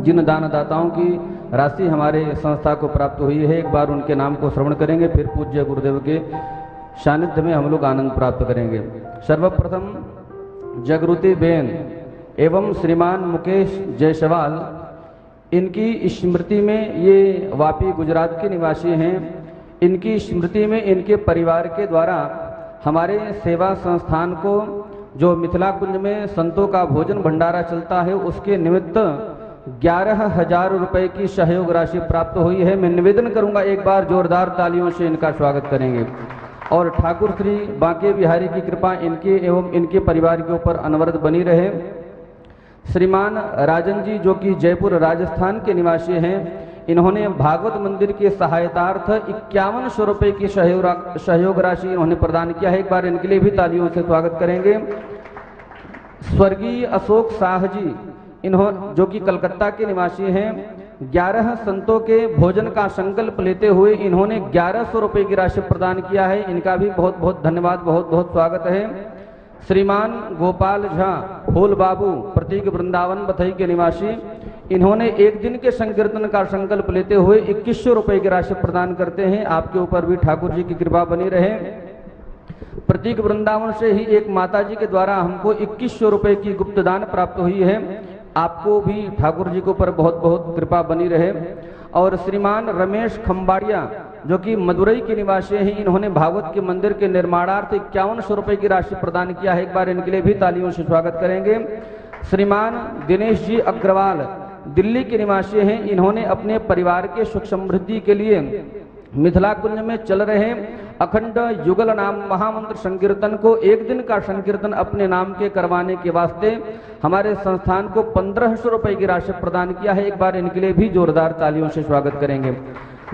जिन दानदाताओं की राशि हमारे संस्था को प्राप्त हुई है, एक बार उनके नाम को श्रवण करेंगे, फिर पूज्य गुरुदेव के सानिध्य में हम लोग आनंद प्राप्त करेंगे। सर्वप्रथम जागृति बेन एवं श्रीमान मुकेश जायसवाल, इनकी स्मृति में, ये वापी गुजरात के निवासी हैं, इनकी स्मृति में इनके परिवार के द्वारा हमारे सेवा संस्थान को जो मिथिला कुंज में संतों का भोजन भंडारा चलता है, उसके निमित्त 11,000 रुपये की सहयोग राशि प्राप्त हुई है। मैं निवेदन करूंगा एक बार जोरदार तालियों से इनका स्वागत करेंगे और ठाकुर श्री बांके बिहारी की कृपा इनके एवं इनके परिवार के ऊपर अनवरत बनी रहे। श्रीमान राजन जी जो कि जयपुर राजस्थान के निवासी हैं, इन्होंने भागवत मंदिर के सहायतार्थ 5100 रुपये की सहयोग राशि इन्होंने प्रदान किया है। एक बार इनके लिए भी तालियों से स्वागत करेंगे। स्वर्गीय अशोक शाह जी, इन्होंने जो कि कलकत्ता के निवासी हैं, 11 संतों के भोजन का संकल्प लेते हुए इन्होंने 1100 रुपये की राशि प्रदान किया है। इनका भी बहुत बहुत धन्यवाद, बहुत बहुत स्वागत है। श्रीमान गोपाल झा फूल बाबू प्रतीक वृंदावन बथई के निवासी, इन्होंने एक दिन के संकीर्तन का संकल्प लेते हुए 2100 रुपये की राशि प्रदान करते हैं। आपके ऊपर भी ठाकुर जी की कृपा बनी रहे। प्रतीक वृंदावन से ही एक माता जी के द्वारा हमको 2100 रुपये की गुप्त दान प्राप्त हुई है। आपको भी ठाकुर जी के ऊपर बहुत बहुत कृपा बनी रहे। और श्रीमान रमेश खम्बाड़िया जो कि मदुरई के निवासी हैं, इन्होंने भागवत के मंदिर के निर्माणार्थ 5100 रुपये की राशि प्रदान किया है। एक बार इनके लिए भी तालियों से स्वागत करेंगे। श्रीमान दिनेश जी अग्रवाल दिल्ली के निवासी हैं। इन्होंने अपने परिवार के सुख समृद्धि के लिए मिथिला कुंज में चल रहे अखंड युगल नाम महामंत्र संकीर्तन को एक दिन का संकीर्तन अपने नाम के करवाने के वास्ते हमारे संस्थान को 1500 रुपए की राशि प्रदान किया है। एक बार इनके लिए भी जोरदार तालियों से स्वागत करेंगे।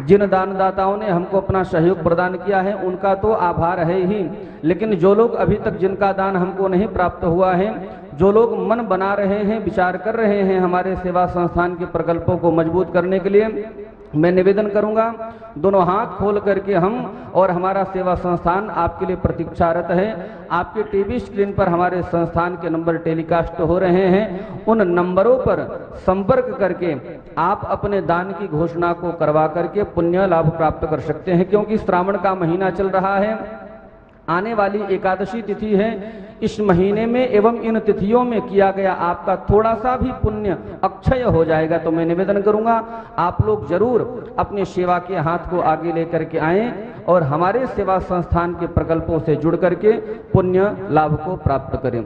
जिन दानदाताओं ने हमको अपना सहयोग प्रदान किया है उनका तो आभार है ही, लेकिन जो लोग अभी तक जिनका दान हमको नहीं प्राप्त हुआ है, जो लोग मन बना रहे हैं, विचार कर रहे हैं हमारे सेवा संस्थान के प्रकल्पों को मजबूत करने के लिए, मैं निवेदन करूंगा दोनों हाथ खोल करके हम और हमारा सेवा संस्थान आपके लिए प्रतीक्षारत है। आपके टीवी स्क्रीन पर हमारे संस्थान के नंबर टेलीकास्ट हो रहे हैं, उन नंबरों पर संपर्क करके आप अपने दान की घोषणा को करवा करके पुण्य लाभ प्राप्त कर सकते हैं। क्योंकि श्रावण का महीना चल रहा है, आने वाली एकादशी तिथि है, इस महीने में एवं इन तिथियों में किया गया आपका थोड़ा सा भी पुण्य अक्षय हो जाएगा। तो मैं निवेदन करूंगा आप लोग जरूर अपनी सेवा के हाथ को आगे लेकर के आएं और हमारे सेवा संस्थान के प्रकल्पों से जुड़ करके पुण्य लाभ को प्राप्त करें।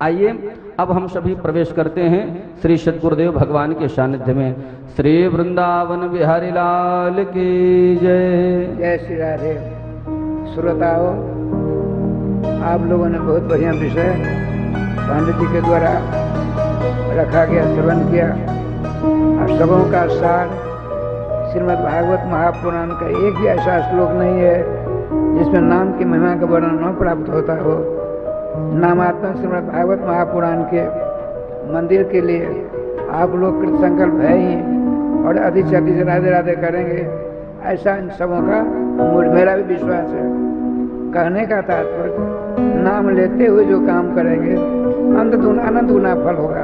आइए अब हम सभी प्रवेश करते हैं श्री सद्गुरुदेव भगवान के सानिध्य में। श्री वृंदावन बिहारी लाल की जय। जय श्री राधे। श्रोताओं, आप लोगों ने बहुत बढ़िया विषय पंडित जी के द्वारा रखा गया, श्रवण किया। और सबों का सार श्रीमद् भागवत महापुराण का एक भी ऐसा श्लोक नहीं है जिसमें नाम की महिमा का वर्णन न प्राप्त होता हो। नामात्मक श्रीमद् भागवत महापुराण के मंदिर के लिए आप लोग कृत संकल्प है ही और अधिक से अधिक राधे राधे करेंगे, ऐसा इन सबों का मेरा भी विश्वास है। कहने का तात्पर्य नाम लेते हुए जो काम करेंगे अनंत गुना फल होगा।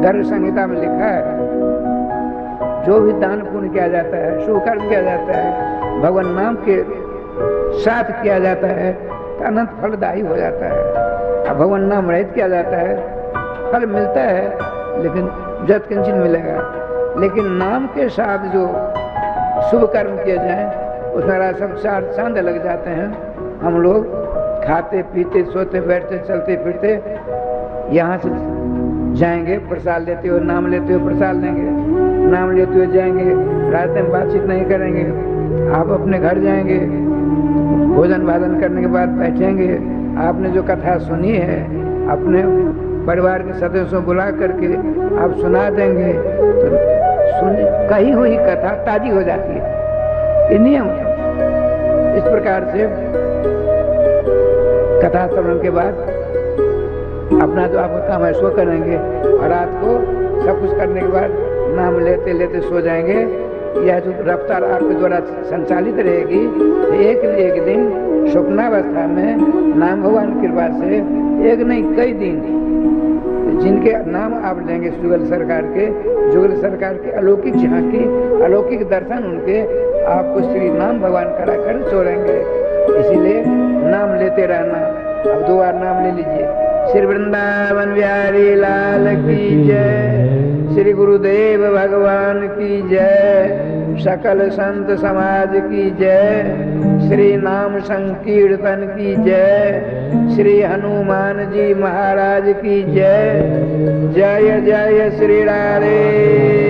धर्म संहिता में लिखा है जो भी दान पुण्य किया जाता है, शुभ कर्म किया जाता है, भगवान नाम के साथ किया जाता है तो अनंत फलदायी हो जाता है। अब भगवान नाम रहित किया जाता है फल मिलता है लेकिन जत किंचित मिलेगा, लेकिन नाम के साथ जो शुभ कर्म किए जाएं उसमें सब चांद लग जाते हैं। हम लोग खाते पीते सोते बैठते चलते फिरते यहाँ से जाएंगे, प्रसाद लेते हुए नाम लेते हुए प्रसाद लेंगे, नाम लेते हुए जाएंगे, रास्ते में बातचीत नहीं करेंगे, आप अपने घर जाएंगे, भोजन भाजन करने के बाद बैठेंगे, आपने जो कथा सुनी है अपने परिवार के सदस्यों को बुला करके आप सुना देंगे तो कही हुई कथा ताजी हो जाती है। ये नियम इस प्रकार से कथा श्रवण के बाद अपना जो आपका काम है सो करेंगे और रात को सब कुछ करने के बाद नाम लेते लेते सो जाएंगे। यह जो रफ्तार आपके द्वारा संचालित रहेगी एक न एक दिन स्वप्नावस्था में नाम भगवान की कृपा से एक नहीं कई दिन जिनके नाम आप लेंगे जुगल सरकार के अलौकिक झांकी अलौकिक दर्शन उनके आपको श्री नाम भगवान करा कर छोड़ेंगे। इसीलिए नाम लेते रहना। अब 2 बार नाम ले लीजिए। श्री वृंदावन बिहारी लाल की जय, श्री गुरुदेव भगवान की जय, सकल संत समाज की जय, श्री नाम संकीर्तन की जय, श्री हनुमान जी महाराज की जय। जय जय श्री राधे।